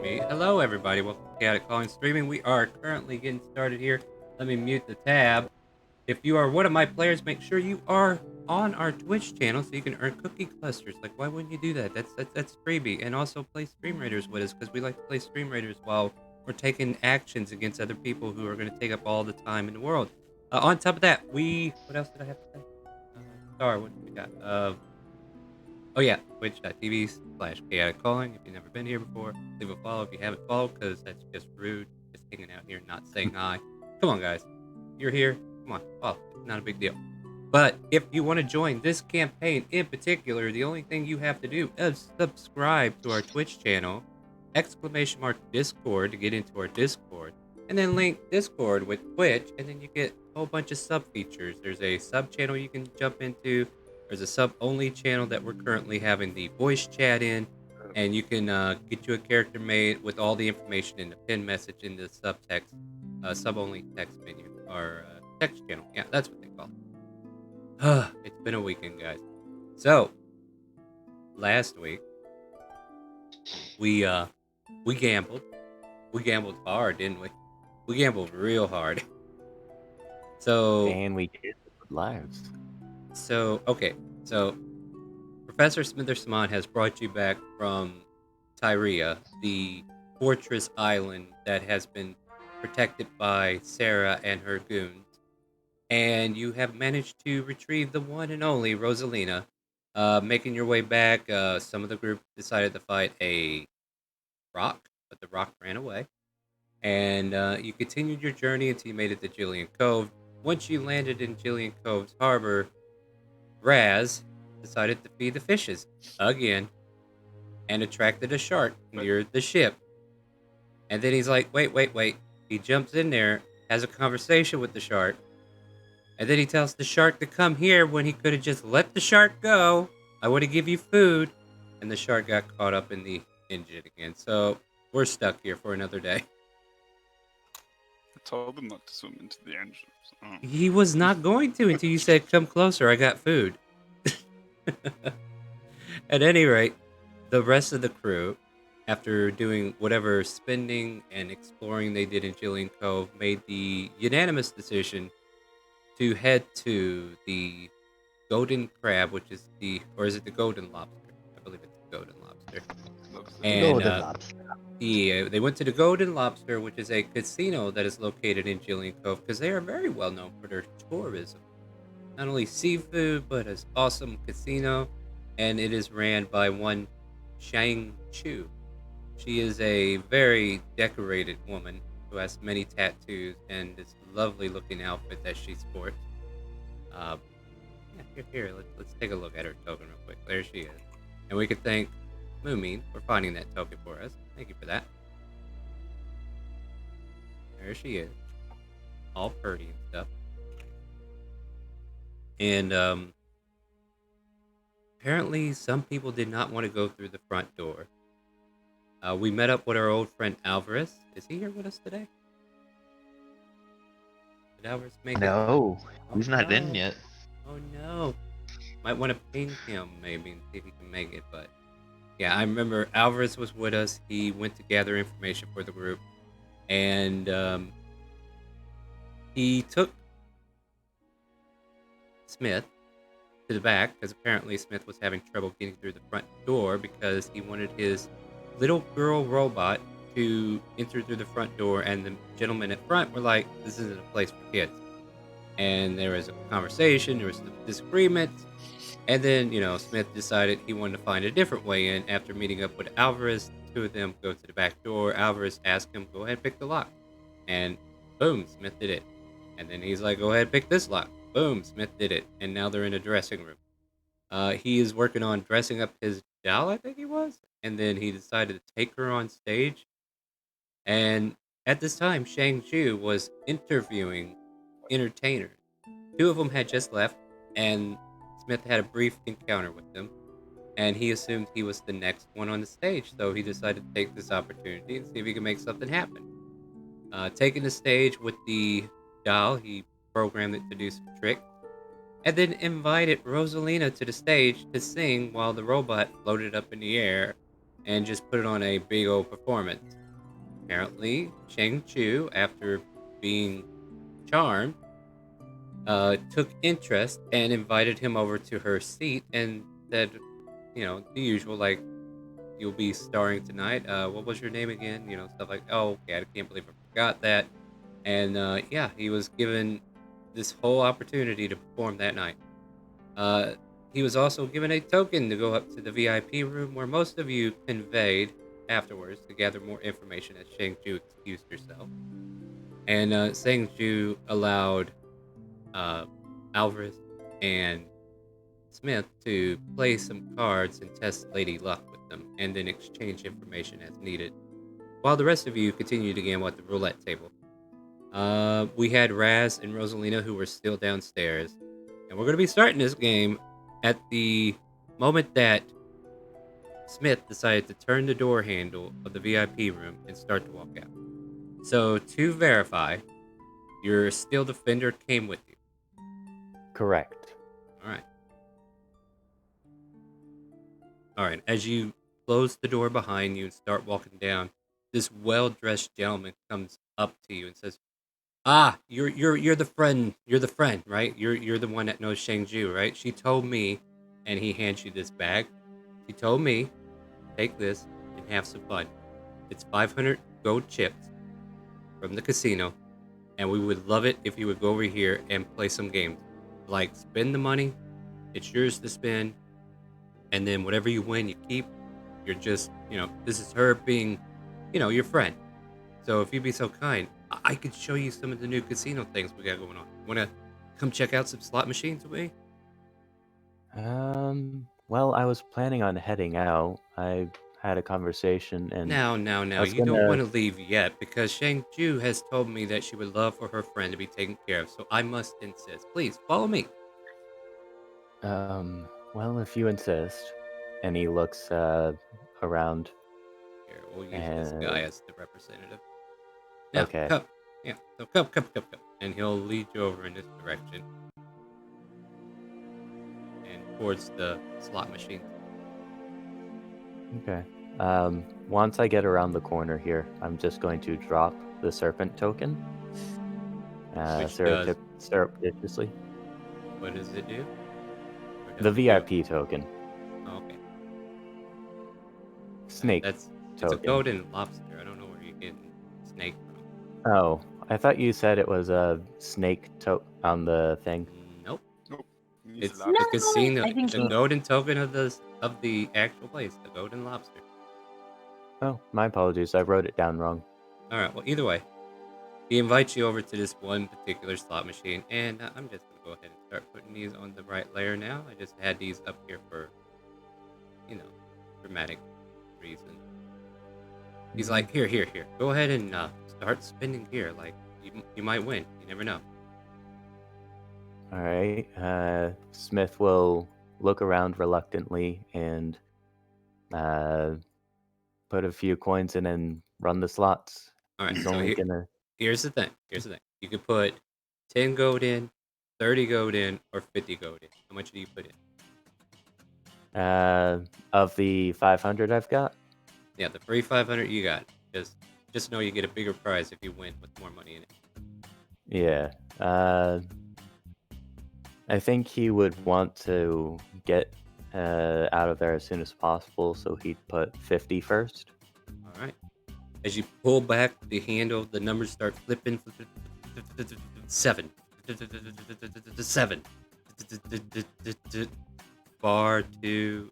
Me. Hello, everybody. Welcome to Chaotic Calling Streaming. We are currently getting started here. Let me mute the tab. If you are one of my players, make sure you are on our Twitch channel so you can earn cookie clusters. Like, why wouldn't you do that? That's freebie. And also play StreamRaiders with us because we like to play StreamRaiders while we're taking actions against other people who are going to take up all the time in the world. On top of that, what else did I have to say? Star, what we got? Oh yeah, twitch.tv/chaotic calling. If you've never been here before, leave a follow if you haven't followed, because that's just rude. Just hanging out here, not saying hi. Come on, guys. You're here. Come on, follow. It's not a big deal. But if you want to join this campaign in particular, the only thing you have to do is subscribe to our Twitch channel, !Discord to get into our Discord, and then link Discord with Twitch, and then you get a whole bunch of sub features. There's a sub channel you can jump into. There's a sub-only channel that we're currently having the voice chat in, and you can get you a character made with all the information in the pin message in the subtext, sub-only text menu, or text channel. Yeah, that's what they call it. It's been a weekend, guys. So, last week, we gambled. We gambled hard, didn't we? We gambled real hard. So... And we did with lives. So, okay. So, Professor Smither has brought you back from Tyria, the fortress island that has been protected by Sarah and her goons. And you have managed to retrieve the one and only Rosalina. Making your way back, some of the group decided to fight a rock, but the rock ran away. And you continued your journey until you made it to Jillian Cove. Once you landed in Jillian Cove's harbor, Raz decided to feed the fishes again and attracted a shark near the ship. And then he's like, wait. He jumps in there, has a conversation with the shark, and then he tells the shark to come here when he could have just let the shark go. I would have give you food. And the shark got caught up in the engine again. So we're stuck here for another day. I told him not to swim into the engine. So. He was not going to until you said, come closer, I got food. At any rate, the rest of the crew, after doing whatever spending and exploring they did in Jillian Cove, made the unanimous decision to head to the Golden Crab, which is or is it the Golden Lobster? I believe it's the Golden Lobster. And Golden Lobster. they went to the Golden Lobster, which is a casino that is located in Jillian Cove, because they are very well known for their tourism. Not only seafood, but an awesome casino, and it is ran by one Shang Chu. She is a very decorated woman who has many tattoos and this lovely looking outfit that she sports. Here, let's take a look at her token real quick. There she is. And we could thank Moomin for finding that token for us. Thank you for that. There she is. All pretty and stuff. And apparently some people did not want to go through the front door. We met up with our old friend Alvarez. Is he here with us today? Did Alvarez make it? No, Oh he's not in no. yet. Oh no. Might want to ping him maybe and see if he can make it. But yeah, I remember Alvarez was with us. He went to gather information for the group. And he took Smith to the back because apparently Smith was having trouble getting through the front door because he wanted his little girl robot to enter through the front door, and the gentlemen at front were like, "This isn't a place for kids." And there was a conversation, there was some disagreement, and then Smith decided he wanted to find a different way in. After meeting up with Alvarez, the two of them go to the back door. Alvarez asked him, "Go ahead and pick the lock," and boom, Smith did it. And then he's like, "Go ahead and pick this lock." Boom, Smith did it, and now they're in a dressing room. He is working on dressing up his doll, I think he was, and then he decided to take her on stage. And at this time, Shang-Chi was interviewing entertainers. Two of them had just left, and Smith had a brief encounter with them, and he assumed he was the next one on the stage, so he decided to take this opportunity and see if he could make something happen. Taking the stage with the doll, he programmed it to do some tricks, and then invited Rosalina to the stage to sing while the robot floated up in the air and just put it on a big old performance. Apparently, Shang-Chu, after being charmed, took interest and invited him over to her seat and said, the usual, like, "You'll be starring tonight. What was your name again?" Stuff like, "Oh, okay, I can't believe I forgot that." And yeah, he was given this whole opportunity to perform that night. Uh, he was also given a token to go up to the VIP room where most of you conveyed afterwards to gather more information as Shang-Ju excused herself. And Shang-Ju allowed Alvarez and Smith to play some cards and test Lady Luck with them, and then exchange information as needed, while the rest of you continued to gamble at the roulette table. We had Raz and Rosalina who were still downstairs, and we're going to be starting this game at the moment that Smith decided to turn the door handle of the VIP room and start to walk out. So, to verify, your steel defender came with you. Correct. All right. All right. As you close the door behind you and start walking down, this well-dressed gentleman comes up to you and says, "Ah, you're the friend. You're the friend, right? You're the one that knows Shang-Ju, right? She told me," and he hands you this bag. "She told me, take this and have some fun. It's 500 gold chips from the casino, and we would love it if you would go over here and play some games. Like, spend the money. It's yours to spend, and then whatever you win, you keep. You're just, this is her being, your friend. So if you'd be so kind, I could show you some of the new casino things we got going on. Want to come check out some slot machines with me?" Well, I was planning on heading out. I had a conversation and Now, I was you don't gonna, want to leave yet because Shang-Ju has told me that she would love for her friend to be taken care of, so I must insist. Please, follow me. well, if you insist. And he looks, around Here, we'll use this guy and, as the representative. Now, okay, come. Yeah, so come. And he'll lead you over in this direction and towards the slot machine. okay. Once I get around the corner here, I'm just going to drop the serpent token, Which does, surreptitiously. what does it do? Or The does it do? VIP token. Oh, okay. Snake It's a token. golden lobster. I don't know where you're getting snake from. Oh, I thought you said it was a snake on the thing. Nope. Nope. He's It's a the lobster. casino. I think The golden token of the actual place. The golden lobster. Oh, my apologies. I wrote it down wrong. All right. Well, either way, he invites you over to this one particular slot machine, and I'm just gonna go ahead and start putting these on the right layer now. I just had these up here for, dramatic reasons. He's like, here. Go ahead and start spending here. Like, you might win. You never know. All right. Smith will look around reluctantly and put a few coins in and run the slots. All right, He's so only gonna here's the thing. Here's the thing. You could put 10 gold in, 30 gold in, or 50 gold in. How much do you put in? of the 500 I've got. Yeah, the free 500 you got. Just know you get a bigger prize if you win with more money in it. Yeah. I think he would want to get out of there as soon as possible, so he'd put 50 first. All right. As you pull back the handle, the numbers start flipping. 7. 7. Bar 2.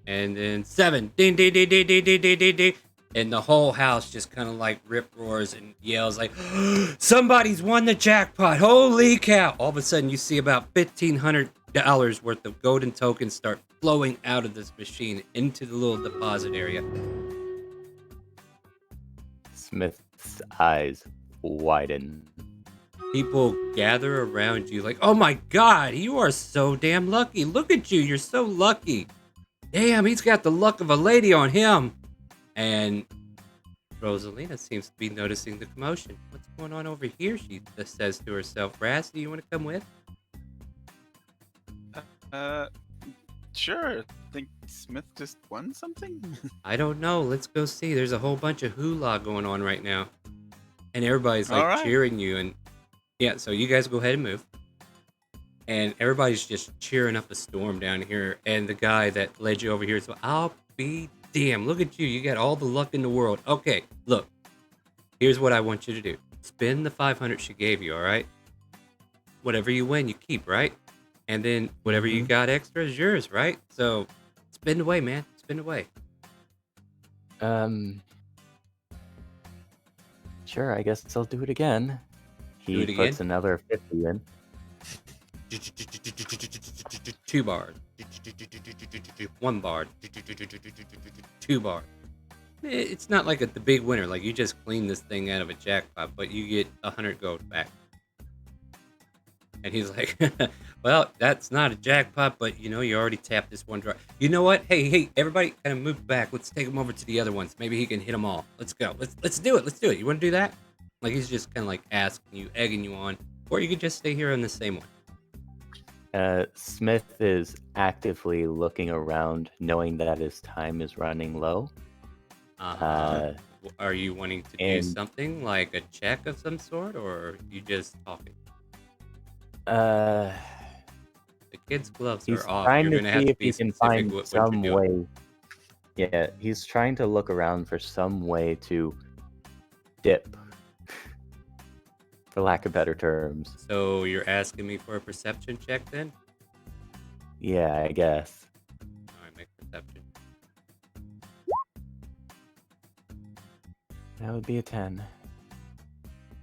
And then 7. Ding, ding, ding, ding, ding, ding, ding, ding, ding. And the whole house just kind of like rip roars and yells like, somebody's won the jackpot. Holy cow. All of a sudden you see about $1,500 worth of golden tokens start flowing out of this machine into the little deposit area. Smith's eyes widen. People gather around you like, oh my god, you are so damn lucky. Look at you, you're so lucky. Damn, he's got the luck of a lady on him. And Rosalina seems to be noticing the commotion. What's going on over here? She says to herself. Raz, do you want to come with? Sure. I think Smith just won something. I don't know. Let's go see. There's a whole bunch of hula going on right now. And everybody's like Alright. cheering you. And yeah, so you guys go ahead and move. And everybody's just cheering up a storm down here. And the guy that led you over here is, I'll be damn. Look at you. You got all the luck in the world. Okay, look. Here's what I want you to do. Spend the 500 she gave you, all right? Whatever you win, you keep, right? And then whatever you got extra is yours, right? So spend away, man. Spend away. Sure, I guess I'll do it again. He Do it puts again? another 50 in. 2 bars. 1 bar. 2 bars. It's not like the big winner. Like you just clean this thing out of a jackpot, but you get 100 gold back. And he's like, well, that's not a jackpot, but you know, you already tapped this one draw. You know what? Hey, everybody kind of move back. Let's take him over to the other ones. Maybe he can hit them all. Let's go. Let's do it. Let's do it. You want to do that? Like he's just kind of like asking you, egging you on, or you could just stay here on the same one. Smith is actively looking around, knowing that his time is running low. Are you wanting to do and- something like a check of some sort, or are you just talking? The The kid's gloves he's are off. trying You're to gonna have see to if be he can specific find what some you're doing. way. Yeah, he's trying to look around for some way to dip, for lack of better terms. So you're asking me for a perception check then? Yeah, I guess. All right, make perception. That would be a 10.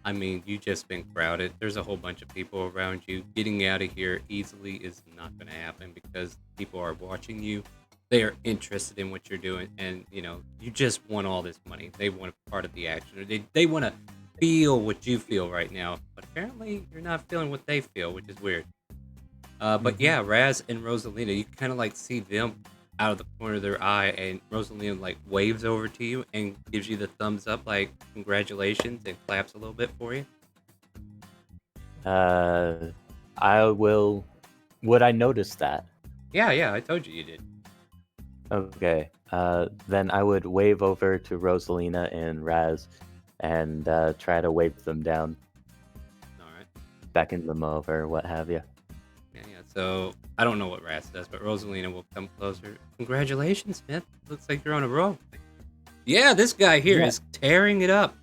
I mean, you just been crowded. There's a whole bunch of people around you. Getting out of here easily is not going to happen because people are watching you. They are interested in what you're doing, and you know you just want all this money. They want a part of the action, or they want to feel what you feel right now. But apparently, you're not feeling what they feel, which is weird. But yeah, Raz and Rosalina, you kind of like see them out of the corner of their eye, and Rosalina like waves over to you and gives you the thumbs up, like congratulations, and claps a little bit for you. I will. Would I notice that? Yeah, I told you did. Okay. Then I would wave over to Rosalina and Raz, and try to wave them down, All right. beckon them over, what have you. Yeah. So I don't know what Raz does, but Rosalina will come closer. Congratulations, Smith. Looks like you're on a roll. Yeah, this guy here Yeah. is tearing it up.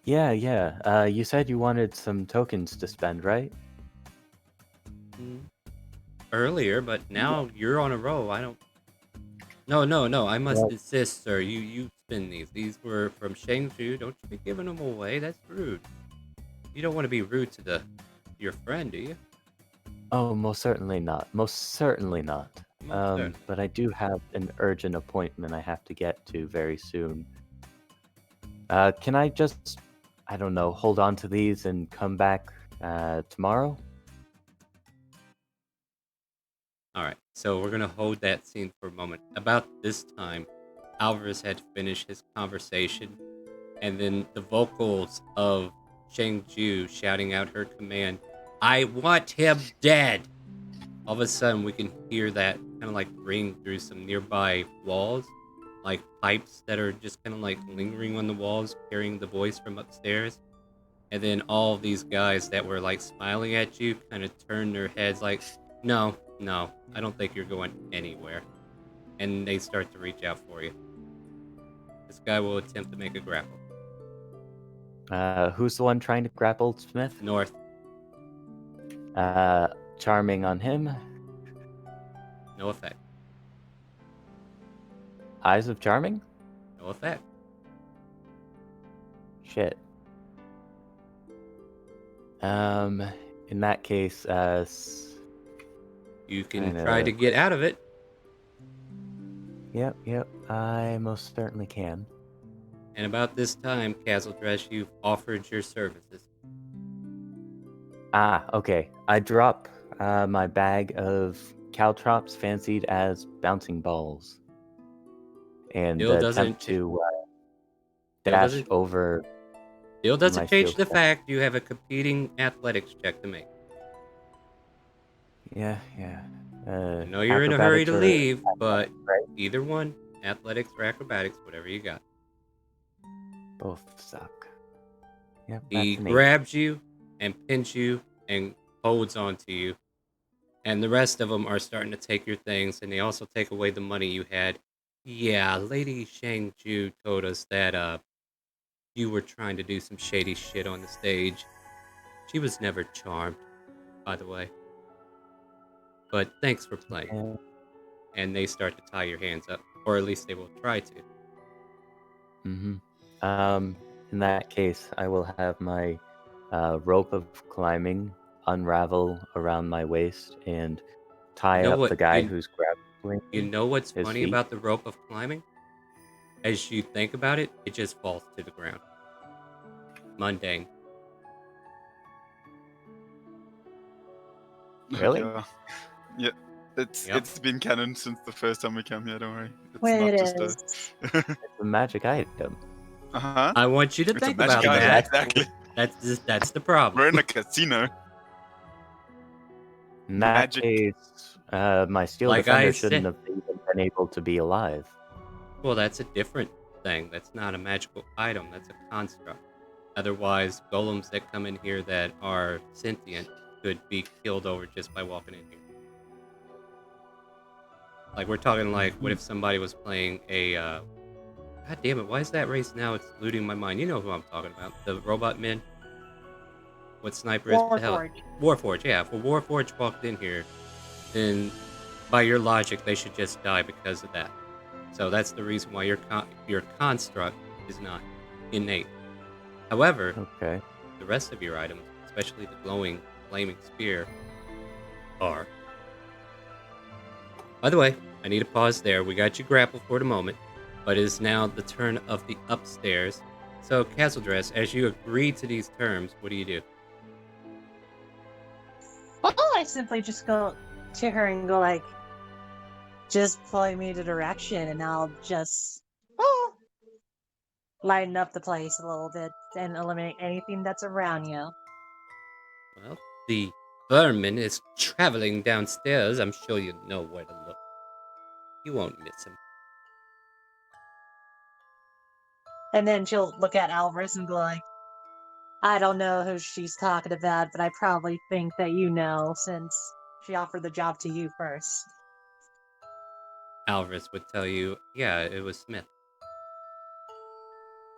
Yeah. You said you wanted some tokens to spend, right? Earlier, but now you're on a roll. I don't. No. I must Well- insist, insist, sir. You spin these. These were from Shangju. Don't you be giving them away. That's rude. You don't want to be rude to your friend, do you? Oh, most certainly not. Most certainly not. Most certainly. But I do have an urgent appointment I have to get to very soon. Can I just, I don't know, hold on to these and come back tomorrow? Alright, so we're gonna hold that scene for a moment. About this time, Alvarez had finished his conversation, and then the vocals of Shang-Ju shouting out her command, "I want him dead!" All of a sudden, we can hear that kind of like ring through some nearby walls, like pipes that are just kind of like lingering on the walls, carrying the voice from upstairs. And then all of these guys that were like smiling at you kind of turn their heads like, no, no, I don't think you're going anywhere. And they start to reach out for you. This guy will attempt to make a grapple. Who's the one trying to grapple Smith? North, Charming on him. no effect. Eyes of Charming? No effect. Shit. In that case, You can Kinda- try to get out of it. Yep, I most certainly can. And about this time, Castledress, you've offered your services. Okay. I drop my bag of caltrops fancied as bouncing balls. And Still doesn't attempt to Still dash doesn't- over. Still doesn't My change skill the set. fact you have a competing athletics check to make. Yeah. I know you're in a hurry to acrobatics or leave, but right? either one, athletics or acrobatics, whatever you got. Both suck. Yep, He that's an 8. grabs you and pins you and holds onto you. And the rest of them are starting to take your things, and they also take away the money you had. Yeah, Lady Shang-Ju told us that you were trying to do some shady shit on the stage. She was never charmed, by the way. But thanks for playing. Yeah. And they start to tie your hands up, or at least they will try to. In that case, I will have my rope of climbing unravel around my waist and tie You know up what- the guy you- who's grappling. You know what's His funny feet? about the rope of climbing? As you think about it, it just falls to the ground. Mundane. Really? Yeah. Yep. It's been canon since the first time we came here. Don't worry. It's Wait, not it just is. It's a magic item. Uh-huh. I want you to It's a think magic about item. that. Exactly. That's the problem. We're in a casino. In that Magic. case, my steel Like I defender shouldn't said- have even been able to be alive. Well, that's a different thing. That's not a magical item. That's a construct. Otherwise, golems that come in here that are sentient could be killed over just by walking in here. Like, we're talking like, what if somebody was playing a, God damn it, why is that race now? It's eluding my mind. You know who I'm talking about. The robot men? What sniper is? What the hell? Warforged. Warforged, yeah. If a Warforged walked in here, then by your logic, they should just die because of that. So that's the reason why your construct is not innate. However, Okay. the rest of your items, especially the glowing, flaming spear, are. By the way, I need to pause there. We got you grappled for the moment, but it is now the turn of the upstairs. So, Castledress, as you agree to these terms, what do? Well, I simply just go to her and go like, just point me the direction and I'll just lighten up the place a little bit and eliminate anything that's around you. Well, the vermin is traveling downstairs. I'm sure you know where to look. You won't miss him. And then she'll look at Alvarez and go like, I don't know who she's talking about, but I probably think that you know since she offered the job to you first. Alvarez would tell you, yeah, it was Smith.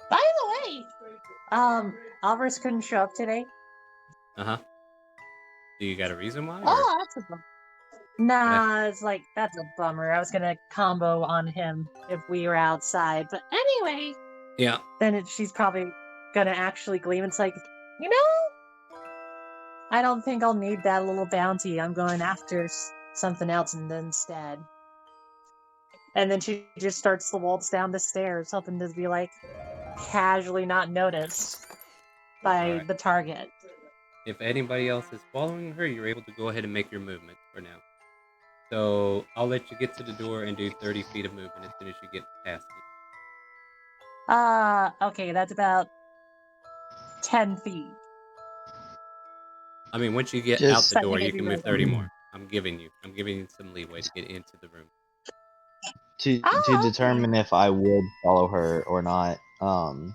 By the way, Alvarez couldn't show up today. Uh-huh. Do you got a reason why? or- Oh, that's a bummer. Nah, it's like, that's a bummer. I was gonna combo on him if we were outside. But anyway, Yeah. then she's probably gonna actually gleam. It's like, you know, I don't think I'll need that little bounty. I'm going after something else instead. And then she just starts to waltz down the stairs, hoping to be like casually not noticed by Alright. the target. If anybody else is following her, you're able to go ahead and make your movement for now. So I'll let you get to the door and do 30 feet of movement as soon as you get past it. Okay, that's about 10 feet. I mean, once you get out Just the door, you Technically can move right 30 there. more. I'm giving you some leeway to get into the room. to Okay. determine if I would follow her or not. Zhang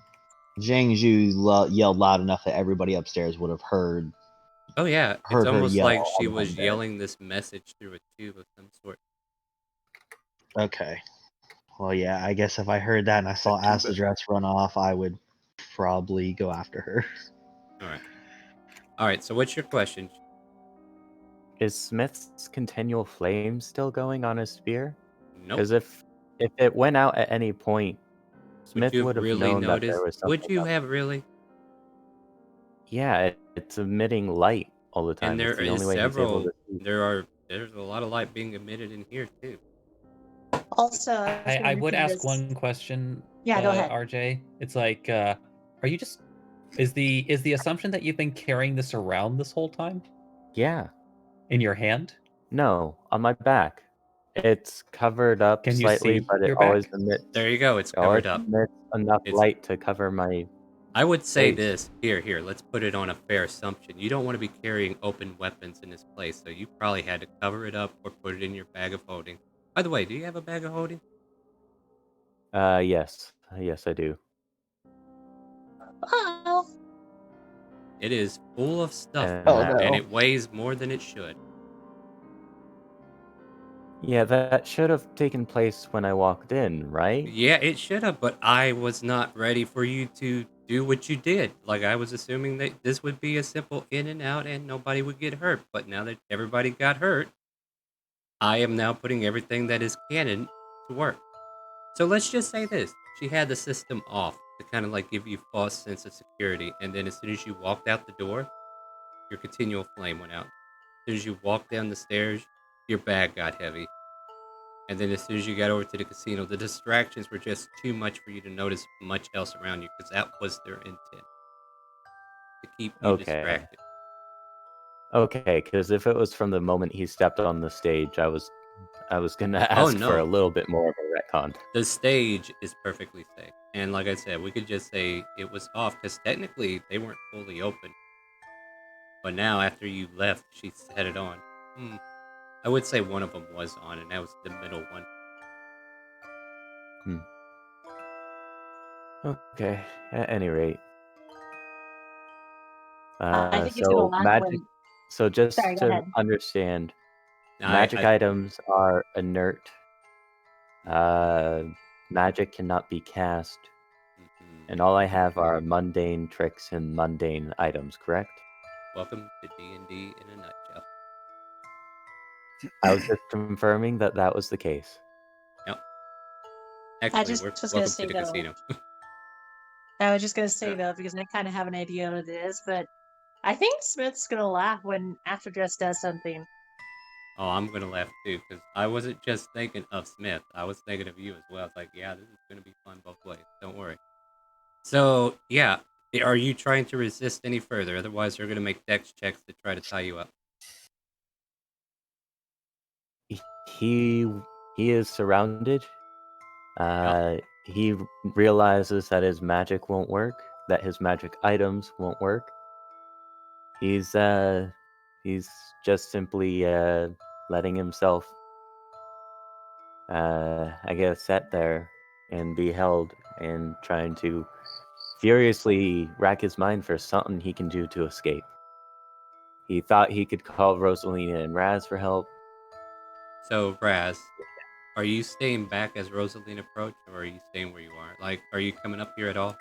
Zhu yelled loud enough that everybody upstairs would have heard Oh yeah, it's her almost yell like all she the way was there. yelling this message through a tube of some sort. Okay. Well, yeah, I guess if I heard that and I saw Tube. Acid Dress run off, I would probably go after her. All right. So what's your question? Is Smith's continual flame still going on his spear? Nope. Because if it went out at any point, Would Smith you would have have really known that noticed? there was Would something you up. have really? Yeah, it's emitting light all the time. And there It's the is only way he's able several. to see. There's a lot of light being emitted in here too. Also, I was gonna I would mention ask this. one question. Yeah, go ahead. RJ. It's like, are you just? Is the assumption that you've been carrying this around this whole time Yeah. in your hand? No, on my back. It's covered up Can you slightly, see but it your always back? emits. There you go. It's It always covered up. emits enough It's- light to cover my. I would say face. this. Here. Let's put it on a fair assumption. You don't want to be carrying open weapons in this place, so you probably had to cover it up or put it in your bag of holding. By the way, do you have a bag of holding? Yes, I do. Oh, It is full of stuff, And Oh, that- no. and it weighs more than it should. Yeah, that should have taken place when I walked in, right? Yeah, it should have, but I was not ready for you to do what you did. Like, I was assuming that this would be a simple in and out and nobody would get hurt. But now that everybody got hurt, I am now putting everything that is canon to work. So let's just say this. She had the system off to kind of like give you false sense of security. And then as soon as you walked out the door, your continual flame went out. As soon as you walked down the stairs, your bag got heavy. And then as soon as you got over to the casino, the distractions were just too much for you to notice much else around you, because that was their intent. To keep you Okay. distracted. Okay, because if it was from the moment he stepped on the stage, I was gonna ask for no. a little bit more of a retcon. The stage is perfectly safe. And like I said, we could just say it was off, because technically they weren't fully open. But now, after you left, she set it on. I would say one of them was on, and that was the middle one. Okay. At any rate. I think it's gonna So laugh magic. when. So just Sorry, go to ahead. understand, Now, magic items are inert. Magic cannot be cast, and all I have are mundane tricks and mundane items. Correct? Welcome to D&D in a nutshell. I was just confirming that that was the case. Yep. Actually, just we're was gonna welcome say to the though. casino. I was just gonna say Yeah. though, because I kind of have an idea what it is, but I think Smith's gonna laugh when Afterdress does something. Oh, I'm gonna laugh too, because I wasn't just thinking of Smith. I was thinking of you as well. It's like, yeah, this is gonna be fun both ways. Don't worry. So, yeah, are you trying to resist any further? Otherwise, they're gonna make dex checks to try to tie you up. He is surrounded. He realizes that his magic won't work, that his magic items won't work. He's just simply letting himself I guess sit there and be held and trying to furiously rack his mind for something he can do to escape. He thought he could call Rosalina and Raz for help. So, Raz, are you staying back as Rosaline approached, or are you staying where you are? Like, are you coming up here at all?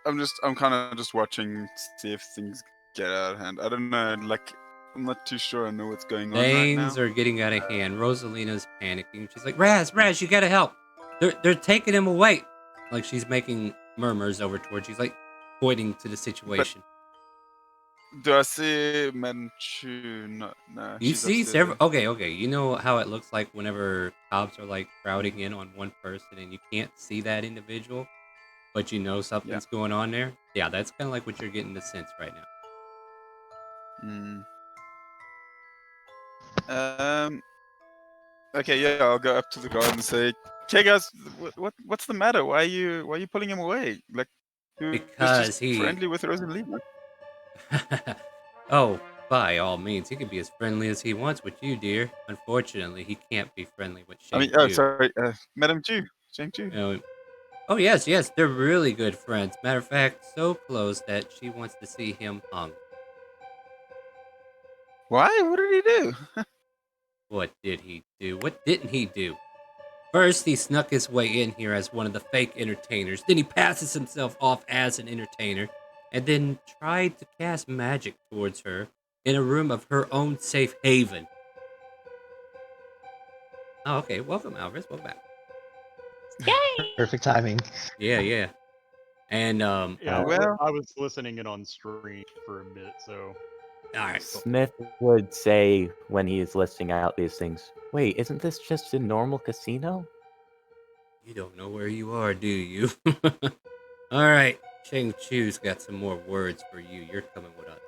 I'm kind of just watching to see if things get out of hand. I don't know, like, I'm not too sure I know what's going on right now. Things are getting out of hand. Rosalina's panicking. She's like, Raz, you gotta help. They're taking him away. Like, she's making murmurs over towards you. She's like pointing to the situation. Do I see Manchu? No, You she's see upstairs. several. Okay. You know how it looks like whenever cops are like crowding in on one person and you can't see that individual, but you know something's going on there? Yeah, that's kind of like what you're getting the sense right now. Okay, yeah, I'll go up to the guard and say, "Okay, guys, what's the matter? Why are you pulling him away? Like, he was Because just he. friendly with Rosalina." Oh, by all means, he can be as friendly as he wants with you, dear. Unfortunately, he can't be friendly with I mean, Shang oh, Ju. sorry, Madam Ju, Shang Ju. Oh, yes, they're really good friends. Matter of fact, so close that she wants to see him hung. Why? What did he do? What did he do? What didn't he do? First, he snuck his way in here as one of the fake entertainers. Then he passes himself off as an entertainer, and then tried to cast magic towards her in a room of her own safe haven. Oh, okay. Welcome, Alvarez. Welcome back. Yay! Perfect timing. Yeah. And Yeah, well- I was listening in on stream for a bit, so all right. Cool. Smith would say when he is listing out these things, wait, isn't this just a normal casino? You don't know where you are, do you? All right. Shang Chu's got some more words for you. You're coming with us.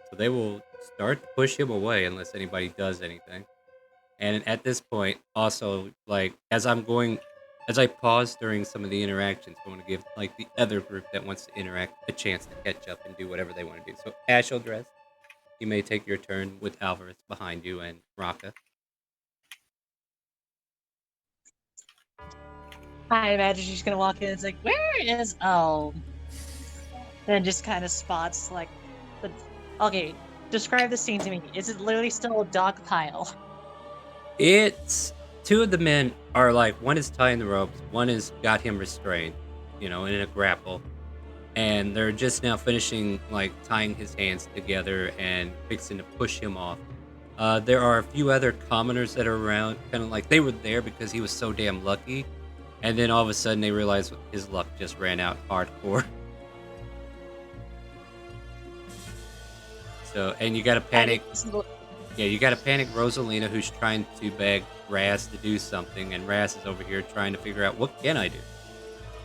So they will start to push him away unless anybody does anything. And at this point, also, like, as I pause during some of the interactions, I want to give, like, the other group that wants to interact a chance to catch up and do whatever they want to do. So, Ash O'Dress, you may take your turn with Alvarez behind you and Raka. I imagine she's gonna walk in and it's like, where is then just kind of spots like the okay, describe the scene to me. Is it literally still a dog pile? It's two of the men are like, one is tying the ropes, one has got him restrained, in a grapple. And they're just now finishing, like, tying his hands together and fixing to push him off. There are a few other commoners that are around, kind of like they were there because he was so damn lucky. And then all of a sudden they realize his luck just ran out hardcore. So, and you gotta panic. Yeah, you gotta panic Rosalina, who's trying to beg Raz to do something, and Raz is over here trying to figure out, what can I do?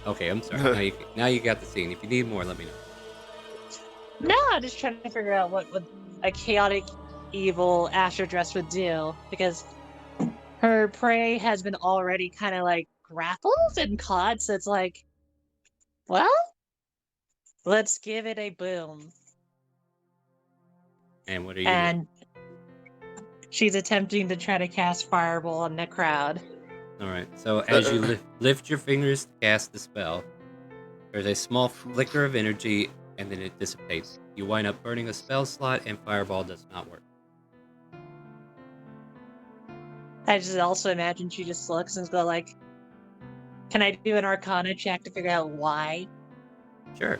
Okay, I'm sorry. Now you got the scene. If you need more, let me know. No, I'm just trying to figure out what a chaotic, evil Astro Dress would do, because her prey has been already kind of like grappled and caught, so it's like, well, let's give it a boom. And what are you And she's attempting to try to cast Fireball on the crowd. All right. So as you lift your fingers to cast the spell, there's a small flicker of energy, and then it dissipates. You wind up burning a spell slot, and Fireball does not work. I just also imagine she just looks and goes like, can I do an Arcana check to figure out why? Sure.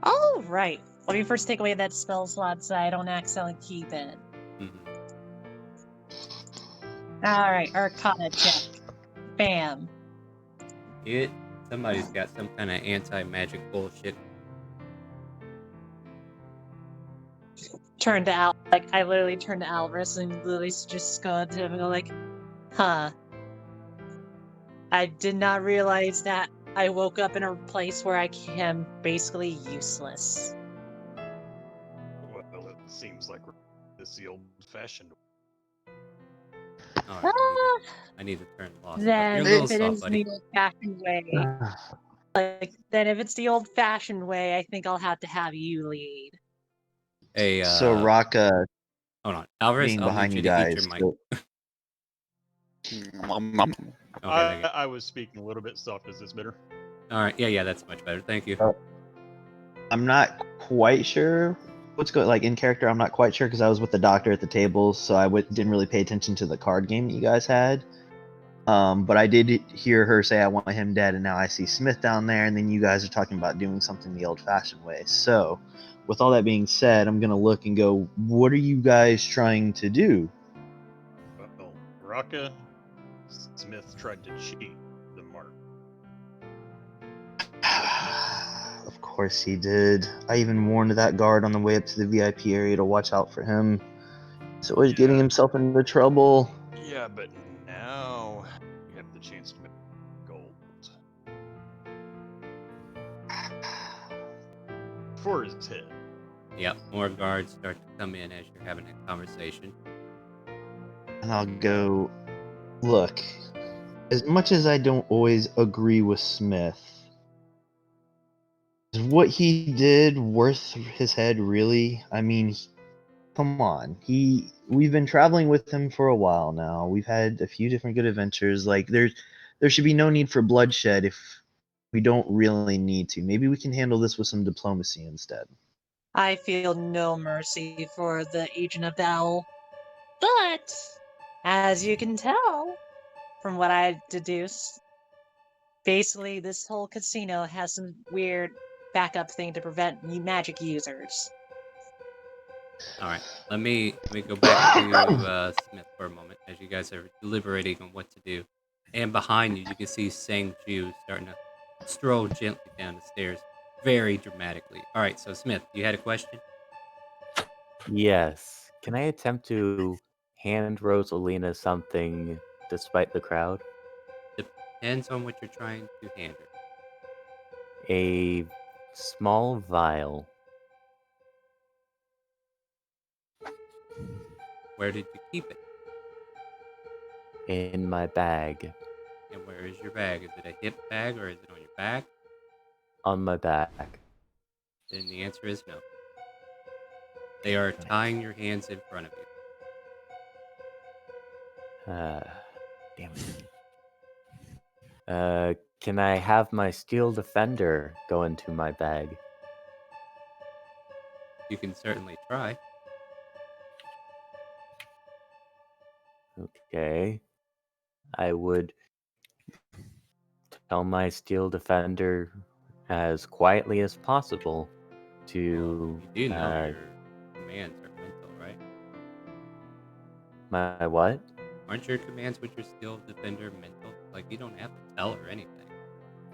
Oh, right. Let me first take away that spell slot so I don't accidentally keep it. Mhm. Alright, Arcana check. Bam. Somebody's got some kind of anti-magic bullshit. Turn to Al. Like, I literally turn to Alvarez and literally just go to him and go like, huh. I did not realize that I woke up in a place where I am basically useless. well, it seems like this is the old-fashioned. All right, I need to turn lost. Then You're a if little it soft, is buddy. the old-fashioned way, then if it's the old-fashioned way, I think I'll have to have you lead. Hey, So Raka hold on, Alvarez. being I'll behind need you you to eat guys. your mic. so- Okay, thank you. I was speaking a little bit soft. Is this better? All right, yeah, that's much better. Thank you. I'm not quite sure what's going like in character. I'm not quite sure because I was with the doctor at the table, so I didn't really pay attention to the card game that you guys had. But I did hear her say I want him dead, and now I see Smith down there, and then you guys are talking about doing something the old-fashioned way. So, with all that being said, I'm gonna look and go, what are you guys trying to do? Well, Raka Smith tried to cheat the mark. Of course he did. I even warned that guard on the way up to the VIP area to watch out for him. He's always getting himself into trouble. Yeah, but now we have the chance to make gold. For his head. Yep, more guards start to come in as you're having a conversation. And I'll go, look, as much as I don't always agree with Smith, is what he did worth his head, really? I mean, come on. We've been traveling with him for a while now. We've had a few different good adventures. Like, there should be no need for bloodshed if we don't really need to. Maybe we can handle this with some diplomacy instead. I feel no mercy for the Agent of the Owl. But, as you can tell from what I deduced, basically this whole casino has some weird backup thing to prevent magic users. All right, let me go back to Smith for a moment as you guys are deliberating on what to do. And behind you, you can see Sang Ju starting to stroll gently down the stairs, very dramatically. All right, so Smith, you had a question? Yes. Can I attempt to hand Rosalina something despite the crowd? Depends on what you're trying to hand her. A small vial. Where did you keep it? In my bag. And where is your bag? Is it a hip bag or is it on your back? On my back. Then the answer is no. They are tying your hands in front of you. Damn it. Can I have my steel defender go into my bag? You can certainly try. Okay. I would tell my steel defender as quietly as possible to Well, you do know your commands are mental, right? my what? Aren't your commands with your skill defender mental? Like, you don't have to tell her anything.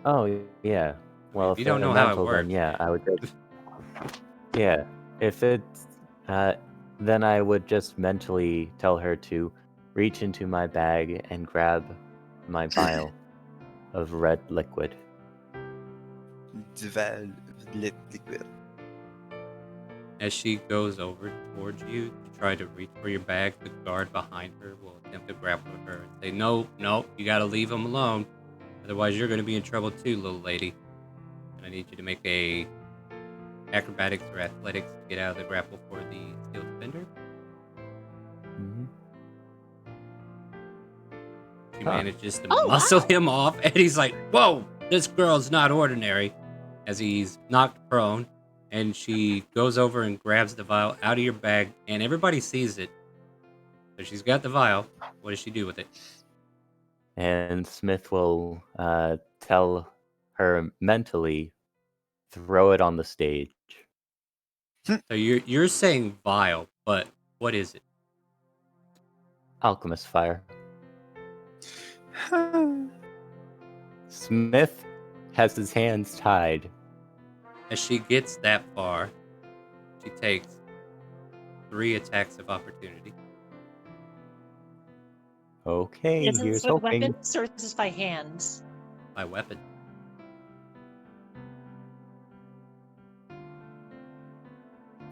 Oh yeah. Well, if you they're don't know how it mental, then works, yeah, man. I would just yeah. If it's then I would just mentally tell her to reach into my bag and grab my vial of red liquid. Liquid. As she goes over towards you to try to reach for your bag, the guard behind her will attempt to grapple with her and say, "No, you gotta leave him alone. Otherwise, you're gonna be in trouble too, little lady. And I need you to make a acrobatics or athletics to get out of the grapple for the steel defender." Mm-hmm. She manages to Oh, muscle wow. him off, and he's like, "Whoa, this girl's not ordinary," as he's knocked prone. And she goes over and grabs the vial out of your bag, and everybody sees it. So she's got the vial. What does she do with it? And Smith will tell her mentally, throw it on the stage. So you're saying vial, but what is it? Alchemist fire. Smith has his hands tied. As she gets that far, she takes 3 attacks of opportunity. Okay, Is here's this with hoping. weapons or is this by hands? By weapon.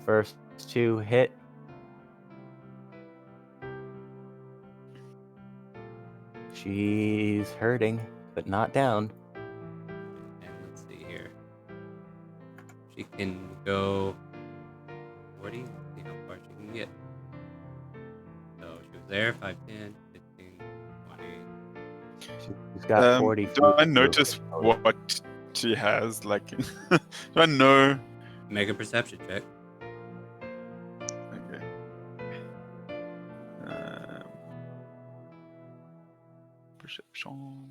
First 2 hit. She's hurting, but not down. And let's see here. She can go 40. Let's see how far she can get. So she was there, 5, 10, 15, 20. She's got 40 Do feet I to notice move. what she has? Like, do I know? Make a perception check. Okay. Perception.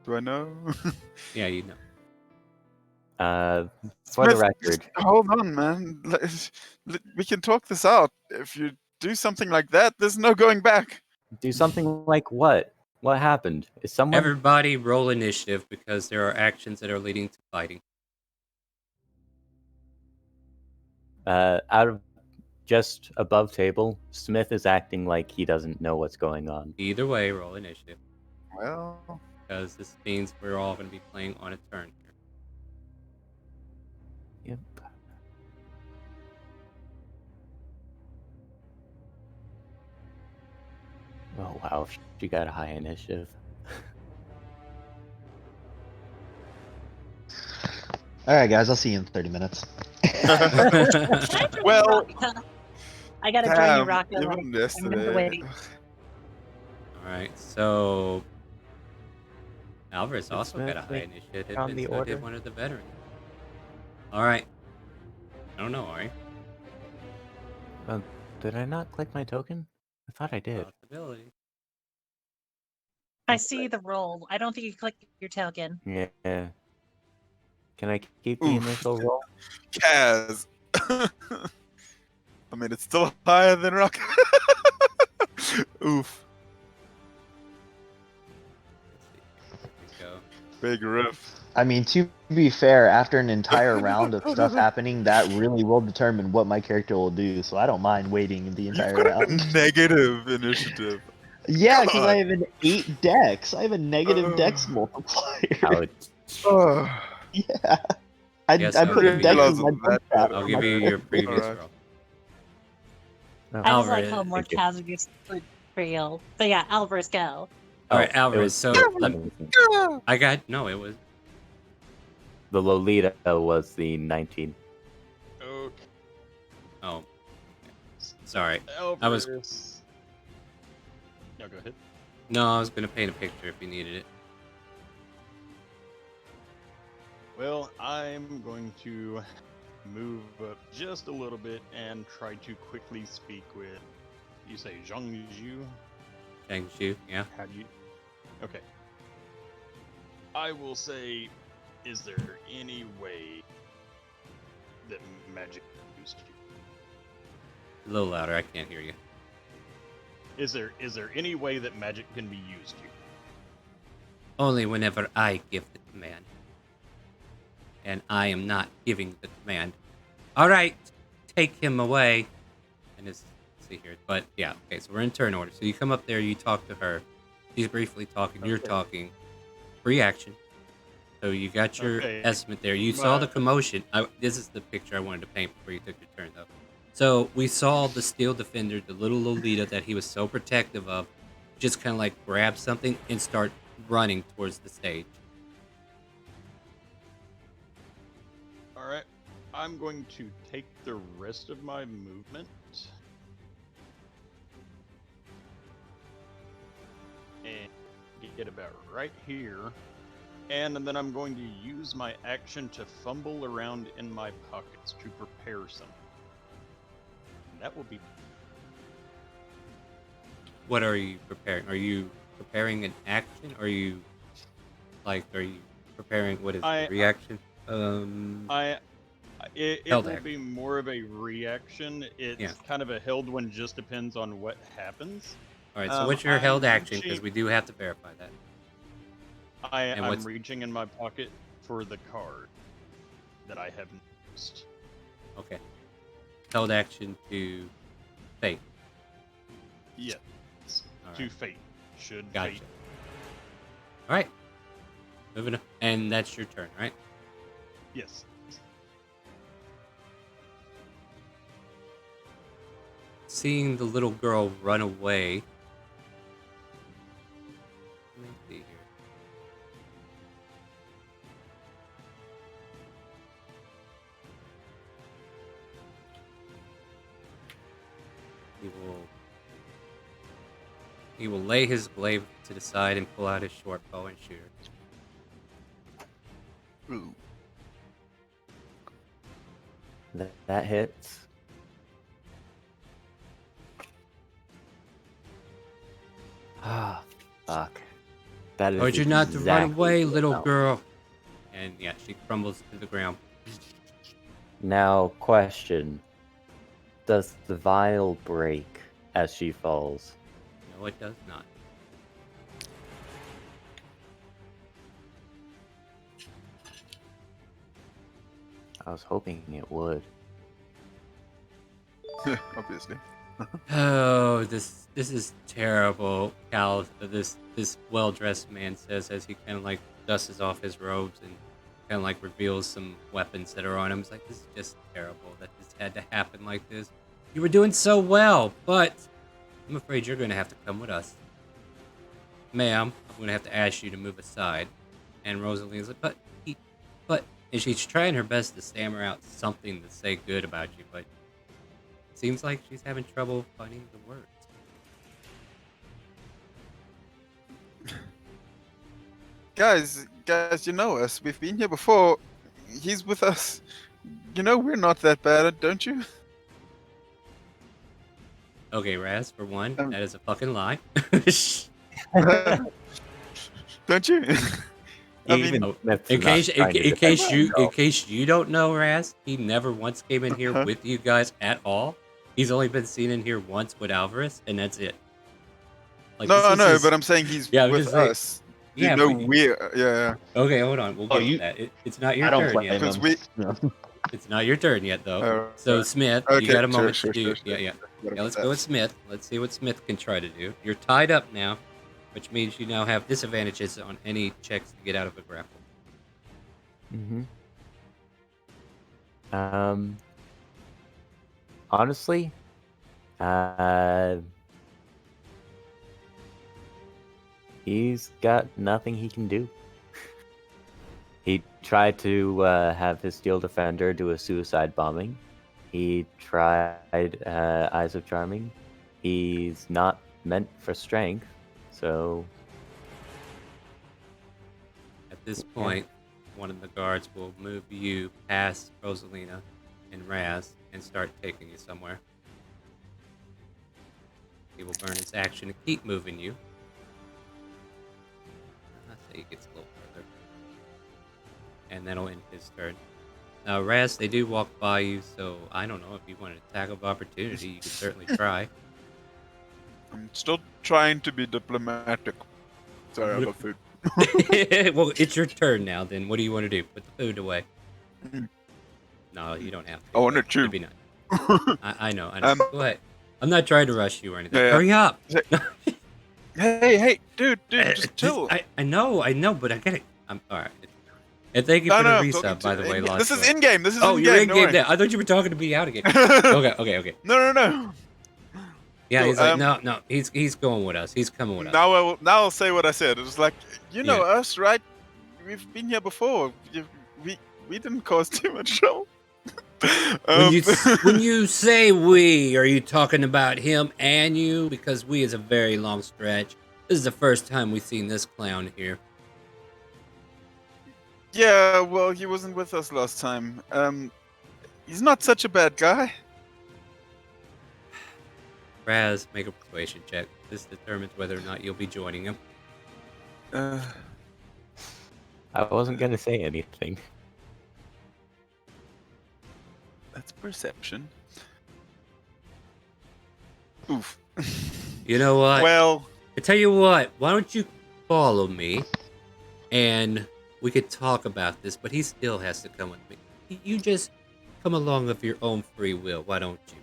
Do I know? Yeah, you know. For the Smith, record, just hold on, man. We can talk this out. If you do something like that, there's no going back. do something like what? What happened? Is someone Everybody roll initiative because there are actions that are leading to fighting. out of just above table? Smith is acting like he doesn't know what's going on. Either way, roll initiative Well, because this means we're all going to be playing on a turn here. Yep. Oh wow, she got a high initiative. All right, guys, I'll see you in 30 minutes. Well, I gotta join you, damn, Rocco. even I'm in the yesterday. wait. All right, so Alvarez Did also got a Smith high make initiative, on and the so order? did one of the veterans. All right. I don't know, Ari. Did I not click my token? I thought I did. Possibility. I see the roll. I don't think you clicked your token. Yeah. Can I keep the Oof. initial roll? Kaz. I mean, it's still higher than Rock. Oof. Let's see. Here we go. Big riff. I mean, to be fair, after an entire round of stuff happening, that really will determine what my character will do. So I don't mind waiting the You've entire got a round. negative initiative. Yeah, because I God. have an 8 dex. I have a negative dex multiplier. Ouch. Yeah. I Yes, I I'll put give dex you. as my jump stat I'll for give my you your character. previous Alright. roll. No. I just like how Alvarez. more Thank you. Kaz gets real. But yeah, Alvarez, go. All right, it Alvarez. was So let me, 17. I got no. It was The Lolita was the 19. Okay. oh. Okay. Sorry. I was Alvarez. No, go ahead. no. I was gonna paint a picture if you needed it. Well, I'm going to move up just a little bit and try to quickly speak with. You say Zhang Zhu? Thank you. Yeah. How do you? Okay. I will say, is there any way that magic can be used here? A little louder. I can't hear you. Is there any way that magic can be used here? Only whenever I give the command. And I am not giving the command. All right, take him away. And let's see here. But yeah, okay, so we're in turn order. So you come up there, you talk to her. She's briefly talking, you're Okay. talking. Free action. So you got your Okay, estimate there. You saw the but- commotion. This is the picture I wanted to paint before you took your turn, though. So we saw the steel defender, the little Lolita that he was so protective of, just kind of like grab something and start running towards the stage. All right. I'm going to take the rest of my movement and get about right here. And then I'm going to use my action to fumble around in my pockets to prepare something. And that will be. What are you preparing? Are you preparing an action? Or are you preparing what is the reaction? It Held will action. be more of a reaction. It's kind of a held one, just depends on what happens. All right. So what's your I'm held action? Because reaching- we do have to verify that. I'm what's- reaching in my pocket for the card that I have used. Okay. Held action to fate. Yes. All To right. fate. Should Gotcha. fate. All right. Moving on. And that's your turn, right? Yes. Seeing the little girl run away. Let me see here. He will lay his blade to the side and pull out his short bow and shoot her. Ooh. That hits. Ah, fuck. That is Told you not to run exactly away, the little amount. girl. And yeah, she crumbles to the ground. Now, question. Does the vial break as she falls? No, it does not. I was hoping it would. Obviously. Oh, this is terrible, Cal. This well-dressed man says as he kind of like dusts off his robes and kind of like reveals some weapons that are on him. He's like, this is just terrible that this had to happen like this. You were doing so well, but I'm afraid you're going to have to come with us. ma'am, I'm going to have to ask you to move aside. And Rosalina's like, but, and she's trying her best to stammer out something to say good about you, but it seems like she's having trouble finding the words. Guys, you know us. We've been here before. He's with us. You know we're not that bad, don't you? Okay, Raz, for one, Um, that is a fucking lie. Don't you? I mean, Even Smith's in not case trying to defend himself. in case you don't know, Raz, he never once came in here Uh-huh. with you guys at all. He's only been seen in here once with Alvarez, and that's it. Like, this no, is no, his- but I'm saying he's Yeah, I'm with just saying- us. Yeah, You know but- we're yeah. Okay, hold on. We'll Oh, get you- to that. It's not your I don't turn play yet. Because him. we- No. It's not your turn yet, though. Oh, So right. Smith, Okay, you got a sure, moment sure, to do. sure, Yeah. sure. Yeah, let's go with Smith. Let's see what Smith can try to do. You're tied up now, which means you now have disadvantages on any checks to get out of a grapple. Honestly, he's got nothing he can do. He tried to have his Steel Defender do a suicide bombing. He tried Eyes of Charming. He's not meant for strength, so At this point, one of the guards will move you past Rosalina and Raz and start taking you somewhere. He will burn his action to keep moving you. I'll say he gets a little further. And that'll end his turn. Now, Raz, they do walk by you, so I don't know if you want an attack of opportunity. You could certainly try. I'm still trying to be diplomatic. Sorry, I love food. Well, it's your turn now, then. What do you want to do? Put the food away. Mm. No, you don't have to. I want to but chew. it'd be nice. I know. Go ahead. I'm not trying to rush you or anything. Yeah, yeah. Hurry up! Hey, dude, just chill. I know, but I get it. I'm alright. And thank you for the I'm talking resub, by to the way, in-game. This is Lost Boy. in-game. This is Oh, in-game. you're in don't game worry. now. I thought you were talking to me out again. Okay. No. Yeah, So, he's like, no. He's going with us. He's coming with us. Now I'll say what I said. It's like, you know Yeah. us, right? We've been here before. We didn't cause too much trouble. When you say we, are you talking about him and you? Because we is a very long stretch. This is the first time we've seen this clown here. Yeah, well, he wasn't with us last time. He's not such a bad guy. Raz, make a persuasion check. This determines whether or not you'll be joining him. I wasn't gonna say anything. That's perception. Oof. You know what? Well, I tell you what, why don't you follow me and we could talk about this, but he still has to come with me. You just come along of your own free will, why don't you?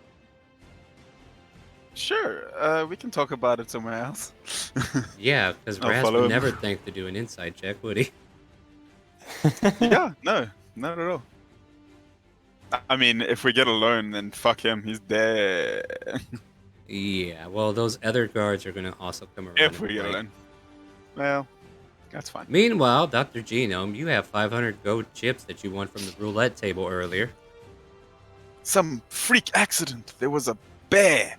sure. We can talk about it somewhere else. Yeah, because I'll Raz follow would him. never think to do an inside check, would he? Yeah, no, not at all. I mean, if we get alone, then fuck him. He's dead. Yeah, well, those other guards are going to also come around. If and we get play. alone. Well, that's fine. Meanwhile, Dr. Genome, you have 500 gold chips that you won from the roulette table earlier. Some freak accident. There was a bear.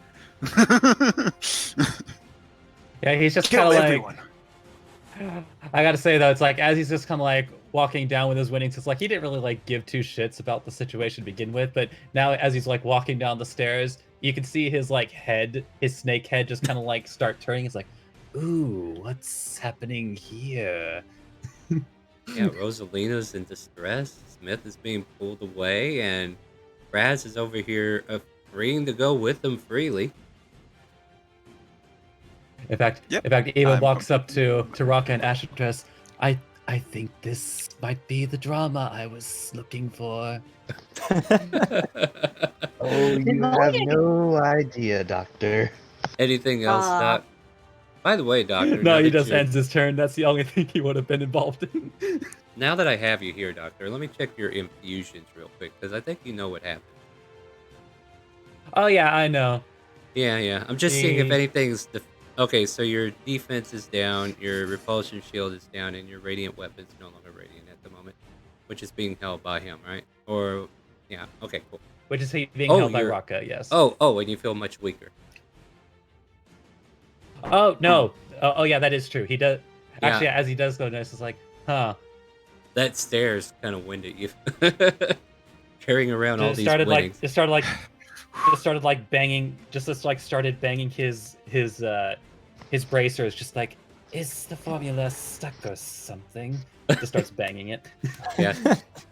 Yeah, he's just Kill kind of like. everyone. I gotta say though, it's like as he's just kind of like walking down with his winnings, it's like he didn't really like give two shits about the situation to begin with, but now as he's like walking down the stairs, you can see his like head, his snake head, just kind of like start turning. It's like, ooh, what's happening here? Yeah, Rosalina's in distress. Smith is being pulled away, and Raz is over here agreeing to go with them freely. In fact, Yep, Eva I'm walks up to Raka and Ashtress. I think this might be the drama I was looking for. Oh, you have no idea, Doctor. Anything else, Doc? By the way, Doctor. No, now he that just you're- ends his turn. That's the only thing he would have been involved in. Now that I have you here, Doctor, let me check your infusions real quick, because I think you know what happened. Oh yeah, I know. Yeah. I'm just seeing if Eh. anything's... Okay, so your defense is down, your repulsion shield is down, and your radiant weapon's no longer radiant at the moment, which is being held by him, right? Or yeah, okay, cool. Which is being Oh, held by you're- Raka, yes. Oh, and you feel much weaker. Oh no! Oh yeah, that is true. He does. Yeah. Actually, as he does go, Ness is like, huh. That stare's kind of winded you. Carrying around all Just these started winnings. banging. Just like started banging his bracers. Just like, is the formula stuck or something? Just starts banging it. Yeah.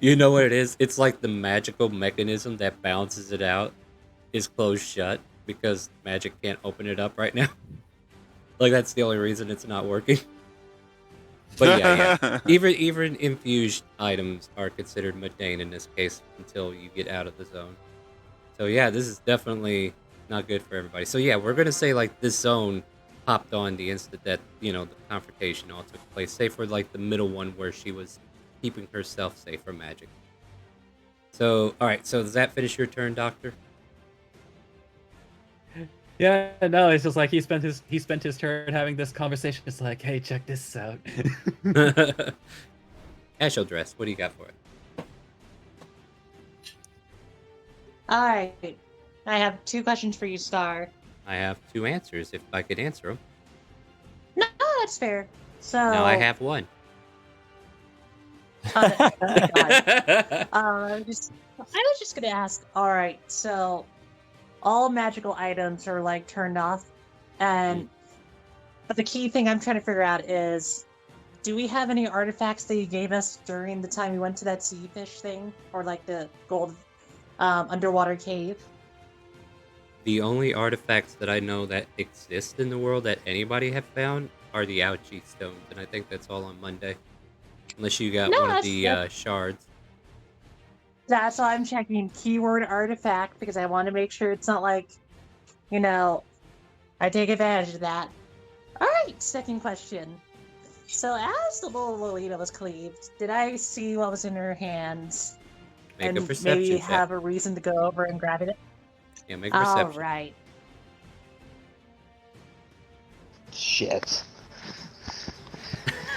You know what it is? It's like the magical mechanism that balances it out is closed shut because magic can't open it up right now. Like that's the only reason it's not working. But yeah. Even infused items are considered mundane in this case until you get out of the zone. So yeah, this is definitely not good for everybody. So yeah, we're gonna say like this zone popped on the instant that, you know, the confrontation all took place, save for like the middle one where she was keeping herself safe from magic. So alright, so does that finish your turn, Doctor? Yeah, no, it's just like he spent his turn having this conversation. It's like, hey, check this out. Ashel Dress, what do you got for it? All right. I have 2 questions for you, Star. I have 2 answers if I could answer them. No, that's fair. So Now I have 1. I was just gonna ask. All right, so all magical items are like turned off, and but the key thing I'm trying to figure out is, do we have any artifacts that you gave us during the time we went to that sea fish thing, or like the gold underwater cave? The only artifacts that I know that exist in the world that anybody have found are the Ouchie stones, and I think that's all on Monday. Unless you got No, one of that's the good. shards. That's why I'm checking keyword artifact, because I want to make sure it's not like, you know, I take advantage of that. All right, second question. So as the little Lolita was cleaved, did I see what was in her hands? Make a and perception maybe check. have a reason to go over and grab it? Yeah, make a All perception. right. Shit.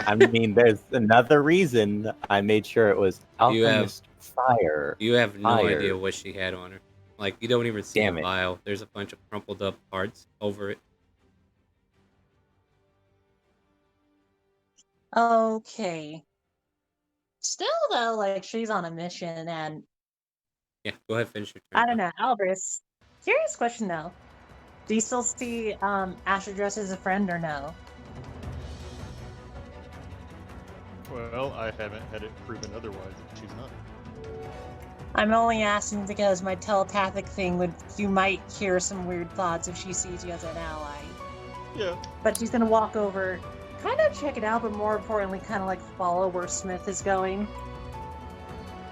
I mean, there's another reason I made sure it was You have- Alchemist Fire. You have no Fire. idea what she had on her. Like, you don't even see Damn a it. vial. There's a bunch of crumpled up parts over it. Okay. Still though, like she's on a mission, and Yeah, go ahead, finish your turn. I don't know, Albris. Curious question though. Do you still see Asher Dress as a friend or no? Well, I haven't had it proven otherwise that she's not. I'm only asking because my telepathic thing would, you might hear some weird thoughts if she sees you as an ally. Yeah. But she's gonna walk over, kind of check it out, but more importantly, kind of like follow where Smith is going.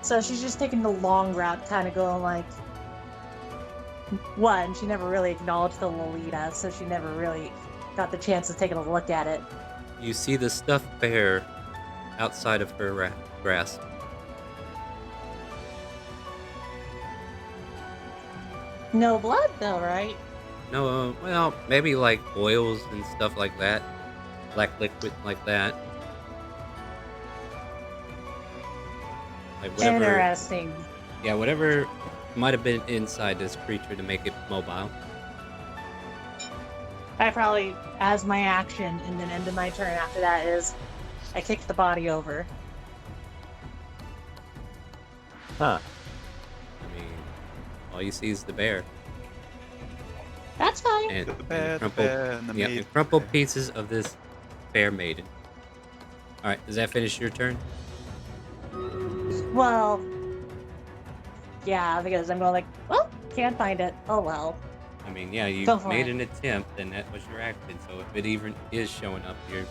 So she's just taking the long route, kind of going like, one, she never really acknowledged the Lolita, so she never really got the chance of taking a look at it. You see the stuffed bear outside of her grasp. No blood though, right? No, well, maybe like oils and stuff like that. Black liquid like that. Like whatever. Interesting. Yeah, whatever might have been inside this creature to make it mobile. I probably, as my action, and then end of my turn after that is, I kick the body over. Huh. I mean, all you see is the bear. That's fine. And, The and bear, the crumpled, bear, and the yeah, maid. and crumpled pieces of this fair maiden. Alright, does that finish your turn? Well, yeah, because I'm going like, well, can't find it. Oh well. I mean, yeah, you Go for made it. an attempt, and that was your action. So if it even is showing up, you're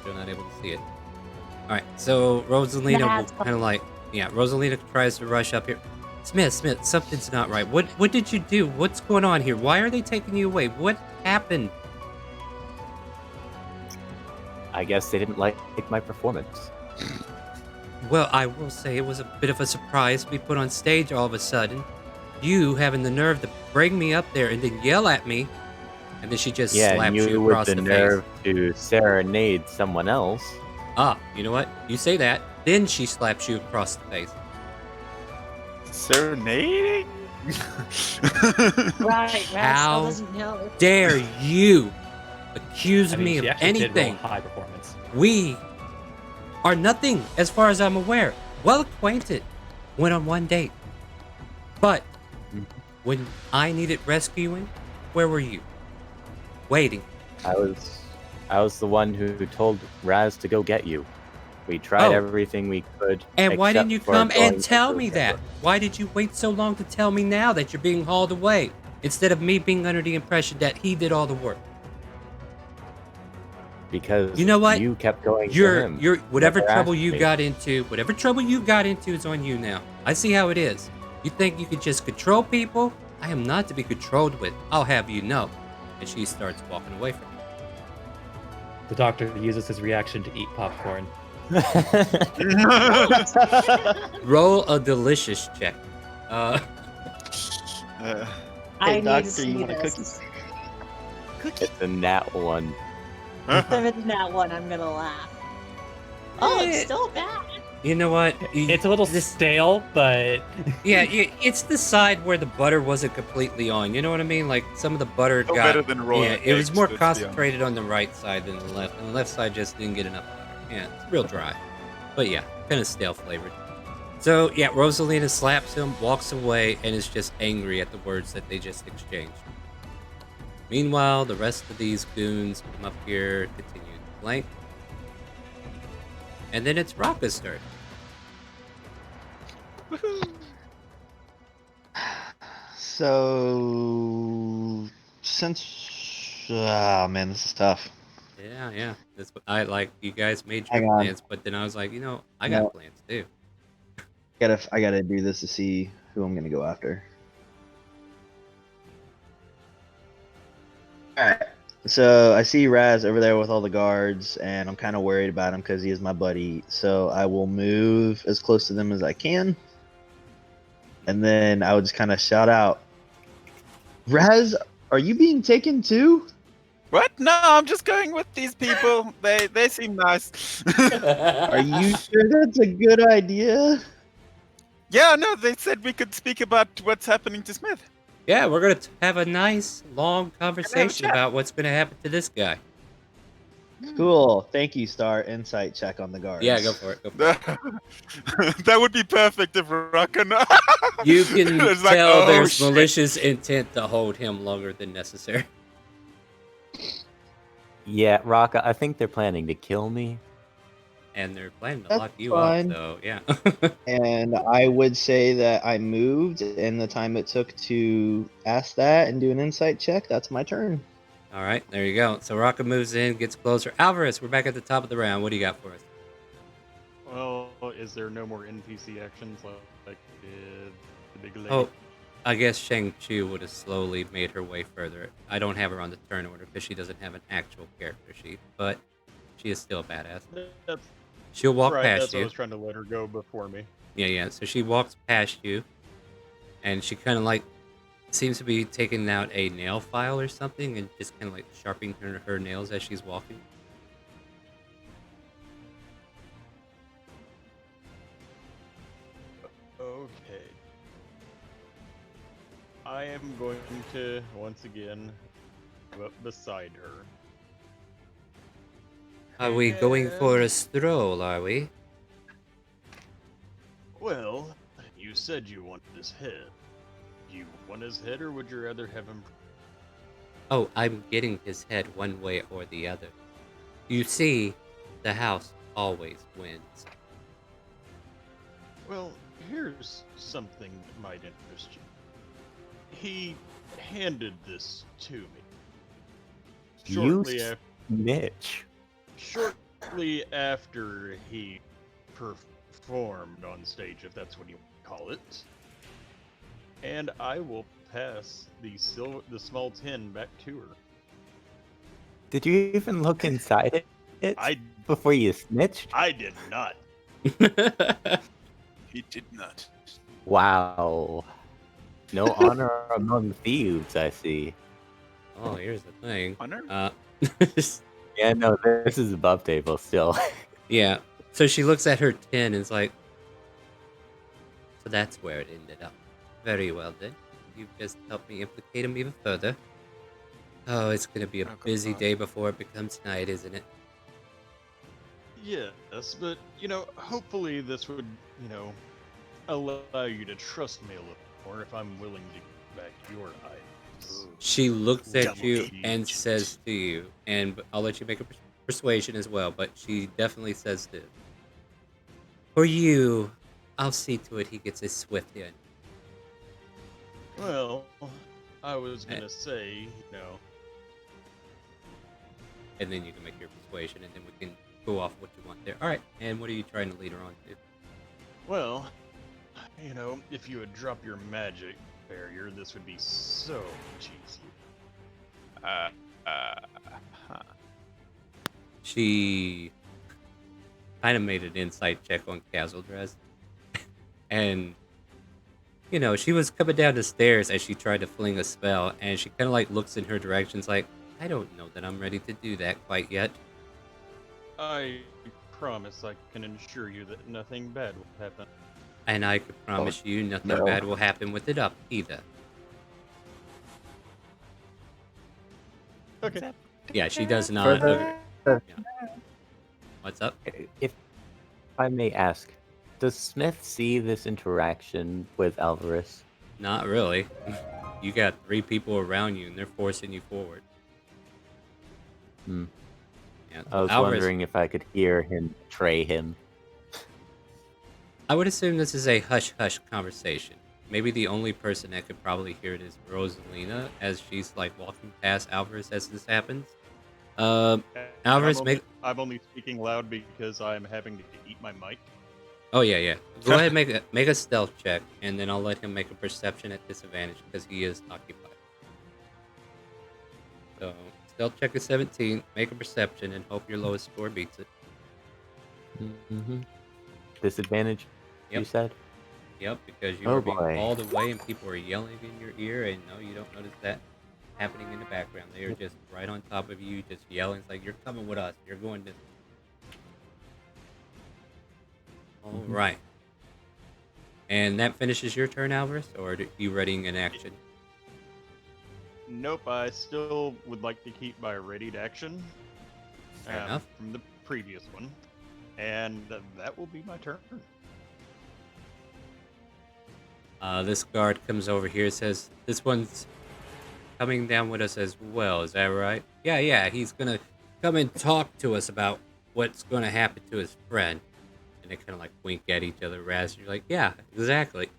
still not able to see it. All right, so Rosalina That's will kind of like, yeah, Rosalina tries to rush up here. Smith, something's not right. What did you do? What's going on here? Why are they taking you away? What happened? I guess they didn't like my performance. Well, I will say it was a bit of a surprise to be put on stage all of a sudden. You having the nerve to bring me up there and then yell at me And then she just Yeah, and slaps you you with across the the nerve face. to serenade someone else. Ah, you know what? You say that, then she slaps you across the face. Serenading? Right, Raz How still doesn't know. Dare you accuse I mean, me she of actually did roll anything? high performance. We are nothing, as far as I'm aware. Well acquainted. Went on one date. But when I needed rescuing, where were you? Waiting. I was the one who told Raz to go get you. We tried Oh. everything we could. And why didn't you except for come going and tell into me the that? river. Why did you wait so long to tell me now that you're being hauled away? Instead of me being under the impression that he did all the work. Because You know what? you kept going to You're him. whatever Never trouble asked you me. got into, is on you now. I see how it is. You think you could just control people? I am not to be controlled with. I'll have you know. And she starts walking away from you. The doctor uses his reaction to eat popcorn. Roll a delicious check. Hey, I need to doctor, see you want a this. It's a nat one. If it's that one, I'm gonna laugh. Oh, it's still bad. You know what? It's a little stale, but Yeah, it's the side where the butter wasn't completely on. You know what I mean? Like some of the butter No got. better than raw Yeah, it was eggs, more let's be honest. concentrated on the right side than the left, and the left side just didn't get enough butter. Yeah, it's real dry. But yeah, kind of stale flavored. So yeah, Rosalina slaps him, walks away, and is just angry at the words that they just exchanged. Meanwhile, the rest of these goons come up here, continue to flank. And then it's Rocca's turn. So, since man, this is tough. Yeah. That's what I like. You guys made Hang your on. plans, but then I was like, I got No. plans too. I gotta do this to see who I'm gonna go after. All right. So I see Raz over there with all the guards, and I'm kind of worried about him because he is my buddy. So I will move as close to them as I can, and then I will just kind of shout out, "Raz, are you being taken too?" What? No, I'm just going with these people. They seem nice. Are you sure that's a good idea? Yeah, no, they said we could speak about what's happening to Smith. Yeah, we're gonna have a nice long conversation chat. about what's gonna happen to this guy. Cool. Thank you, Star. Insight check on the guards. Yeah, go for it. Go for it. That would be perfect if Rocca. You can It's like, tell oh, there's shit. malicious intent to hold him longer than necessary. Yeah, Rocka, I think they're planning to kill me. And they're planning to That's lock you fine. up, so yeah. And I would say that I moved in the time it took to ask that and do an insight check. That's my turn. All right, there you go. So Rocca moves in, gets closer. Alvarez, we're back at the top of the round. What do you got for us? Well, is there no more NPC actions like the big lady? Oh, I guess Shang-Chi would have slowly made her way further. I don't have her on the turn order because she doesn't have an actual character sheet, but she is still a badass. That's She'll walk right. past That's why I you. was trying to let her go before me. Yeah. So she walks past you, and she kind of like seems to be taking out a nail file or something, and just kind of like sharpening her nails as she's walking. Okay. I am going to once again go up beside her. Are we going for a stroll? Are we? Well, you said you wanted his head. Do you want his head, or would you rather have him? Oh, I'm getting his head one way or the other. You see, the house always wins. Well, here's something that might interest you. He handed this to me. You Shortly snitch. shortly after he performed on stage, if that's what you call it. And I will pass the small tin back to her. Did you even look inside it I before you snitched? did not. He did not. Wow. No honor among thieves, I see. Oh, here's the thing. Honor? Yeah, no, this is above table still. Yeah. So she looks at her tin and is like, so that's where it ended up. Very well then. You've just helped me implicate him even further. Oh, it's gonna be a Oh, busy God. day before it becomes night, isn't it? Yes, but hopefully this would, allow you to trust me a little more if I'm willing to give back your items. She looks at Double you agent. and says to you, and I'll let you make a persuasion as well, but she definitely says this. For you, I'll see to it he gets a swift end. Well, I was gonna say, And then you can make your persuasion, and then we can go off what you want there. All right, and what are you trying to lead her on to? well, if you would drop your magic barrier, this would be so much easier. Huh. She kind of made an insight check on Castle Dress. And, she was coming down the stairs as she tried to fling a spell, and she kind of like looks in her directions like, I don't know that I'm ready to do that quite yet. I promise I can assure you that nothing bad will happen. And I could promise you nothing no. bad will happen with it up either. Okay. Yeah, she does For not. the- Yeah. What's up? If I may ask, does Smith see this interaction with Alvarez? Not really. You got 3 people around you, and they're forcing you forward. Hmm. Yeah, I was Alvarez- wondering if I could hear him betray him. I would assume this is a hush-hush conversation. Maybe the only person that could probably hear it is Rosalina, as she's like walking past Alvarez as this happens. And Alvarez, I'm only speaking loud because I'm having to eat my mic. Oh yeah. Go ahead, and make a stealth check, and then I'll let him make a perception at disadvantage because he is occupied. So stealth check is 17. Make a perception and hope your lowest score beats it. Mm-hmm. Disadvantage, you Yep. said? Yep, because you Oh, were being boy. called away and people are yelling in your ear, and no, you don't notice that happening in the background. They are just right on top of you, just yelling. It's like, you're coming with us. You're going to. All right. And that finishes your turn, Alvarez, or are you readying an action? Nope, I still would like to keep my readied action. Fair enough. From the previous one. And that will be my turn. This guard comes over here, says, this one's coming down with us as well, is that right? Yeah, he's gonna come and talk to us about what's gonna happen to his friend. And they kind of like wink at each other, Raz. You're like, yeah, exactly.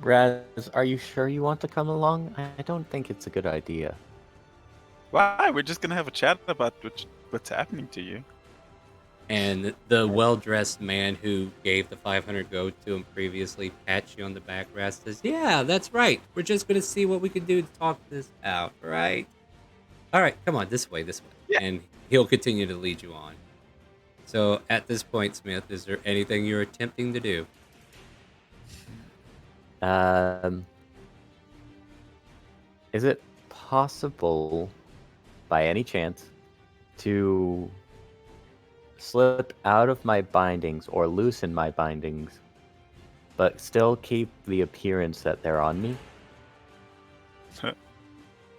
Raz, are you sure you want to come along? I don't think it's a good idea. Why? We're just gonna have a chat about what's happening to you. And the well-dressed man who gave the 500 gold to him previously pats you on the back. Raz says, yeah, that's right. We're just going to see what we can do to talk this out, right? All right, come on, this way. Yeah. And he'll continue to lead you on. So at this point, Smith, is there anything you're attempting to do? Is it possible, by any chance, to slip out of my bindings or loosen my bindings, but still keep the appearance that they're on me?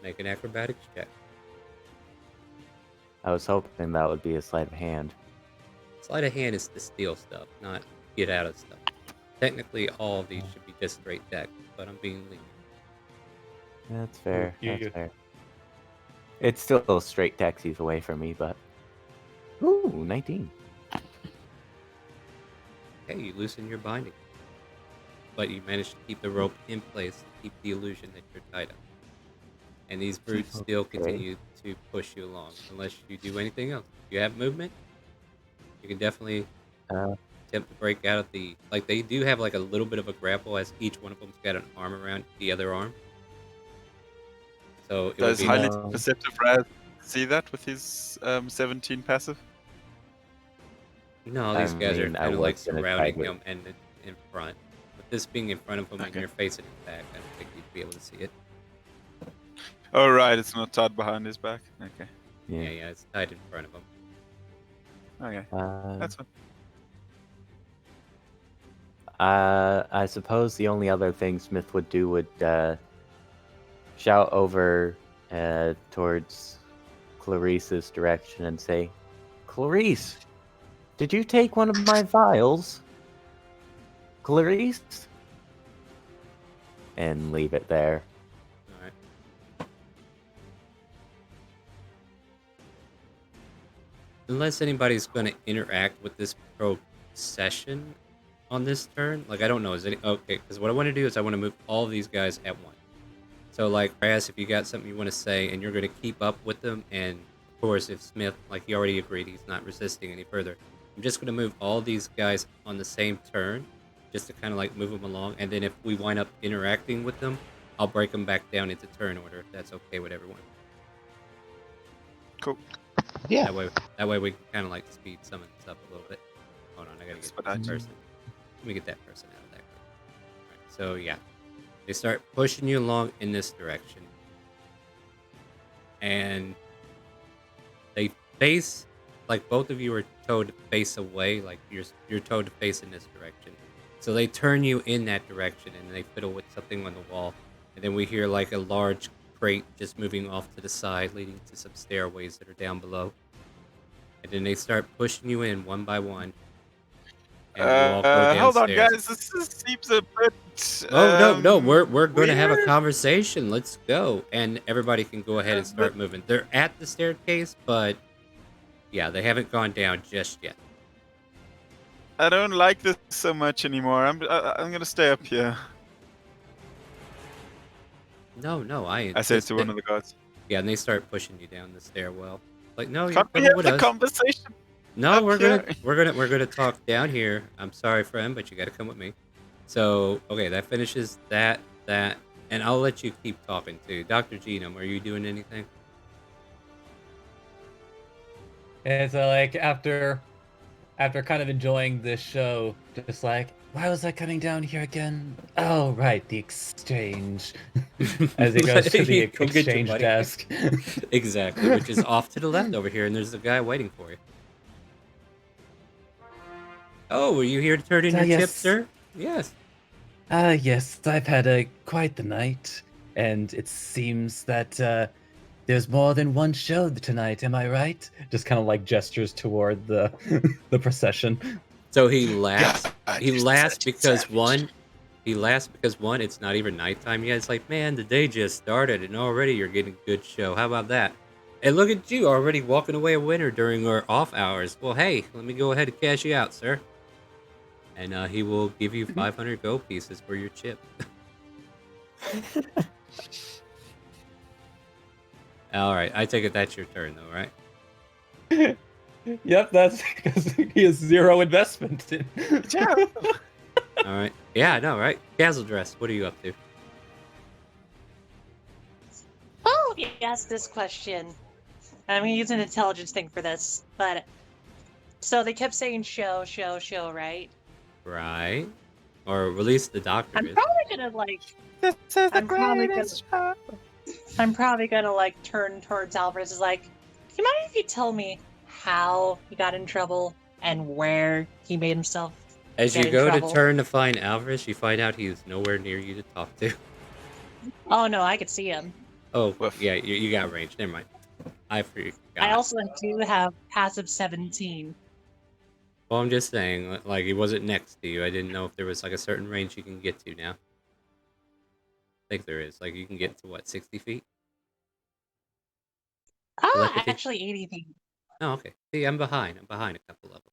Make an acrobatics check. I was hoping that would be a sleight of hand. Sleight of hand is to steal stuff, not get out of stuff. Technically, all of these should be just straight deck, but I'm being lenient. That's fair. You- That's fair. It's still straight taxis away from me, but... Ooh, 19. Okay, you loosen your binding. But you manage to keep the rope in place to keep the illusion that you're tied up. And these brutes still Okay. continue to push you along, unless you do anything else. If you have movement, you can definitely attempt to break out of the... Like, they do have like a little bit of a grapple, as each one of them's got an arm around the other arm. So it would Does be... highly No. perceptive Raz see that with his 17 passive? No, these guys are mean, I kind of like was gonna surrounding try to- him and in front. But this being in front of him and Okay. you're facing him back, I don't think you'd be able to see it. Oh right, it's not tied behind his back. Okay. Yeah, it's tied in front of him. Okay. Uh, That's fine. I suppose the only other thing Smith would do would shout over towards Clarice's direction and say, "Clarice, did you take one of my vials? Clarice?" And leave it there. All right. Unless anybody's going to interact with this procession on this turn, like I don't know, is any okay? Because what I want to do is I want to move all these guys at once. So like, Brass, if you got something you want to say and you're going to keep up with them, and of course if Smith, like he already agreed, he's not resisting any further. I'm just going to move all these guys on the same turn, just to kind of like move them along, and then if we wind up interacting with them, I'll break them back down into turn order if that's okay with everyone. Cool. Yeah. That way we can kind of like speed some of this up a little bit. Hold on, I gotta get that person. Let me get that person out of that group. Alright, so yeah, they start pushing you along in this direction, and they face, like both of you are told to face away, like you're told to face in this direction. So they turn you in that direction, and they fiddle with something on the wall, and then we hear like a large crate just moving off to the side, leading to some stairways that are down below. And then they start pushing you in one by one. And you all go Hold on, downstairs. guys. This seems a bit. Oh no, we're going to have a weird. conversation. Let's go, and everybody can go ahead and start moving. They're at the staircase, but yeah, they haven't gone down just yet. I don't like this so much anymore. I'm gonna stay up here. No, I say to one of the guards. Yeah, and they start pushing you down the stairwell. Like, no, you're Can't we coming have with the us. conversation? No, up we're here? gonna talk down here. I'm sorry, friend, but you gotta come with me. So, okay, that finishes that, and I'll let you keep talking too. Dr. Genome, are you doing anything? And so, like, after kind of enjoying this show, just like, why was I coming down here again? Oh, right, the exchange. As he goes to the Go get your exchange money. desk. Exactly, which is off to the left over here, and there's a guy waiting for you. Oh, were you here to turn in your yes. chips, sir? Yes. Yes, I've had quite the night, and it seems that there's more than one show tonight. Am I right? Just kind of like gestures toward the the procession. So he laughs. God, He you're laughs such a because savage. one, it's not even nighttime yet. It's like, man, the day just started, and already you're getting a good show. How about that? And look at you already walking away a winner during our off hours. Well, hey, let me go ahead and cash you out, sir. And he will give you 500 gold pieces for your chip. All right, I take it that's your turn, though, right? Yep, that's because he has zero investment in. Yeah. All right. Yeah, I know, right? Dazzle Dress, what are you up to? Oh, you asked this question. I'm gonna use an intelligence thing for this, but so they kept saying show, right? Right. Or at least the doctor I'm is. probably gonna like. This is the I'm probably greatest show. I'm probably gonna like turn towards Alvarez. Is like, do you mind if you tell me how he got in trouble and where he made himself? As get you in go trouble? to turn to find Alvarez, you find out he's nowhere near you to talk to. Oh no, I could see him. Oh, Woof. yeah, you got range. Never mind. I forgot. I also do have passive 17. Well, I'm just saying, like, he wasn't next to you. I didn't know if there was, like, a certain range you can get to now. I think there is. Like, you can get to, what, 60 feet? Telepathy? Actually 80 feet. Oh, okay. See, I'm behind. I'm behind a couple levels.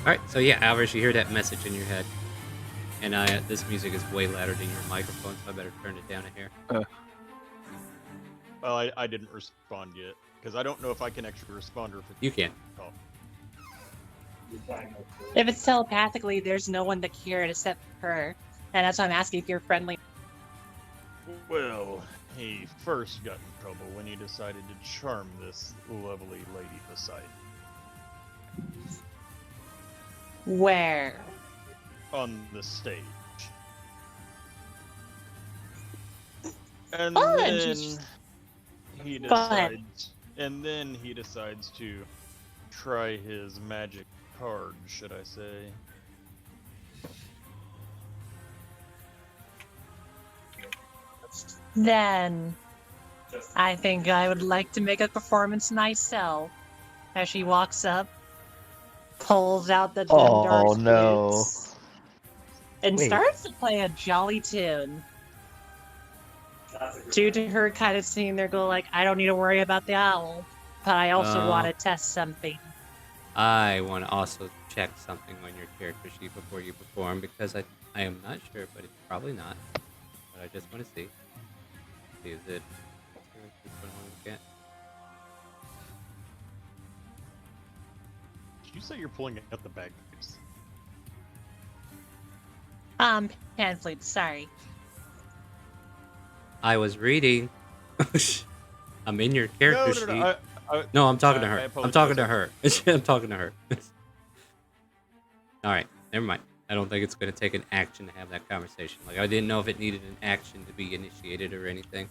Alright, so yeah, Alvarez, you hear that message in your head. And this music is way louder than your microphone, so I better turn it down a hair. Well, I didn't respond yet because I don't know if I can actually respond or if it's You can. Oh. If it's telepathically, there's no one to hear it except her. And that's why I'm asking if you're friendly. Well, he first got in trouble when he decided to charm this lovely lady beside him Where? on the stage. And Oh, and then she's- he Go ahead. decides to try his magic card, should I say. Then I think I would like to make a performance myself. As she walks up, pulls out the Oh, Dendar's no. flutes, and Wait. starts to play a jolly tune. Due to her kind of sitting there go like, I don't need to worry about the owl, but I also want to test something. I want to also check something on your character sheet before you perform because I am not sure, but it's probably not. But I just want to see. See, is it? What I want to get? Did you say you're pulling out the bagpipes? Pan flute, sorry. I was reading. I'm in your character sheet. No, I'm talking to her. I'm talking to her. I'm talking to her. All right, never mind. I don't think it's going to take an action to have that conversation. Like, I didn't know if it needed an action to be initiated or anything.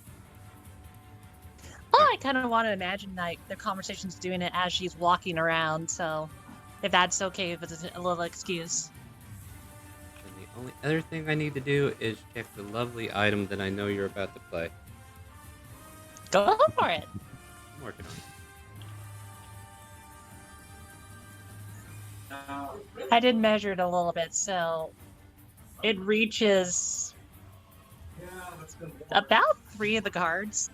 Oh, I kind of want to imagine like the conversation's doing it as she's walking around. So, if that's okay, if it's a little excuse. And the only other thing I need to do is check the lovely item that I know you're about to play. Go for it. I'm working on it. I did measure it a little bit, so it reaches about 3 of the cards,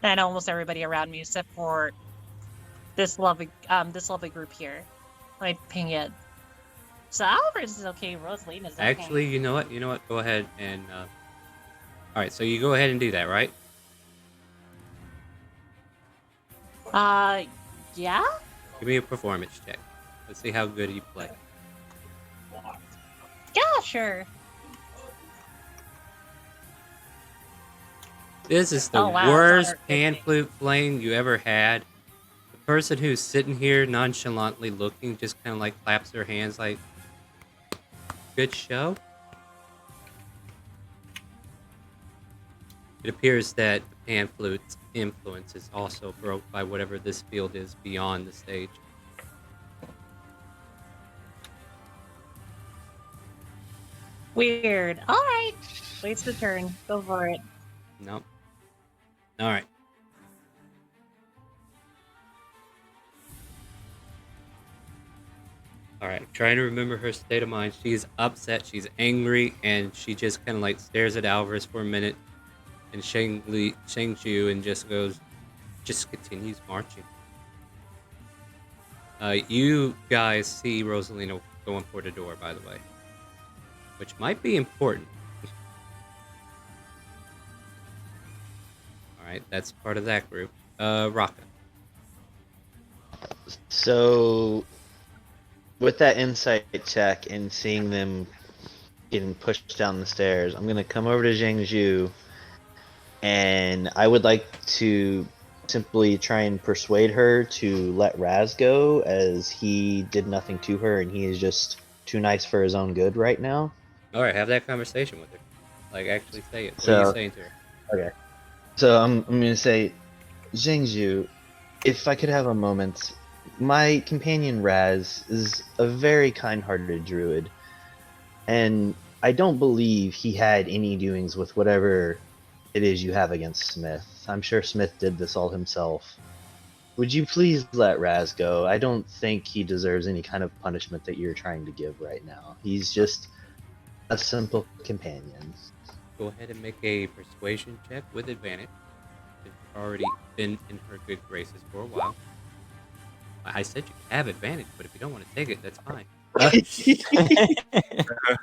and almost everybody around me, except for this lovely group here. Let me ping it. So Alvarez is okay. Rosalina's okay. Actually, you know what? Go ahead and. All right, so you go ahead and do that, right? Yeah. Give me a performance check. Let's see how good you play. Yeah, sure. This is the Oh, wow, worst it's pan not flute playing you ever had. The person who's sitting here nonchalantly looking just kind of like claps their hands like, good show. It appears that the pan flute's influence is also broke by whatever this field is beyond the stage. Weird. All right. Waits the turn. Go for it. Nope. All right. All right. Trying to remember her state of mind. She's upset. She's angry, and she just kind of like stares at Alvarez for a minute, and Shang-Chu and just continues marching. You guys see Rosalina going for the door, by the way, which might be important. All right, that's part of that group. Raka. So, with that insight check and seeing them getting pushed down the stairs, I'm gonna come over to Zhang Zhu, and I would like to simply try and persuade her to let Raz go, as he did nothing to her and he is just too nice for his own good right now. All right, have that conversation with her. Like, actually say it. What So- are you saying to her? Okay. So I'm gonna say, Zhengzhu, if I could have a moment, my companion Raz is a very kind-hearted druid, and I don't believe he had any doings with whatever it is you have against Smith. I'm sure Smith did this all himself. Would you please let Raz go? I don't think he deserves any kind of punishment that you're trying to give right now. He's just a simple companion. Go ahead and make a persuasion check with advantage. You've already been in her good graces for a while. I said you have advantage, but if you don't want to take it, that's fine.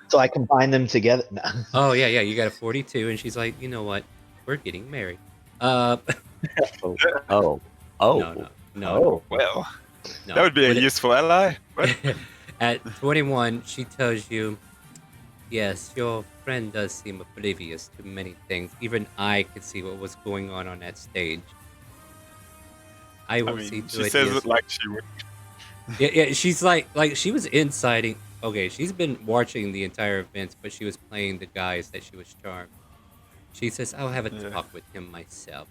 So I combine them together. No. Oh, yeah, you got a 42, and she's like, you know what? We're getting married. No. Oh. Well, that would be a With it- useful ally. What? At 21, she tells you, yes, your friend does seem oblivious to many things. Even I could see what was going on that stage. I I will see mean, to she it. says yes. it like she would. Yeah, she's like she was inciting. Okay, she's been watching the entire events, but she was playing the guys that she was charmed. She says, I'll have a Yeah. talk with him myself.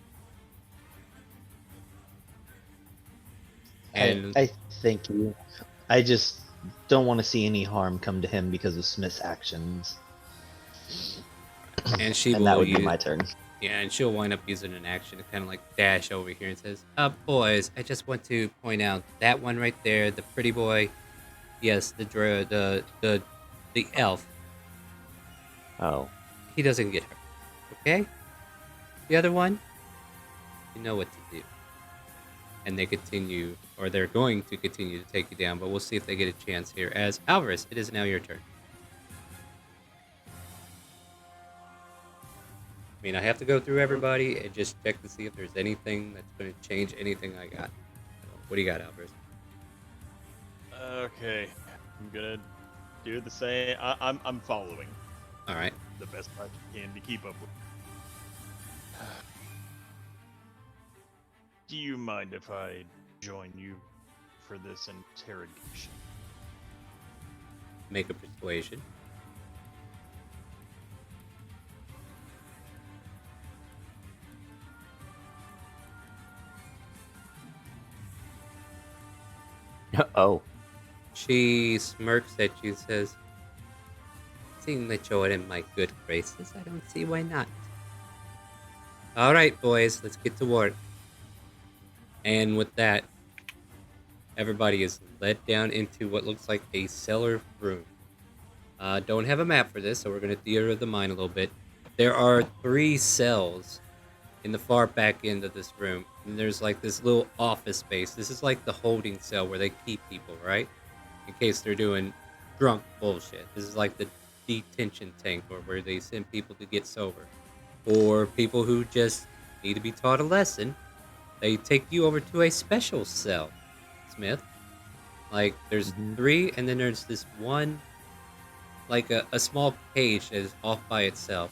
And I thank you. I just don't want to see any harm come to him because of Smith's actions. and she And will that would be use, my turn. yeah, and she'll wind up using an action to kind of like dash over here and says, boys, I just want to point out that one right there, the pretty boy. Yes, the elf. Oh, He doesn't get hurt. Okay? The other one, you know what to do. And they continue, or they're going to continue to take you down, but we'll see if they get a chance here. As Alvarez, it is now your turn. I mean, I have to go through everybody and just check to see if there's anything that's going to change anything I got. So, what do you got, Alvarez? Okay, I'm gonna do the same. I'm following All right. the best I can to keep up with. Do you mind if I join you for this interrogation? Make a persuasion. oh, She smirks at you and says, seeing that you're in my good graces, I don't see why not. All right, boys, let's get to work. And with that, everybody is led down into what looks like a cellar room. Don't have a map for this, so we're going to theater of the mind a little bit. There are 3 cells in the far back end of this room. And there's like this little office space. This is like the holding cell where they keep people, right? In case they're doing drunk bullshit. This is like the detention tank, or where they send people to get sober. Or people who just need to be taught a lesson. They take you over to a special cell, Smith. Like, there's 3, and then there's this one, like a small cage that is off by itself.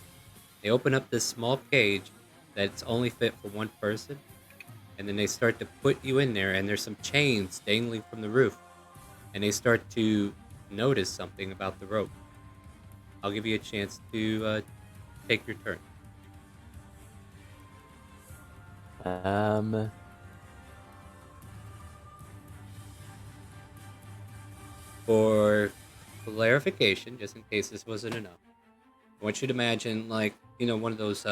They open up this small cage that's only fit for 1 person, and then they start to put you in there, and there's some chains dangling from the roof, and they start to notice something about the rope. I'll give you a chance to take your turn. For clarification, just in case this wasn't enough, I want you to imagine, like, you know, one of those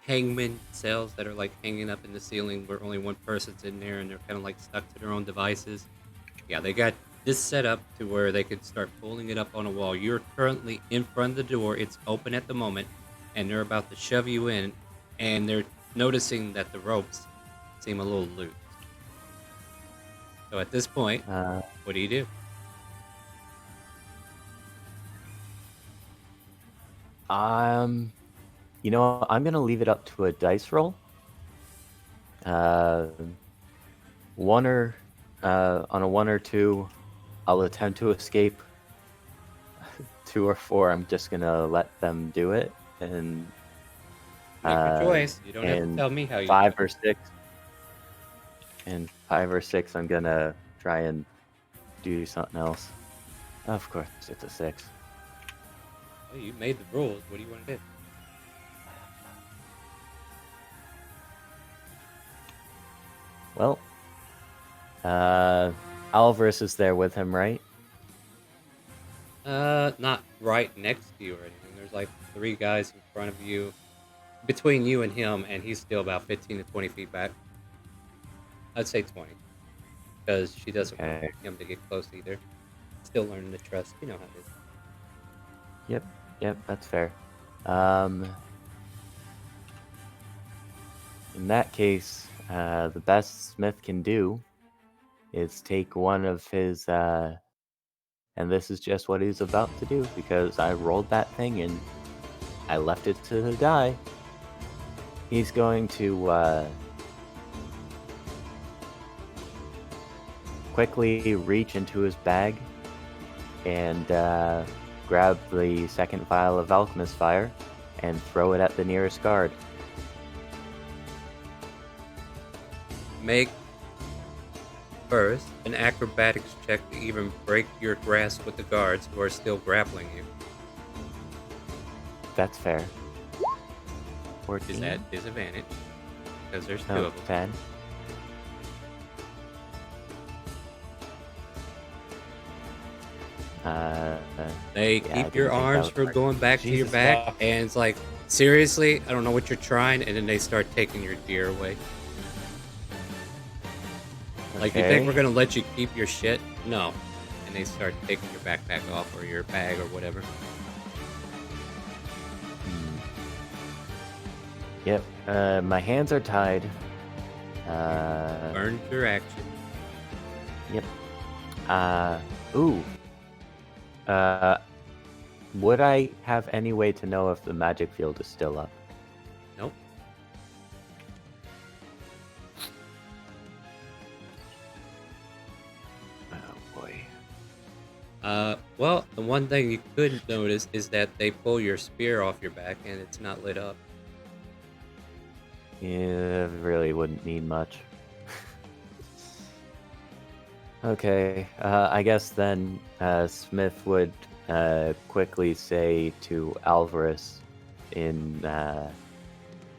hangman cells that are like hanging up in the ceiling where only 1 person's in there and they're kind of like stuck to their own devices. Yeah, they got this set up to where they could start pulling it up on a wall. You're currently in front of the door. It's open at the moment, and they're about to shove you in, and they're noticing that the ropes seem a little loose. So at this point, what do you do? You know, I'm gonna leave it up to a dice roll. On a 1 or 2, I'll attempt to escape. 2 or 4, I'm just gonna let them do it. And Make your choice. You don't have to and tell me how you 5 do it. or 6. And 5 or 6, I'm gonna try and do something else. Of course, it's a 6. Well, you made the rules. What do you want to do? Well, Alvarez is there with him, right? Not right next to you or anything. There's like 3 guys in front of you, between you and him, and he's still about 15 to 20 feet back. I'd say 20, because she doesn't want him to get close either. Still learning to trust. You know how it is. Yep, that's fair. In that case, the best Smith can do is take one of his, and this is just what he's about to do, because I rolled that thing and I left it to die. He's going to quickly reach into his bag and grab the second vial of Alchemist Fire and throw it at the nearest guard. Make first an acrobatics check to even break your grasp with the guards who are still grappling you. That's fair. 14. Is at disadvantage because there's two No, of them. 10. They yeah, I keep your didn't think that arms would from work. going back to your Jesus back, fuck. and it's like, seriously, I don't know what you're trying, and then they start taking your gear away. Like, you think Okay. we're gonna let you keep your shit? No. And they start taking your backpack off, or your bag, or whatever. Yep. My hands are tied. Burn your action. Yep. Ooh. Would I have any way to know if the magic field is still up? Nope. Oh boy. Well, the one thing you could notice is that they pull your spear off your back, and it's not lit up. Yeah, really wouldn't need much. Okay, I guess then Smith would quickly say to Alvarez, in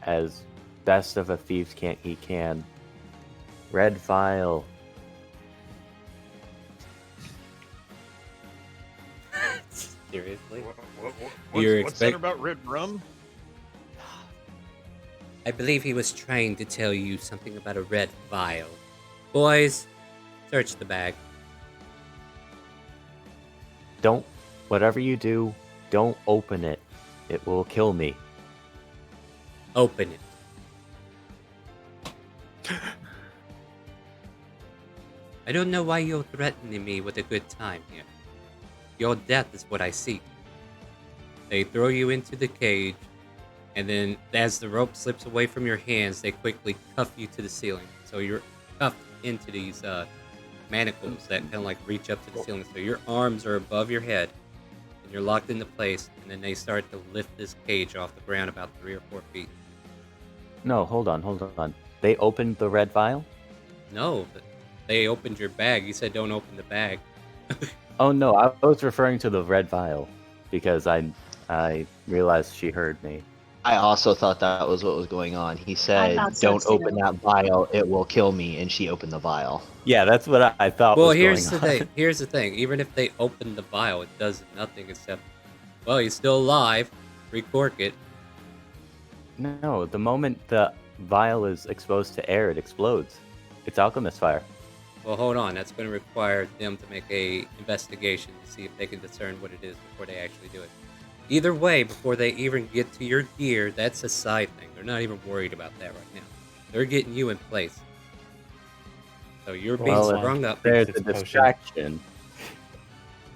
as best of a thief he can, red vial. Seriously? What's that about red rum? I believe he was trying to tell you something about a red vial. Boys, search the bag. Don't, whatever you do, don't open it. It will kill me. Open it. I don't know why you're threatening me with a good time here. Your death is what I seek. They throw you into the cage, and then as the rope slips away from your hands, they quickly cuff you to the ceiling. So you're cuffed into these manacles that kind of like reach up to the ceiling. So your arms are above your head, and you're locked into place, and then they start to lift this cage off the ground about 3 or 4 feet. No, hold on. They opened the red vial? No, they opened your bag. You said don't open the bag. Oh no, I was referring to the red vial because I realized she heard me. I also thought that was what was going on. He said, thought so "Don't too. open that vial; it will kill me." And she opened the vial. Yeah, that's what I thought Well, was here's going the on. thing. Here's the thing. Even if they open the vial, it does nothing except, well, he's still alive. Recork it. No, the moment the vial is exposed to air, it explodes. It's alchemist fire. Well, hold on. That's going to require them to make a investigation to see if they can discern what it is before they actually do it. Either way, before they even get to your gear, that's a side thing. They're not even worried about that right now. They're getting you in place. So you're being Well, sprung up. There's It's a a potion. distraction.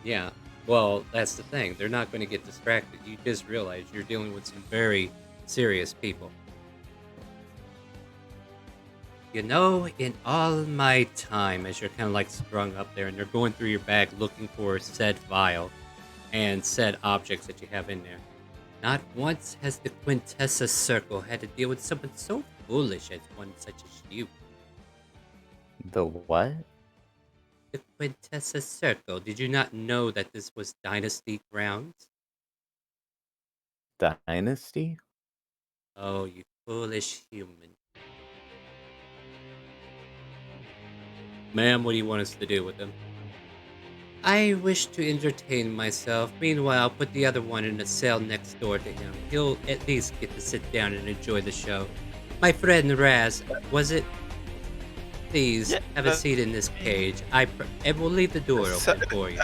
Yeah. Well, that's the thing. They're not going to get distracted. You just realize you're dealing with some very serious people. You know, in all my time, as you're kind of like sprung up there and you're going through your bag looking for said vial and said objects that you have in there, not once has the Quintessa Circle had to deal with someone so foolish as one such as you. The what? The Quintessa Circle. Did you not know that this was Dynasty grounds? Dynasty? Oh, you foolish human. Ma'am, what do you want us to do with them? I wish to entertain myself. Meanwhile, put the other one in a cell next door to him. He'll at least get to sit down and enjoy the show. My friend Raz, was it? Please, have a seat in this cage. And we'll leave the door open for you.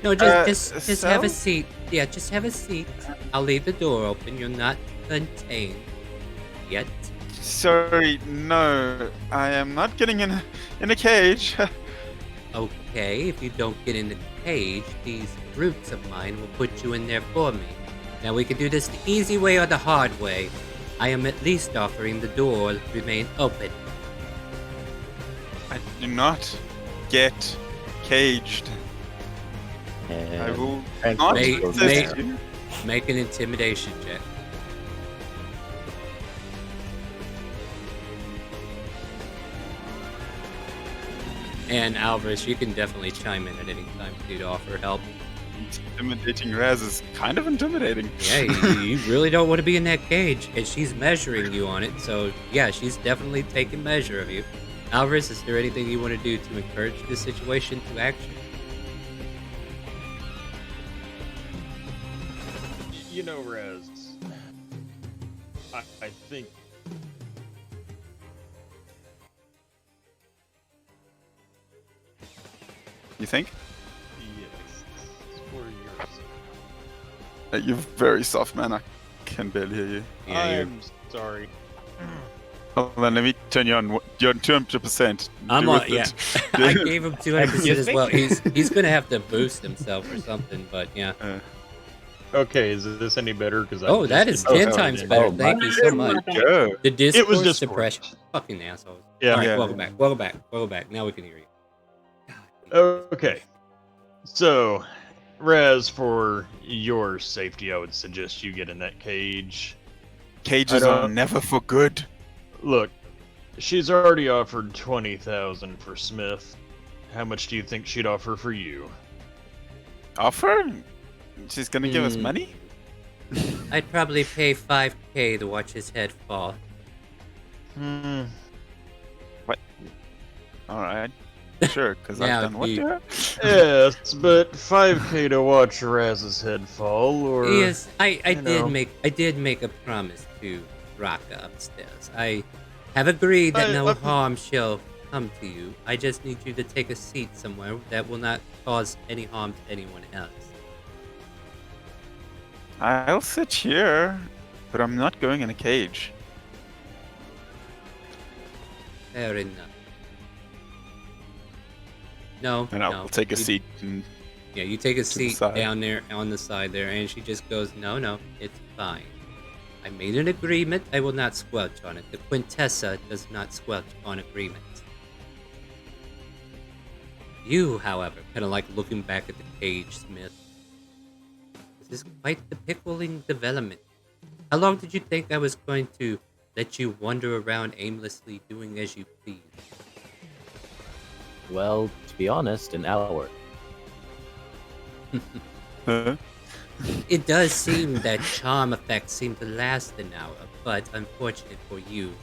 No, just have a seat. Yeah, just have a seat. I'll leave the door open. You're not contained yet. Sorry, no, I am not getting in a cage. Okay, if you don't get in the cage, these brutes of mine will put you in there for me. Now we can do this the easy way or the hard way. I am at least offering the door to remain open. I do not get caged. I And will and not May- resist may- you. Make an intimidation check. And Alvarez, you can definitely chime in at any time too to offer help. Intimidating Raz is kind of intimidating. Yeah, you really don't want to be in that cage, and she's measuring you on it. So yeah, she's definitely taking measure of you. Alvarez, is there anything you want to do to encourage this situation to action? You know, Raz, I think You think? yes, it's for yours. You're very soft, man. I can barely hear you. Yeah, you're. I'm sorry. Hold on, let me turn you on. You're on 200%. I'm Do on. with Yeah, it. I gave him 200% Excuse as me? well. He's gonna have to boost himself or something. But yeah. Okay, is this any better? Because Oh, that is 10 times better. Thank you so much. Go. The It was Discord Discord. suppression. Fucking assholes. Yeah. All right, Yeah. welcome back. Welcome back. Welcome back. Now we can hear you. Okay. So, Raz, for your safety, I would suggest you get in that cage. Cages I are don't- never for good. Look, she's already offered 20,000 for Smith. How much do you think she'd offer for you? Offer? She's gonna give us Hmm. money? I'd probably pay 5K to watch his head fall. Hmm. Alright. Sure, because Yeah, I've done what you- there? Yes, but 5K to watch Raz's head fall, or Yes, I you know. did make a promise to Raka upstairs. I have agreed that no harm shall come to you. I just need you to take a seat somewhere that will not cause any harm to anyone else. I'll sit here, but I'm not going in a cage. Fair enough. No, And no. I'll take a you- seat. And Yeah, you take a the seat side. down there on the side there, and she just goes, no, it's fine. I made an agreement. I will not squelch on it. The Quintessa does not squelch on agreements. You, however, kind of like looking back at the cage, Smith. This is quite the pickling development. How long did you think I was going to let you wander around aimlessly doing as you please? Well, to be honest, an hour. Huh? It does seem that charm effects seem to last an hour, but unfortunate for you,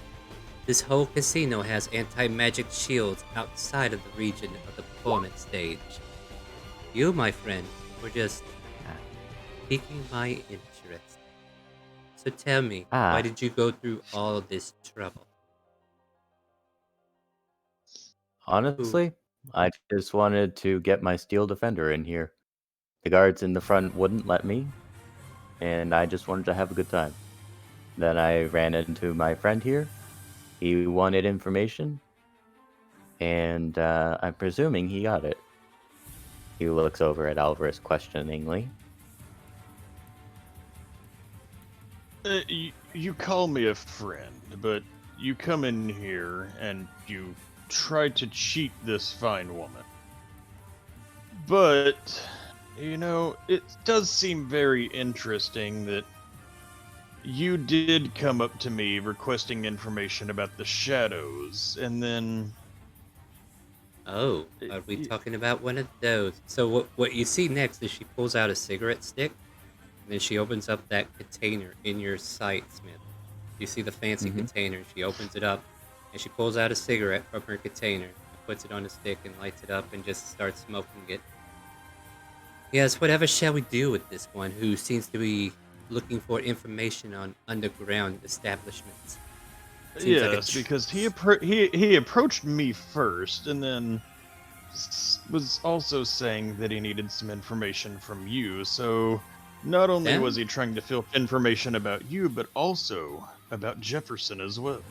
this whole casino has anti-magic shields outside of the region of the performance stage. You, my friend, were just piquing my interest. So tell me, why did you go through all this trouble? Honestly, I just wanted to get my steel defender in here. The guards in the front wouldn't let me, and I just wanted to have a good time. Then I ran into my friend here. He wanted information, and I'm presuming he got it. He looks over at Alvarez questioningly. You call me a friend, but you come in here and you try to cheat this fine woman. But, you know, it does seem very interesting that you did come up to me requesting information about the shadows, and then... Oh, are we talking about one of those? So what you see next is she pulls out a cigarette stick, and then she opens up that container in your sight, Smith. You see the fancy container. She opens it up, and she pulls out a cigarette from her container, and puts it on a stick, and lights it up, and just starts smoking it. Yes, whatever shall we do with this one, who seems to be looking for information on underground establishments? Seems like a Yes, because he approached me first, and then was also saying that he needed some information from you. So not only Yeah. was he trying to filter information about you, but also about Jefferson as well.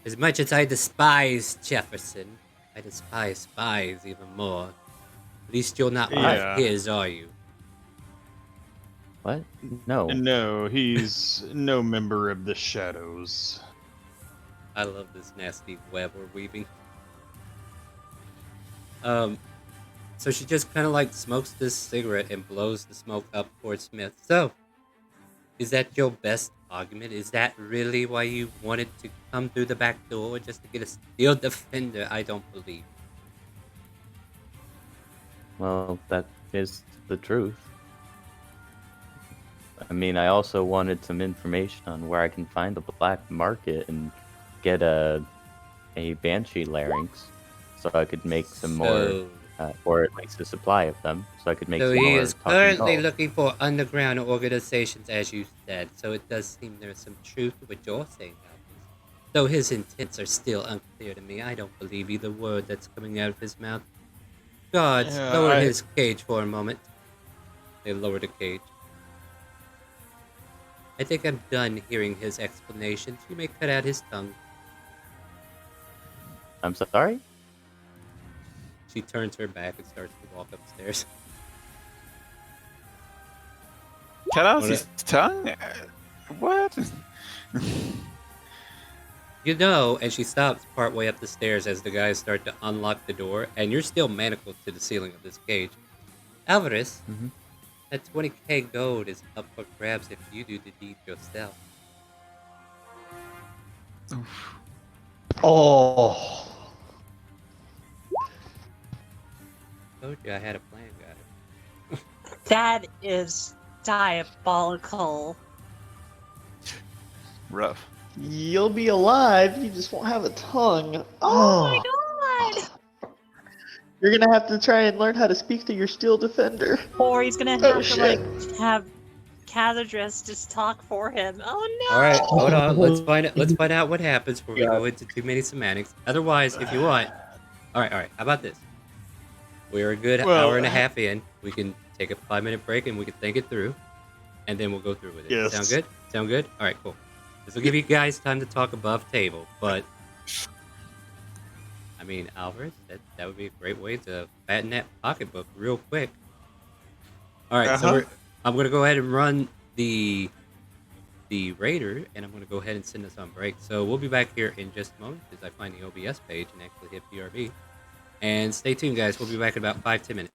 As much as I despise Jefferson, I despise spies even more. At least you're not one Yeah. of his, are you? What? No. No, he's no member of the Shadows. I love this nasty web we're weaving. So she just kind of like smokes this cigarette and blows the smoke up towards Smith. So, is that your best argument? Is that really why you wanted to come through the back door just to get a steel defender? I don't believe. Well, that is the truth. I mean, I also wanted some information on where I can find the black market and get a banshee larynx, so I could make some more, or at least a supply of them, so I could make So some he more is talking currently dolls. looking for underground organizations, as you said. So it does seem there's some truth to what you're saying, Alphys. Though his intents are still unclear to me, I don't believe either word that's coming out of his mouth. Guards, Yeah, lower his cage for a moment. They lower the cage. I think I'm done hearing his explanations. You may cut out his tongue. I'm sorry? She turns her back and starts to walk upstairs. Cut out Wanna- his tongue? What? You know, and she stops partway up the stairs as the guys start to unlock the door, and you're still manacled to the ceiling of this cage. Alvarez, Mm-hmm. that 20k gold is up for grabs if you do the deed yourself. Oh. Told you I had a plan, guys. That is diabolical. Rough. You'll be alive, you just won't have a tongue. Oh my god! You're gonna have to try and learn how to speak to your steel defender. Or he's gonna Oh, have to like have Cathedras just talk for him. Oh no! All right, hold on. Let's find out what happens before we go into too many semantics. Otherwise, if you want, all right. How about this? We're a good hour and a half in. We can take a 5-minute break and we can think it through, and then we'll go through with it. Yes. Sound good? Sound good? All right, cool. This will give you guys time to talk above table, but I mean, Alvarez, that would be a great way to fatten that pocketbook real quick. All right, so I'm gonna go ahead and run the raider, and I'm gonna go ahead and send us on break. So we'll be back here in just a moment as I find the OBS page and actually hit BRB. And stay tuned, guys. We'll be back in about 5-10 minutes.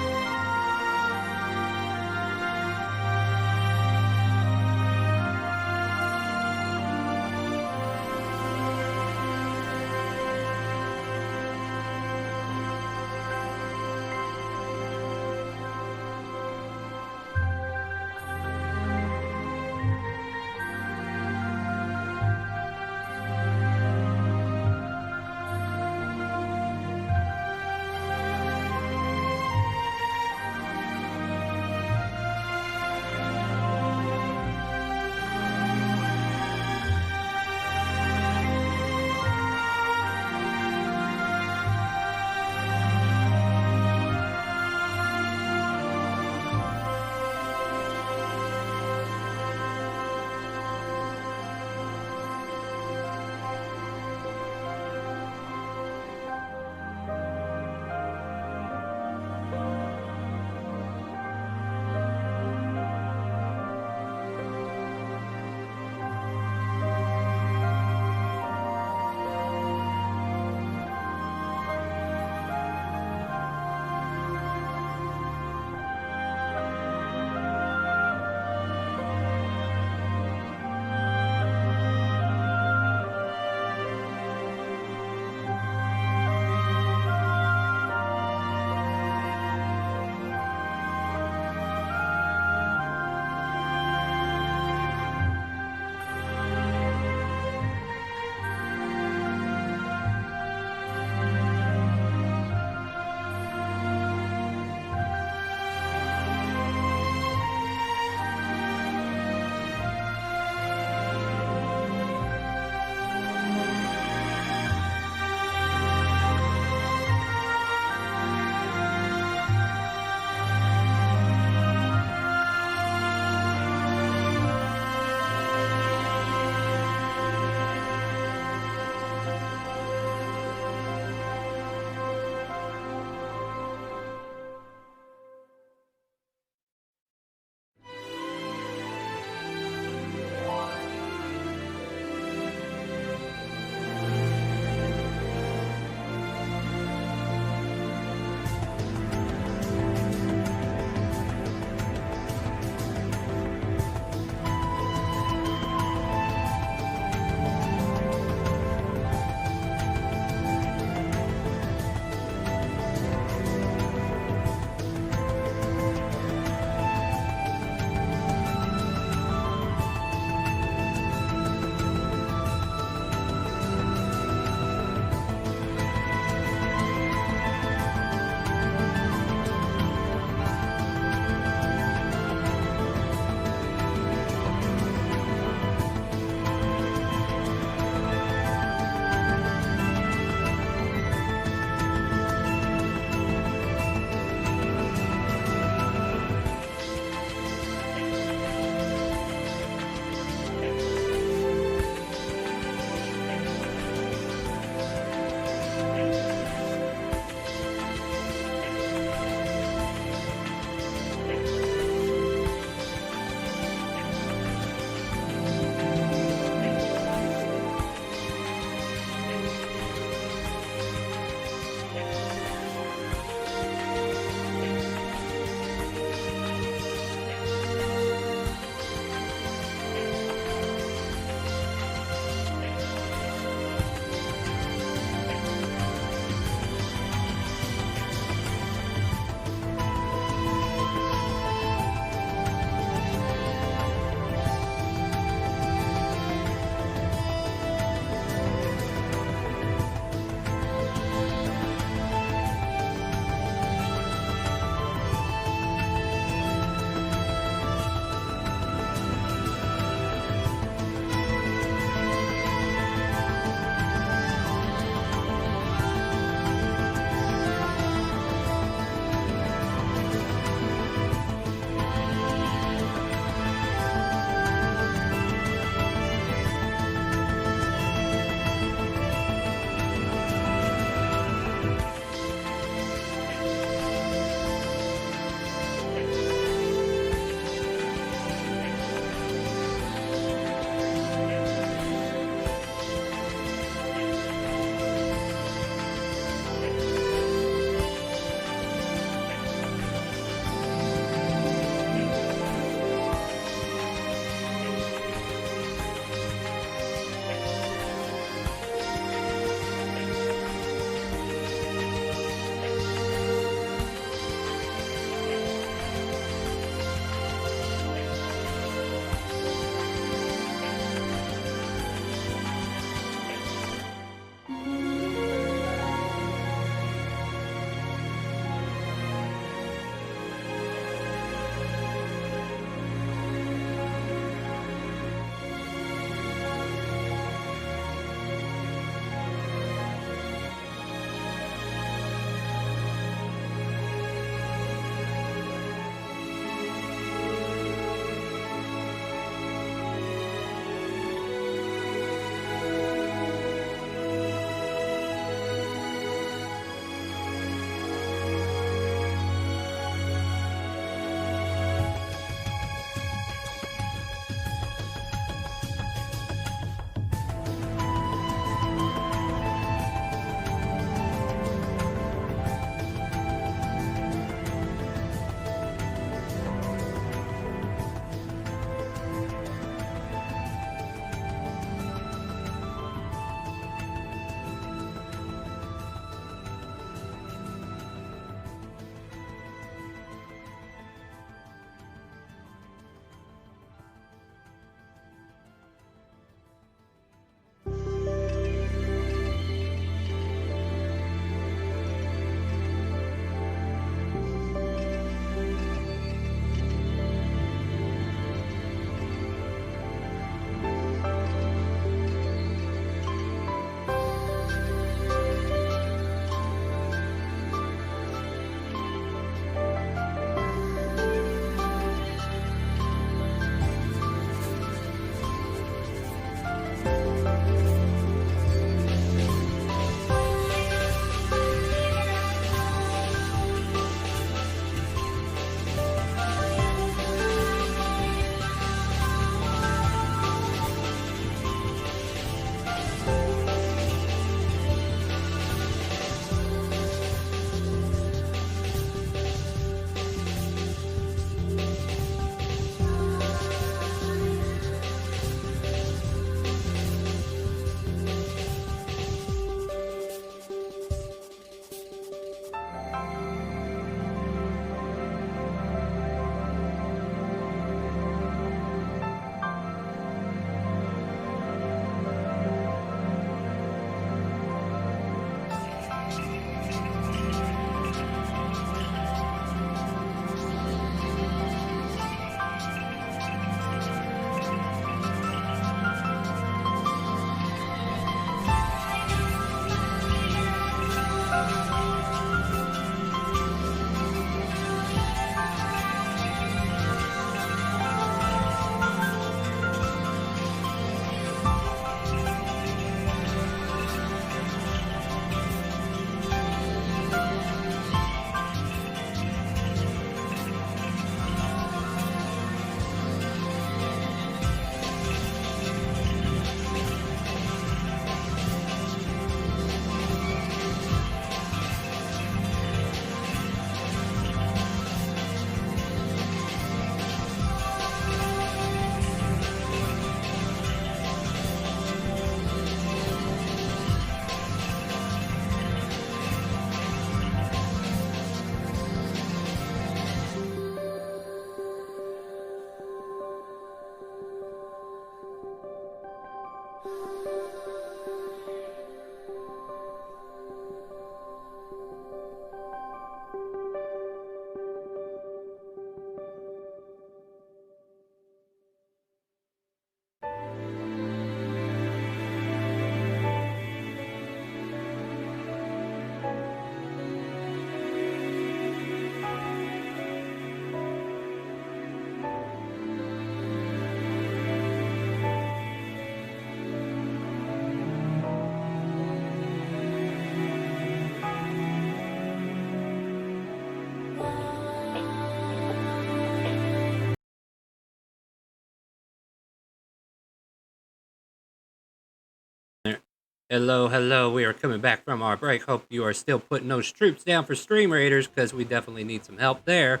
Hello, hello. We are coming back from our break. Hope you are still putting those troops down for StreamRaiders because we definitely need some help there.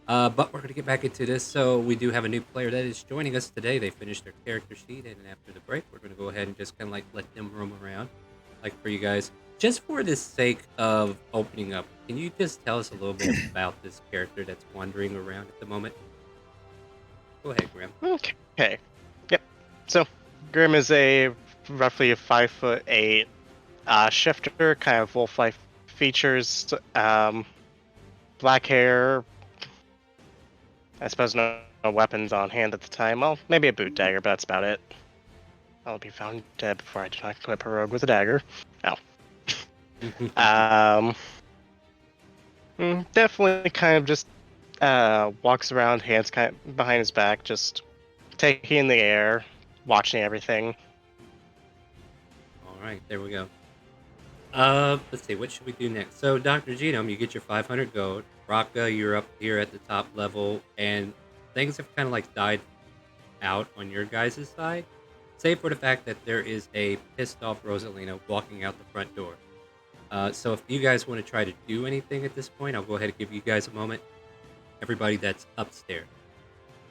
But we're going to get back into this. So we do have a new player that is joining us today. They finished their character sheet, and after the break, we're going to go ahead and just kind of like let them roam around, like for you guys. Just for the sake of opening up, can you just tell us a little bit about this character that's wandering around at the moment? Go ahead, Graham. Okay. Yep. So, Grim is a roughly a 5'8" shifter, kind of wolf-like features, black hair. I suppose no weapons on hand at the time. Well, maybe a boot dagger, but that's about it. I'll be found dead before I do not clip a rogue with a dagger. Oh. Definitely kind of just walks around, hands kind of behind his back, just taking in the air, watching everything. All right, there we go. Let's see, what should we do next? So, Dr. Genome, you get your 500 gold. Raka, you're up here at the top level, and things have kind of like died out on your guys' side, save for the fact that there is a pissed off Rosalina walking out the front door. So if you guys want to try to do anything at this point, I'll go ahead and give you guys a moment. Everybody that's upstairs.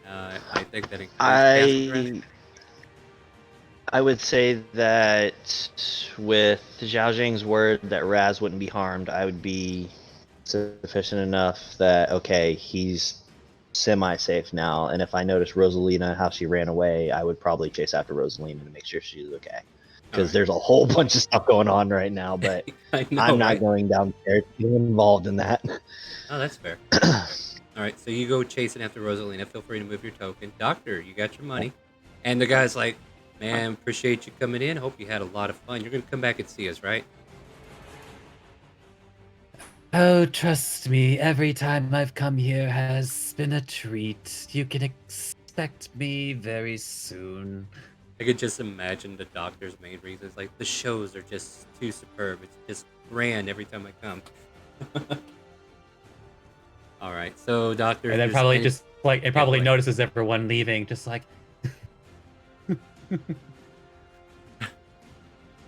I think that includes I would say that with Zhao Jing's word that Raz wouldn't be harmed, I would be sufficient enough that, okay, he's semi-safe now, and if I notice Rosalina, how she ran away, I would probably chase after Rosalina to make sure she's okay. Because there's a whole bunch of stuff going on right now, but I know, I'm not right? going downstairs to get involved in that. Oh, that's fair. All right, so you go chasing after Rosalina. Feel free to move your token. Doctor, you got your money. And the guy's like, man, appreciate you coming in. Hope you had a lot of fun. You're going to come back and see us, right? Oh, trust me, every time I've come here has been a treat. You can expect me very soon. I could just imagine the doctor's main reasons. Like, the shows are just too superb. It's just grand every time I come. All right, so doctor... And then there's probably any- just, like, it probably away. notices everyone leaving, just like...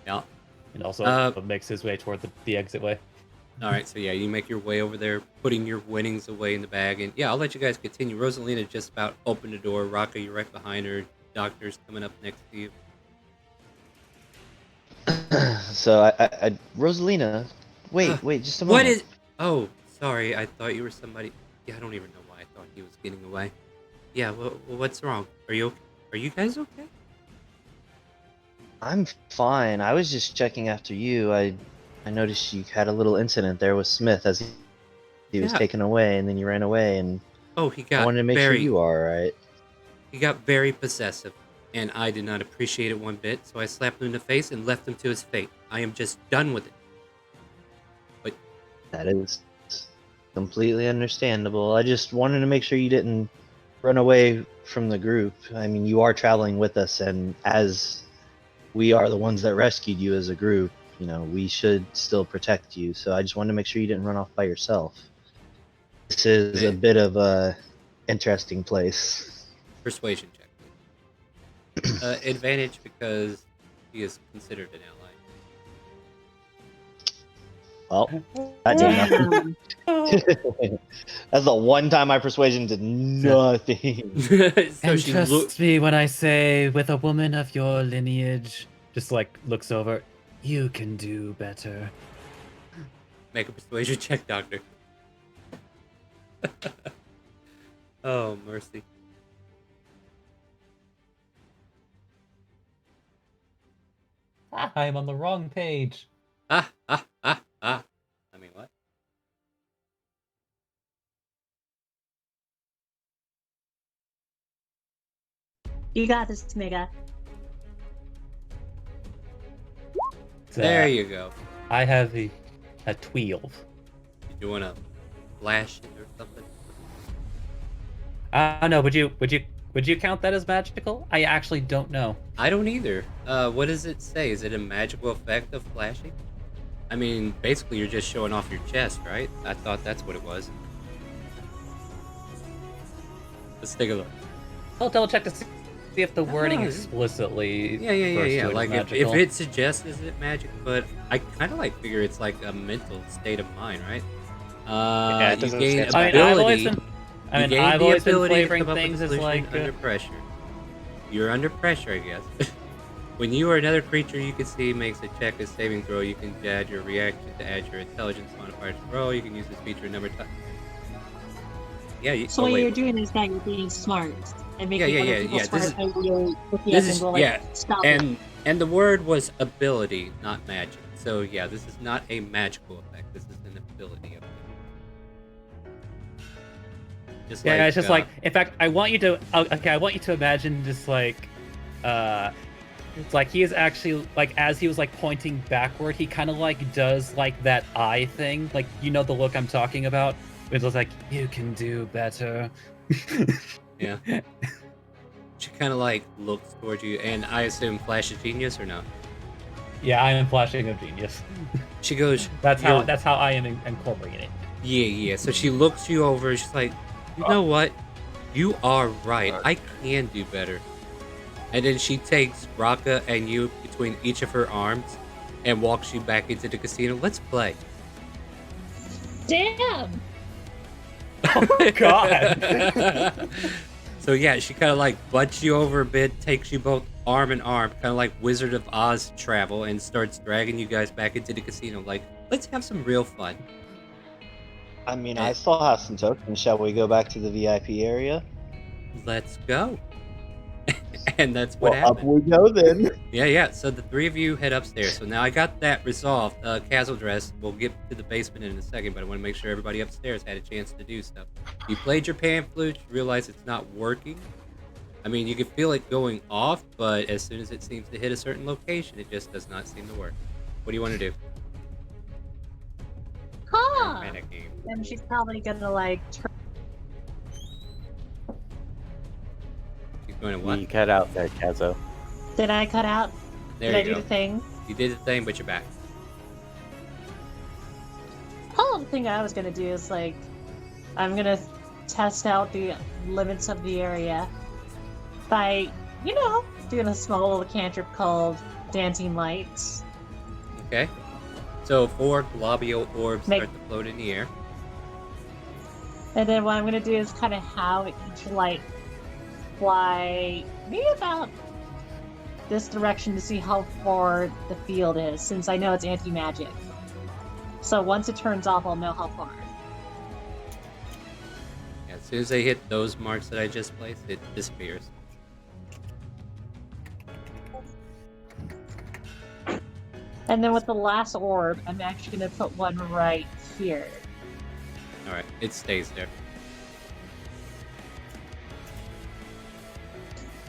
Yeah. And also makes his way toward the exit way. All right, so yeah, you make your way over there, putting your winnings away in the bag. And yeah, I'll let you guys continue. Rosalina just about opened the door. Raka, you're right behind her. Doctor's coming up next to you. So Rosalina, wait, just a moment. What is... Oh, sorry, I thought you were somebody... Yeah, I don't even know why I thought he was getting away. Yeah, well, what's wrong? Are you guys okay? I'm fine. I was just checking after you. I noticed you had a little incident there with Smith as he was taken away, and then you ran away, and Oh, he I got wanted to make sure you are alright. He got very possessive, and I did not appreciate it one bit, so I slapped him in the face and left him to his fate. I am just done with it. But That is completely understandable. I just wanted to make sure you didn't run away from the group. I mean, you are traveling with us, and as we are the ones that rescued you as a group, you know, we should still protect you. So I just wanted to make sure you didn't run off by yourself. This is a bit of a interesting place. persuasion check, please. Advantage because he is considered an ally. Well, that did nothing. That's the one time my persuasion did nothing. So And she trust me when I say, with a woman of your lineage, just like looks over, you can do better. Make a persuasion check, Doctor. Oh, mercy. I'm on the wrong page. I mean, what? You got this, Mega. There you go. I have a 12. Did you want to flash it or something? I don't know. Would you count that as magical? I actually don't know. I don't either. What does it say? Is it a magical effect of flashing? I mean, basically you're just showing off your chest, right? I thought that's what it was. Let's take a look. I'll double check to see See if the wording No. explicitly. Yeah. refers to it as Like if magical. it suggests is it magic, but I kind of like figure it's like a mental state of mind, right? Yeah, it You doesn't gain say it's I mean, I've always ability. been. You I mean, gain I've the always been ability to flavoring come up with a things as solution like. under pressure. You're under pressure, I guess. When you or another creature you can see makes a check a saving throw, you can add your reaction to add your intelligence modifier to roll. You can use this feature a number of times. Yeah. So what you're doing is that you're being smart and making other people yeah. smart. And you're looking This at them is and go like, yeah, stop it. and the word was ability, not magic. So yeah, this is not a magical effect. This is an ability effect. Just Yeah, like, it's just like. In fact, I want you to. Okay, I want you to imagine just like. It's like he is actually like as he was like pointing backward, he kind of like does like that eye thing, like you know the look I'm talking about. It was like you can do better. yeah. She kind of like looks towards you, and I assume Flash of Genius or no? Yeah, I am flashing of genius. She goes. That's how "You're-" I am incorporating it. Yeah. So she looks you over. She's like, you know what? You are right. I can do better. And then she takes Raka and you between each of her arms and walks you back into the casino. Let's play. Damn! Oh God! So yeah, she kind of like butts you over a bit, takes you both arm in arm, kind of like Wizard of Oz travel, and starts dragging you guys back into the casino. Like, let's have some real fun. I mean, I still have some tokens. Shall we go back to the VIP area? Let's go. And that's what Well, up happened. we go then. Yeah. So the three of you head upstairs. So now I got that resolved. Castle Dress, we'll get to the basement in a second, but I want to make sure everybody upstairs had a chance to do stuff. You played your pan flute, you realize it's not working. I mean, you can feel it going off, but as soon as it seems to hit a certain location, it just does not seem to work. What do you want to do? Huh! Panic game. And she's probably gonna like turn. She's going to what? You cut out there, Kazo. Did I cut out? There Did I you do go. the thing? You did the thing, but you're back. The thing I was gonna do is like, I'm gonna test out the limits of the area by, doing a small little cantrip called Dancing Lights. Okay. So 4 globule orbs Make- start to float in the air. And then what I'm gonna do is kind of have each light fly maybe about this direction to see how far the field is, since I know it's anti-magic. So once it turns off, I'll know how far. Yeah, as soon as they hit those marks that I just placed, it disappears. And then with the last orb, I'm actually gonna put one right here. Alright, it stays there.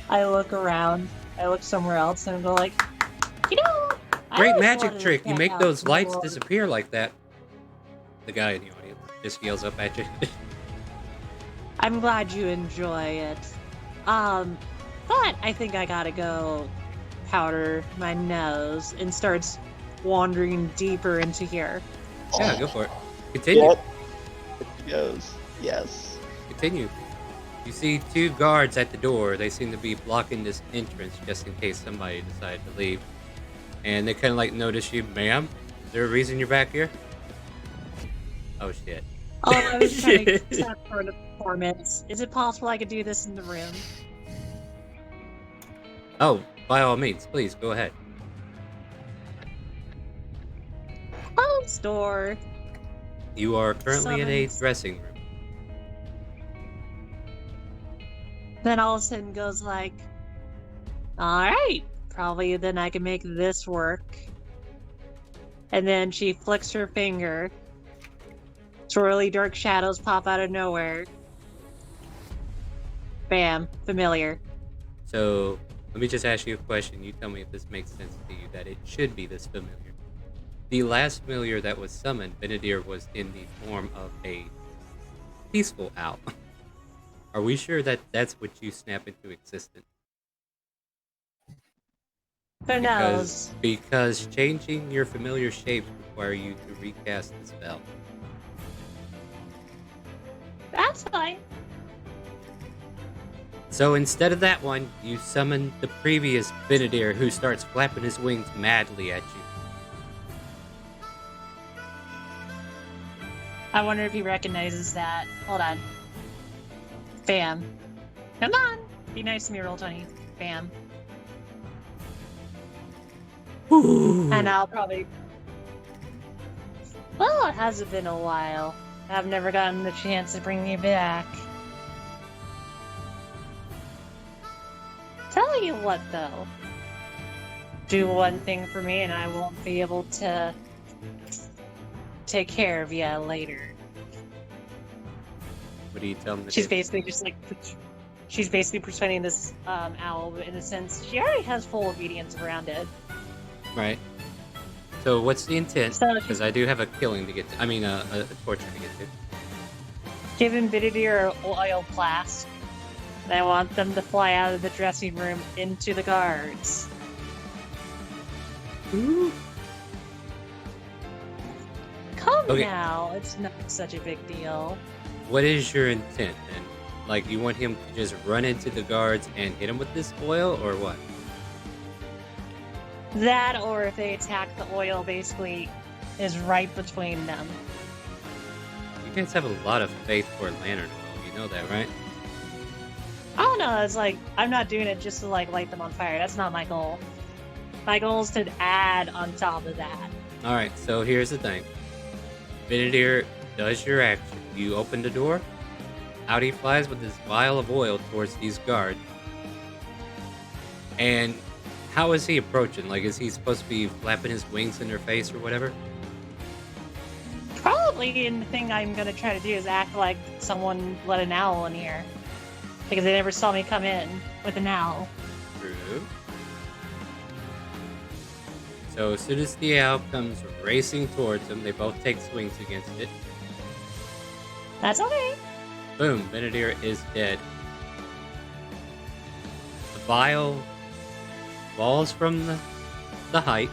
I look around, I look somewhere else, and go like, I Great always magic wanted to trick! You check make out those some lights more- disappear like that. The guy in the audience just yells up at you. I'm glad you enjoy it. But I think I gotta go powder my nose and starts wandering deeper into here. Yeah, go for it. Continue. Yep. It goes. Yes. Continue. You see 2 guards at the door. They seem to be blocking this entrance just in case somebody decided to leave. And they kind of like notice you, ma'am. Is there a reason you're back here? Oh shit. Oh, I was trying to set for the performance. Is it possible I could do this in the room? Oh, by all means, please go ahead. Oh, store. You are currently in a Summons. dressing room. Then all of a sudden goes like, alright, probably then I can make this work. And then she flicks her finger. Swirly dark shadows pop out of nowhere. Bam, familiar. So, let me just ask you a question. You tell me if this makes sense to you, that it should be this familiar. The last familiar that was summoned, Benadir, was in the form of a peaceful owl. Are we sure that that's what you snap into existence? Who knows? Because changing your familiar shapes require you to recast the spell. That's fine. So instead of that one, you summon the previous Benedier, who starts flapping his wings madly at you. I wonder if he recognizes that. Hold on. Bam. Come on! Be nice to me, Roll20. Bam. And I'll probably... Well, it hasn't been a while. I've never gotten the chance to bring you back. Tell you what, though. Do one thing for me and I won't be able to take care of you later. What do you tell him to She's do? basically just like... She's basically persuading this owl, but in a sense, she already has full obedience around it. Right. So what's the intent? So Because I do have a killing to get to. I mean, a torture to get to. Give Benedier an oil flask. And I want them to fly out of the dressing room into the guards. Ooh. Come Okay. now, it's not such a big deal. What is your intent then? Like, you want him to just run into the guards and hit him with this oil, or what? That, or if they attack, the oil basically is right between them. You guys have a lot of faith for lantern oil. You know that, right? I don't know, it's like, I'm not doing it just to like light them on fire. That's not my goal. My goal is to add on top of that. All right. So here's the thing. Benedier does your action. You open the door. Out he flies with this vial of oil towards these guards. And how is he approaching? Like, is he supposed to be flapping his wings in their face or whatever? Probably, and the thing I'm gonna try to do is act like someone let an owl in here. Because they never saw me come in with an owl. True. So as soon as the owl comes racing towards him, they both take swings against it. That's okay. Boom, Benedier is dead. The vial falls from the height.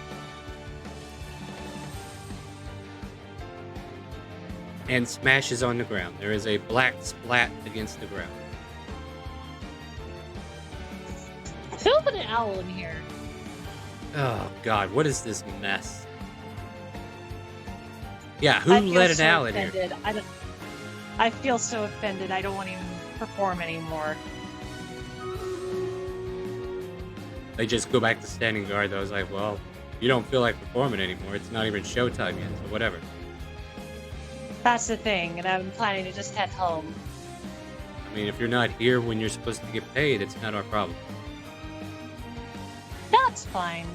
And smashes on the ground. There is a black splat against the ground. Who put an owl in here? Oh god, what is this mess? Yeah, who I feel let an so owl in here? offended. I feel so offended. I don't want to even perform anymore. They just go back to standing guard. I was like, well, you don't feel like performing anymore. It's not even showtime yet, so whatever. That's the thing, and I'm planning to just head home. I mean, if you're not here when you're supposed to get paid, it's not our problem. That's fine.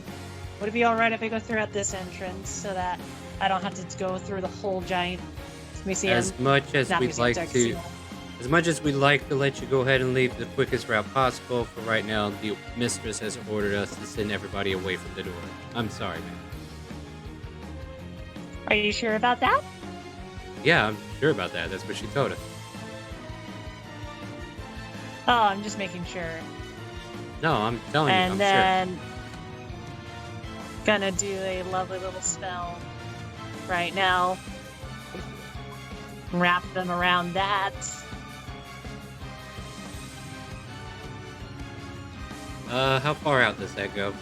Would it be alright if I go throughout this entrance so that I don't have to go through the whole giant museum? As much as Not we'd museum, like sorry, to, casino. as much as we'd like to let you go ahead and leave the quickest route possible, for right now, the mistress has ordered us to send everybody away from the door. I'm sorry, man. Are you sure about that? Yeah, I'm sure about that. That's what she told us. Oh, I'm just making sure. No, I'm telling you, And I'm then gonna do a lovely little spell right now. Wrap them around that. sure. How far out does that go?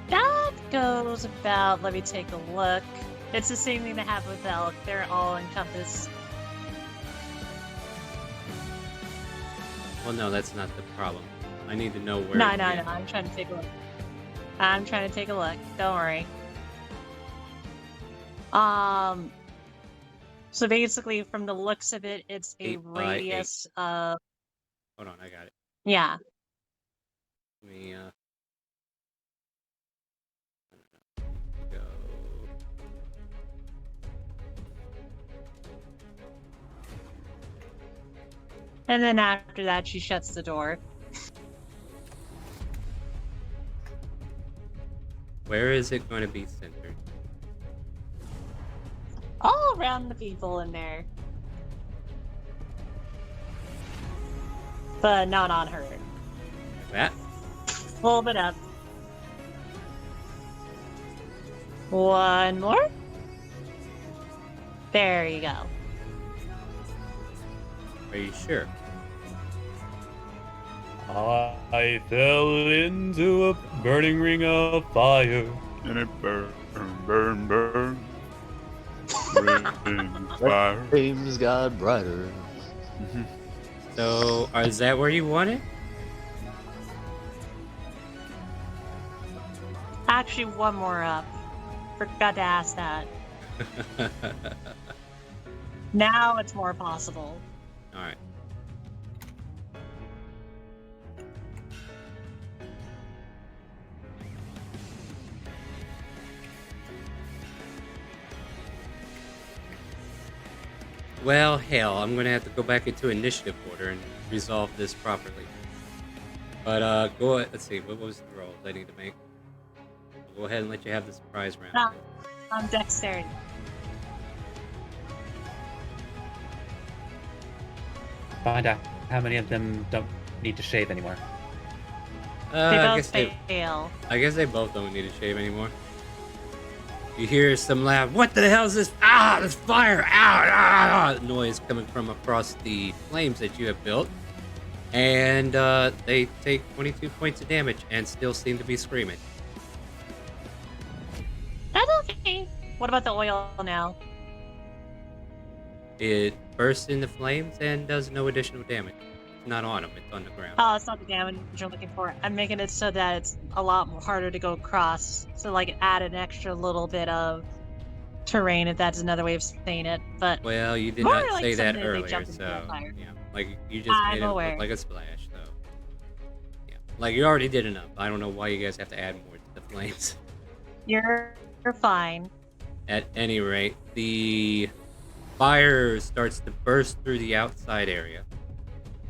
That goes about, let me take a look. It's the same thing that happened with Elk. They're all encompassed. Well, no, that's not the problem. I need to know where. No, it no, is. no. I'm trying to take a look. I'm trying to take a look. Don't worry. So basically, from the looks of it, it's a 8 by 8. radius of, Hold on, I got it. yeah. Let me go. And then after that, she shuts the door. Where is it going to be centered? All around the people in there. But not on her. Like that? Hold it up. One more. There you go. Are you sure? I fell into a burning ring of fire. And it burn, burn, burn. Ring fire. Flames got brighter. So, is that where you want it? Actually, one more up. Forgot to ask that. Now it's more possible. All right. Well, hell, I'm gonna have to go back into initiative order and resolve this properly. But go ahead. Let's see. What was the rolls I need to make? I'll go ahead and let you have the surprise round. Dexterity. Find out how many of them don't need to shave anymore. They I both guess fail. I guess they both don't need to shave anymore. You hear some loud, "What the hell is this? Ah, this fire! Ah, noise coming from across the flames that you have built. And they take 22 points of damage and still seem to be screaming. That's okay. What about the oil now? It bursts into flames and does no additional damage. It's not on them, it's on the ground. Oh, it's not the damage you're looking for. I'm making it so that it's a lot harder to go across. So, like, add an extra little bit of terrain, if that's another way of saying it. But Well, you did more not like say that something they earlier, jump into so that fire. yeah. Like you just I'm made it aware. look like a splash, so yeah. Like you already did enough. I don't know why you guys have to add more to the flames. You're fine. At any rate, the fire starts to burst through the outside area.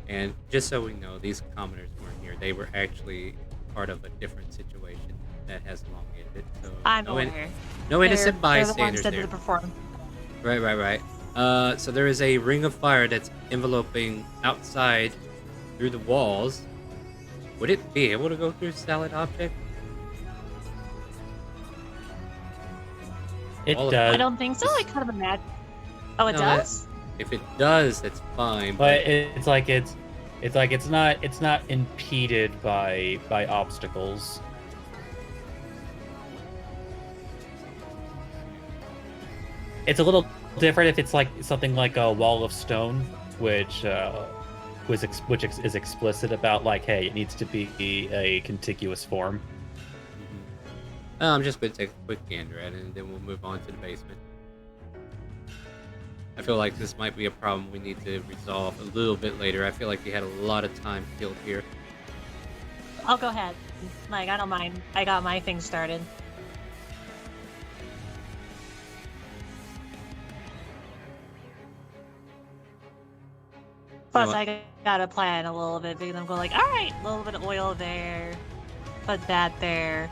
And just so we know, these commoners weren't here. They were actually part of a different situation that has long ended. So I'm no, aware. no innocent They're the ones bystanders that there. did the perform. Right. So there is a ring of fire that's enveloping outside through the walls. Would it be able to go through solid object? It All of does. I don't think so. I kind of imagine. Oh, it No, does? If it does, that's fine. But it's not impeded by obstacles. It's a little different if it's like something like a wall of stone, which is explicit about like, hey, it needs to be a contiguous form. I'm just going to take a quick gander at it, and then we'll move on to the basement. I feel like this might be a problem we need to resolve a little bit later. I feel like you had a lot of time killed here. I'll go ahead. Like, I don't mind. I got my thing started. Plus, what? I gotta plan a little bit because I'm going like, all right, a little bit of oil there, put that there.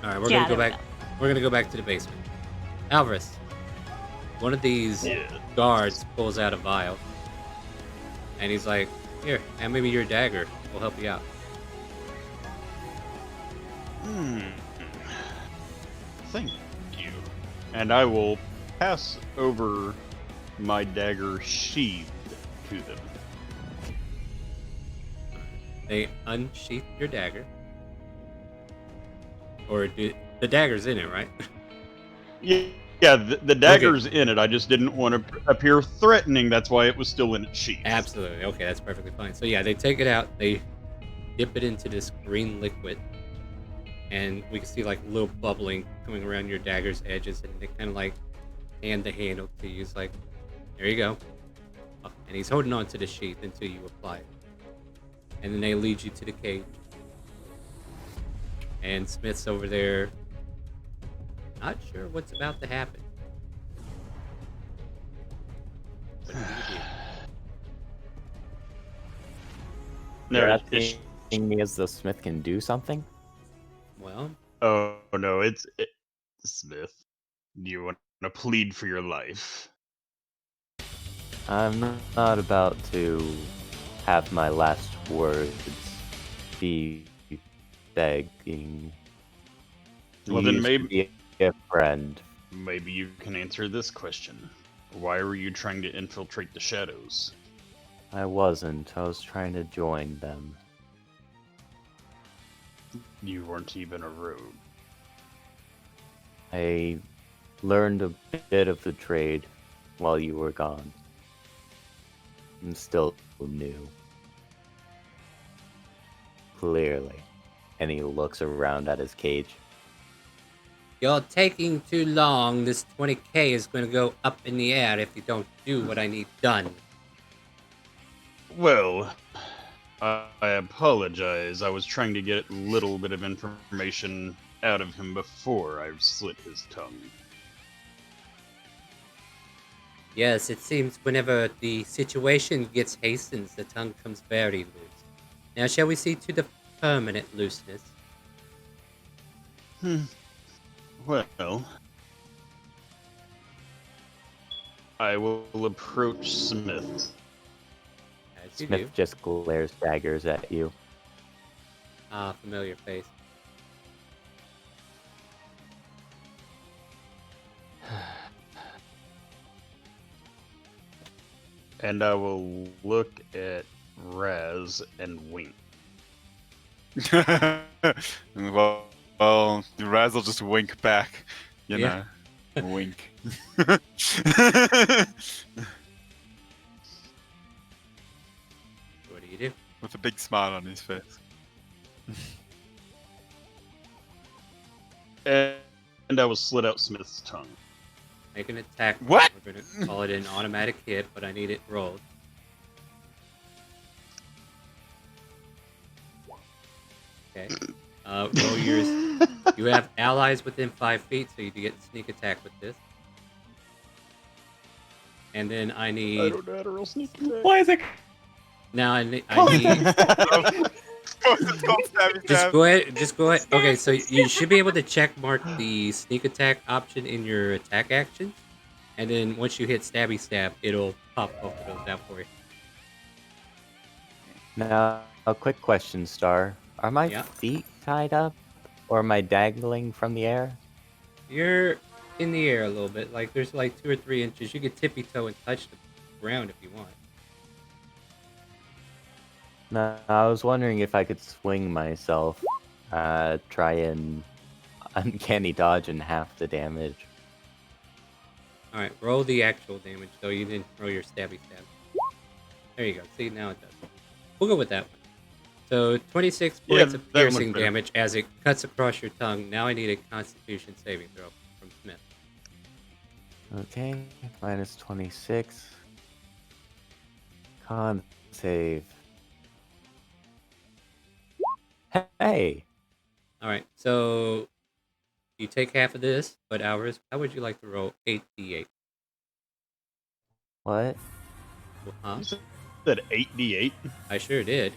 All right, we're Yeah, gonna go there we back. We're gonna go back to the basement. Alvarez, one of these guards pulls out a vial, and he's like, "Here, and maybe your dagger will help you out." Thank you. And I will pass over my dagger sheathed to them. They unsheath your dagger, or the dagger's in it, right? Yeah, the dagger's in it. I just didn't want to appear threatening. That's why it was still in its sheath. Absolutely. Okay, that's perfectly fine. So yeah, they take it out, they dip it into this green liquid, and we can see like a little bubbling coming around your dagger's edges, and they kind of like hand the handle to you. It's like, there you go. And he's holding on to the sheath until you apply it. And then they lead you to the cage. And Smith's over there, not sure what's about to happen. What do you do? You're No, asking me as though Smith can do something? Well, oh no, it's Smith. Do you want to plead for your life? I'm not about to have my last words be begging. Well, You then used to maybe be a friend. you can answer this question. Why were you trying to infiltrate the shadows? I wasn't. I was trying to join them. You weren't even a rogue. I learned a bit of the trade while you were gone. I'm still new. Clearly. And he looks around at his cage. You're taking too long. This 20k is going to go up in the air if you don't do what I need done. Well, I apologize. I was trying to get a little bit of information out of him before I slit his tongue. Yes, it seems whenever the situation gets hastened, the tongue comes very loose. Now, shall we see to the permanent looseness? Well, I will approach Smith. As you Smith do. just glares daggers at you. Ah, familiar face. And I will look at Raz and wink. well, the Raz will just wink back. You Yeah. know, wink. What do you do? With a big smile on his face. And I will slit out Smith's tongue. Make an attack. What? We're going to call it an automatic hit, but I need it rolled. Okay. Roll yours. You have allies within 5 feet, so you get sneak attack with this. And then I I need... don't know how to roll sneak attack. Why is it? Now I need... Just Just go ahead. Okay, so you should be able to check mark the sneak attack option in your attack actions. And then once you hit stabby stab, it'll pop both of those out for you. Now, a quick question, Star. Are my Yeah. feet tied up? Or am I dangling from the air? You're in the air a little bit. Like, there's like 2 or 3 inches. You could tippy toe and touch the ground if you want. No, I was wondering if I could swing myself. Try and uncanny dodge and half the damage. Alright, roll the actual damage, though. You didn't roll your stabby stab. There you go. See, now it does. We'll go with that one. So, 26 Yeah, points of that one piercing looks better. damage as it cuts across your tongue. Now I need a constitution saving throw from Smith. Okay, minus 26. Con save. Hey! Alright, so you take half of this, but ours, how would you like to roll 8d8? What? Huh? You said 8d8? I sure did.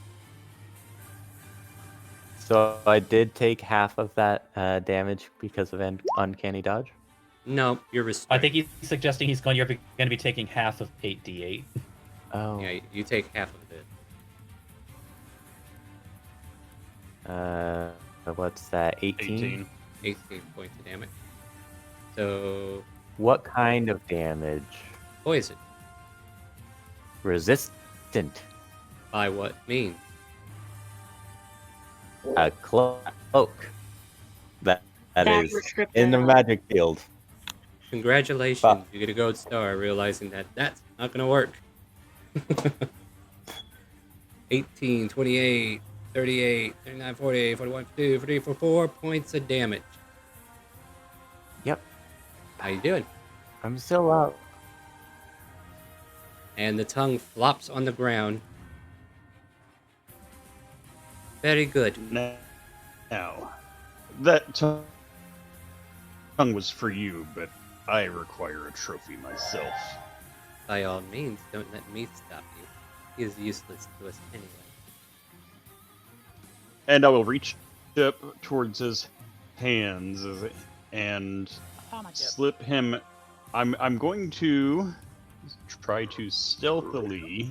So I did take half of that damage because of uncanny dodge? No, you're I restrained. think he's suggesting you're going to be taking half of 8d8. Oh. Yeah, you take half of it. What's that? 18? 18 points of damage. So, What kind of damage? poison. Resistant. By what means? A cloak. That That is restricted. in the magic field. Congratulations, Fuck. you get a gold star, realizing that that's not going to work. 18, 28, 38, 39, 40, 41, 42, 43, 44 points of damage. Yep. How you doing? I'm still up. And the tongue flops on the ground. Very good. Now, that tongue was for you, but I require a trophy myself. By all means, don't let me stop you. He is useless to us anyway. And I will reach up towards his hands and slip him. I'm going to try to stealthily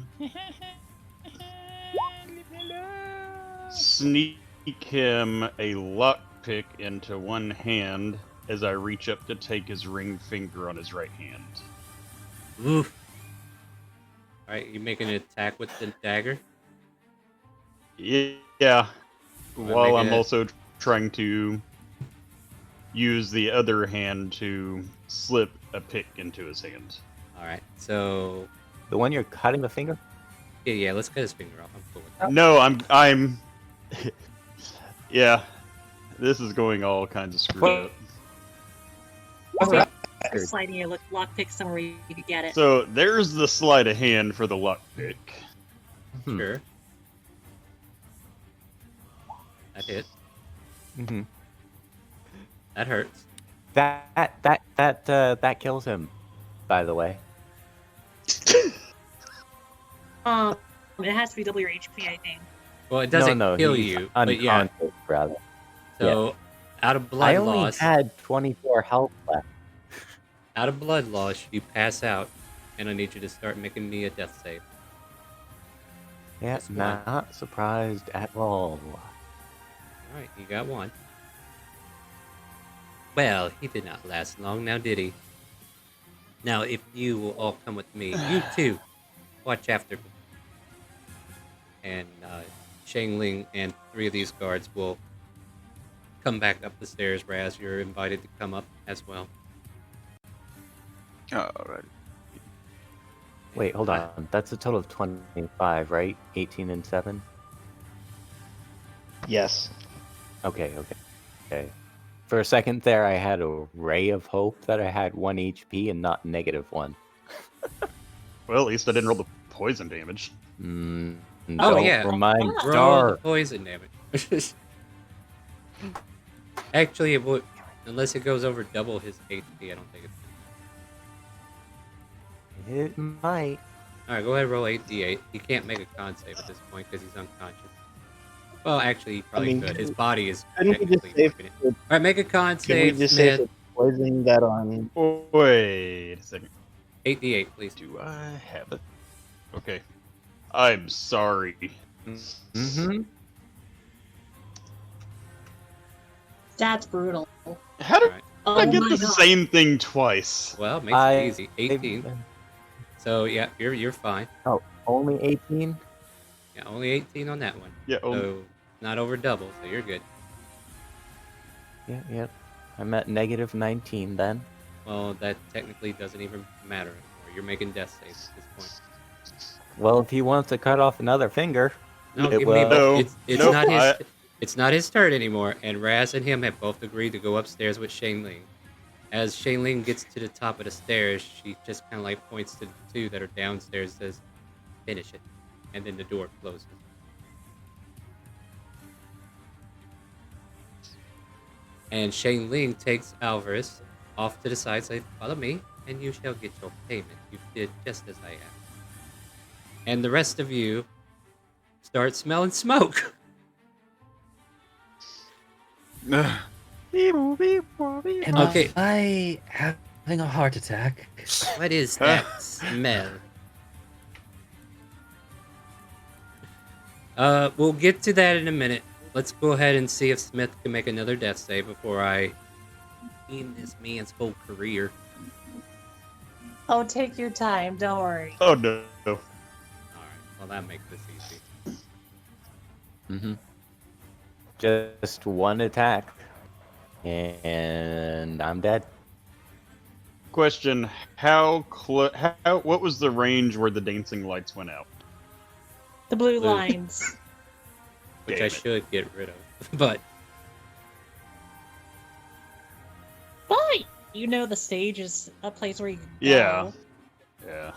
sneak him a lockpick into one hand as I reach up to take his ring finger on his right hand. Oof. Alright, you making an attack with the dagger? Yeah. While make I'm a- also trying to use the other hand to slip a pick into his hand. Alright, so The one you're cutting the finger? yeah, let's cut his finger off. I'm cool with that. No, I'm. Yeah, this is going all kinds of screwed up. Alright. Sliding your lockpick somewhere you could get it. So there's the sleight of hand for the lockpick. Sure. That hit. Mm-hmm. That hurts. That kills him, by the way. It has to be double your HP, I think. Well, it doesn't no, kill he's you, but yeah. unconscious, rather. So, out of blood I only loss, had 24 health left. out of blood loss, you pass out, and I need you to start making me a death save. Yeah, That's one. not surprised at all. Alright, you got one. Well, he did not last long, now did he? Now, if you will all come with me, you too, watch after me. And Shang Ling and 3 of these guards will come back up the stairs. Raz, you're invited to come up as well. Alright. Wait, hold on. That's a total of 25, right? 18 and 7? Yes. Okay. For a second there, I had a ray of hope that I had 1 HP and not -1. Well, at least I didn't roll the poison damage. Oh, Don't yeah. remind Roll the Star. poison damage. Actually, it would, unless it goes over double his HP, I don't think it's... It might. Alright, go ahead and roll 8d8. He can't make a con save at this point because he's unconscious. Well, actually, he probably could. His body is Couldn't we just technically save? working it. Alright, make a con Can we save, just say Smith. poisoning that on? Wait a second. 8d8, please. Do I have it? Okay. I'm sorry. Mm-hmm. That's brutal. How did Alright. Oh I get my the god. same thing twice? Well, it makes it easy. 18. So, yeah, you're fine. Only 18? Yeah, only 18 on that one. Yeah. So, not over double, so you're good. Yeah. I'm at -19 then. Well, that technically doesn't even matter anymore. You're making death saves at this point. Well, if he wants to cut off another finger, No, it give me will. No, it's nope, not his. It's not his turn anymore. And Raz and him have both agreed to go upstairs with Shane Ling. As Shane Ling gets to the top of the stairs, she just kind of like points to the 2 that are downstairs, and says, "Finish it," and then the door closes. And Shane Ling takes Alvarez off to the side, say, "Follow me, and you shall get your payment. You did just as I asked." And the rest of you start smelling smoke. Am Okay. I having a heart attack? What is that smell? We'll get to that in a minute. Let's go ahead and see if Smith can make another death save before I end this man's whole career. Oh, take your time. Don't worry. Oh no. Alright, well that makes this easy. Mm-hmm. Just one attack, and I'm dead. Question: what was the range where the dancing lights went out? The blue Blue. lines. Which Damn I it. should get rid of. But But you know the stage is a place where you can Yeah. go. Yeah.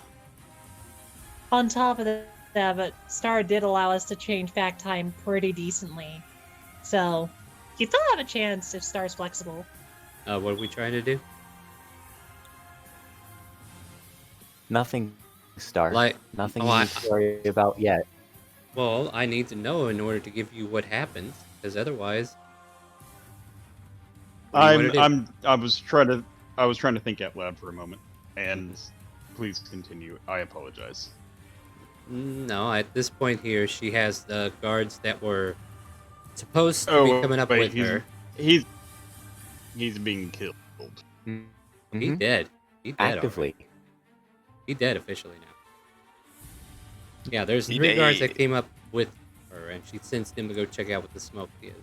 On top of that, but Star did allow us to change back time pretty decently. So, you still have a chance if Star's flexible. what are we trying to do? Nothing, Star. Like, Nothing oh, you I- need to worry about yet. well, I need to know in order to give you what happens, because otherwise, what do you wanna do? I was trying to think out loud for a moment, and please continue. I apologize. No, at this point here, she has the guards that were supposed to Oh, be coming up wait, with he's- her. He's being killed. He Mhm. dead. He dead. Actively. He dead officially now. Yeah, there's 3 guards that came up with her, and she sends them to go check out what the smoke is.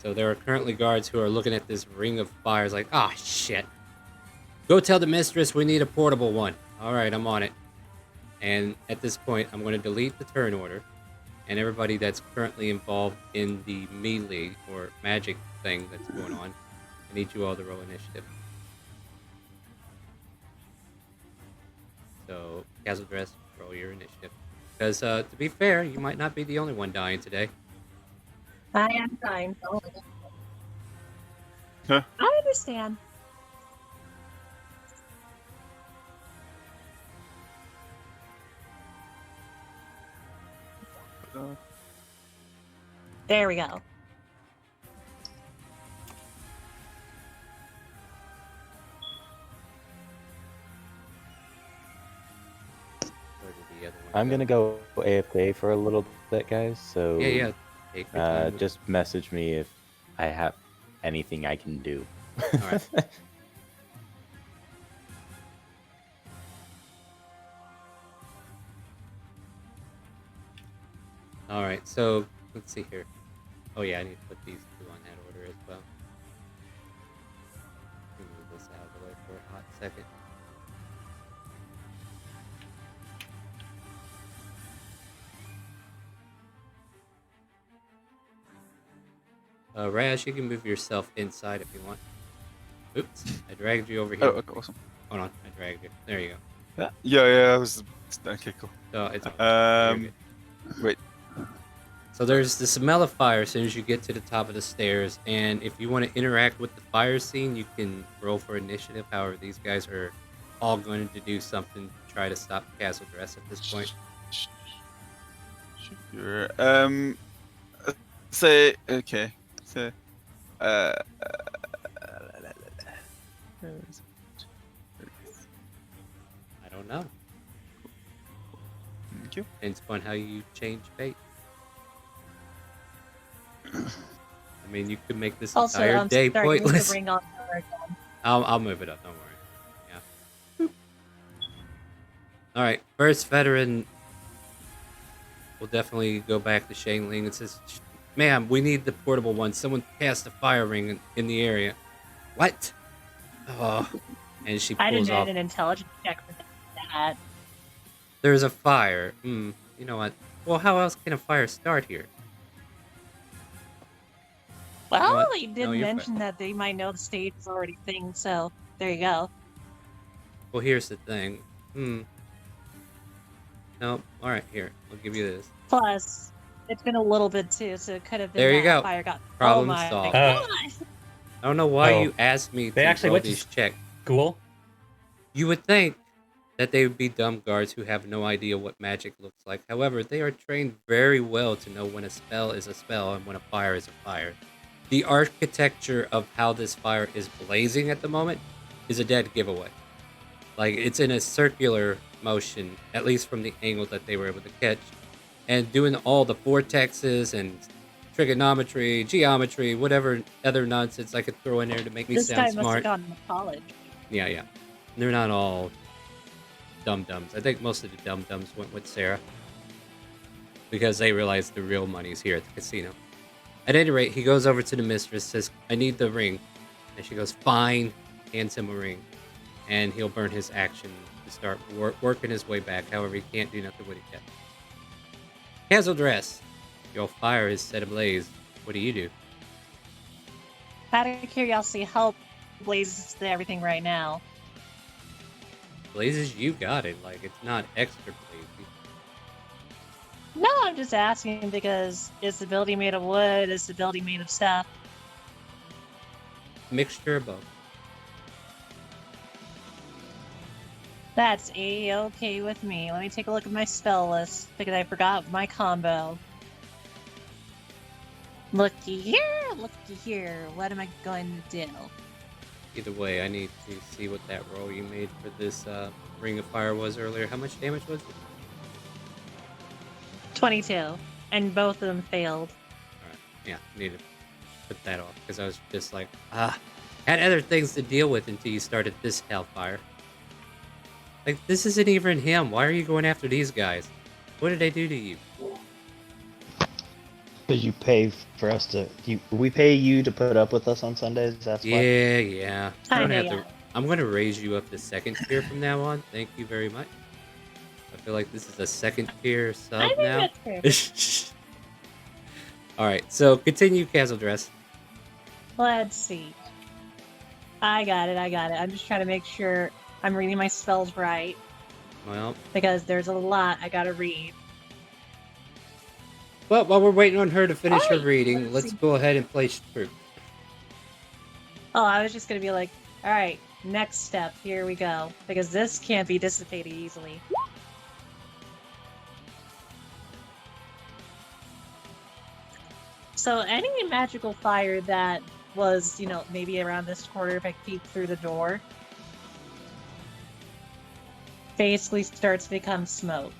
So there are currently guards who are looking at this ring of fires like, ah, shit. Go tell the mistress we need a portable one. All right, I'm on it. And at this point, I'm going to delete the turn order. And everybody that's currently involved in the melee or magic thing that's going on, I need you all to roll initiative. So, Castle Dress, roll your initiative. Because, to be fair, you might not be the only one dying today. I am fine. Huh? I understand. There we go. Where did the other one I'm go? gonna go AFK for a little bit, guys. So Yeah. Take your time. just message me if I have anything I can do. Alright. Alright, so let's see here. Oh yeah, I need to put these 2 on that order as well. Let me move this out of the way for a hot second. Raz, you can move yourself inside if you want. Oops, I dragged you over here. Oh, okay, awesome. Hold on, I dragged you. There you go. Yeah, I was... Okay, cool. So it's you're good. Wait. So there's the smell of fire as soon as you get to the top of the stairs, and if you want to interact with the fire scene, you can roll for initiative. However, these guys are all going to do something to try to stop Castle Dress at this point. Sure. Say, okay. Say, where is it? I don't know. Thank you. Depends upon how you change fate. I mean, you could make this Also, entire day sorry, move the pointless. ring on her again. I'll move it up. Don't worry. Yeah. All right. First veteran. We'll definitely go back to Shane Ling and says, "Ma'am, we need the portable one. Someone cast a fire ring in the area." What? Oh. And she I pulls didn't off. need an intelligence check for that. There's a fire. You know what? Well, how else can a fire start here? Well, what? you No, did you're mention that they might know the stage is already thing, so there you go. Well, here's the thing. No. All right, here. I'll give you this. Plus, it's been a little bit too, so it could have been There you that go. fire got. Problem oh my solved. God. I don't know why Oh. you asked me They to actually roll went to these checks. School? You would think that they would be dumb guards who have no idea what magic looks like. However, they are trained very well to know when a spell is a spell and when a fire is a fire. The architecture of how this fire is blazing at the moment is a dead giveaway. Like, it's in a circular motion, at least from the angle that they were able to catch. And doing all the vortexes and trigonometry, geometry, whatever other nonsense I could throw in there to make me This guy sound must have smart. gone to college. Yeah. They're not all dum-dums. I think most of the dum-dums went with Sarah. Because they realized the real money's here at the casino. At any rate, he goes over to the mistress, says, "I need the ring." And she goes, "Fine," hands him a ring. And he'll burn his action to start working his way back. However, he can't do nothing with it yet. Castle Dress, your fire is set ablaze. What do you do? Out of curiosity, how blazes to everything right now? Blazes, you got it. Like, it's not extra blazy. No, I'm just asking because is the building made of wood? Is the building made of stuff? Mixture of both. That's a-okay with me. Let me take a look at my spell list because I forgot my combo. Looky here. What am I going to do? Either way, I need to see what that roll you made for this Ring of Fire was earlier. How much damage was it? 22. And both of them failed. Alright, yeah, need to put that off because I was just like, had other things to deal with until you started this hellfire. Like, this isn't even him. Why are you going after these guys? What did I do to you? Because you pay for us to. We pay you to put up with us on Sundays. That's why. Yeah. I don't Kinda, have to. I'm gonna raise you up to second tier from now on. Thank you very much. I feel like this is a second tier sub I think now. that's fair. All right, so continue, Castle Dress. Let's see. I got it. I'm just trying to make sure I'm reading my spells right Well, because there's a lot I gotta read. well, while we're waiting on her to finish her Alright, reading, let's let's see. go ahead and play Shrew. Oh, I was just gonna be like, alright, next step, here we go. Because this can't be dissipated easily. So any magical fire that was, maybe around this corner if I peek through the door, basically starts to become smoke.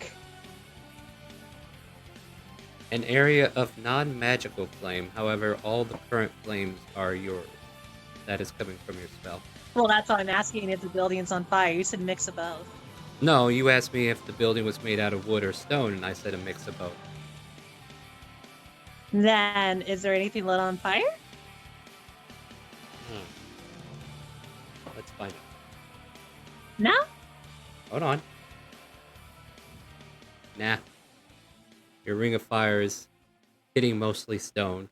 An area of non-magical flame. However, all the current flames are yours. That is coming from your spell. Well, that's why I'm asking if the building's on fire. You said mix of both. No, you asked me if the building was made out of wood or stone, and I said a mix of both. Then, is there anything lit on fire? Let's find out. No? Hold on. Nah. Your ring of fire is hitting mostly stone.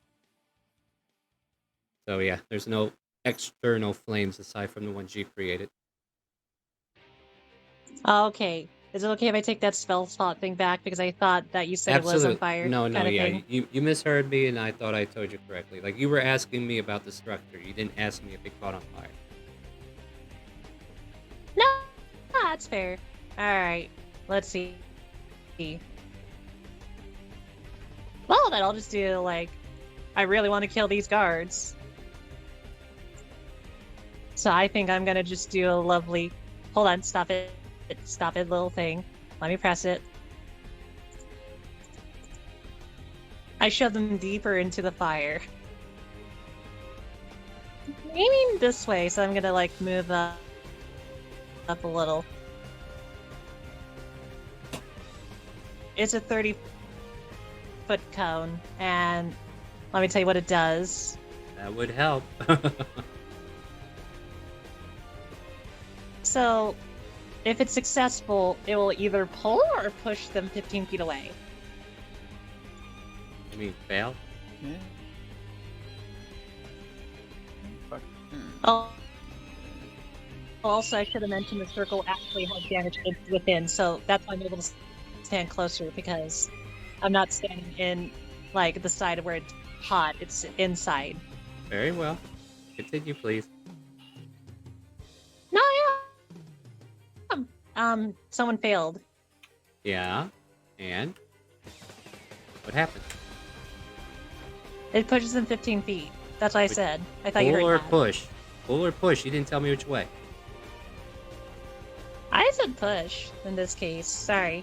So yeah, there's no external flames aside from the ones you created. Okay. Is it okay if I take that spell slot thing back? Because I thought that you said it was on fire. No, kind of yeah. thing. You misheard me, and I thought I told you correctly. Like, you were asking me about the structure. You didn't ask me if it caught on fire. No, that's fair. Alright. Let's see. Well, then I'll just do, like, I really want to kill these guards. So I think I'm gonna just do a lovely... Hold on, stop it. Stop it, little thing. Let me press it. I shove them deeper into the fire. Aiming this way, so I'm gonna, like, move up a little. It's a 30-foot cone, and let me tell you what it does. That would help. So, if it's successful, it will either pull or push them 15 feet away. You mean fail? Yeah. Fuck. Oh. Also, I should have mentioned the circle actually has damage within, so that's why I'm able to stand closer, because I'm not standing in, like, the side of where it's hot. It's inside. Very well. Continue, please. No, yeah. Someone failed. Yeah. And? What happened? It pushes them 15 feet. That's what I said. I thought you heard Pull or that. push? Pull or push? You didn't tell me which way. I said push in this case. Sorry.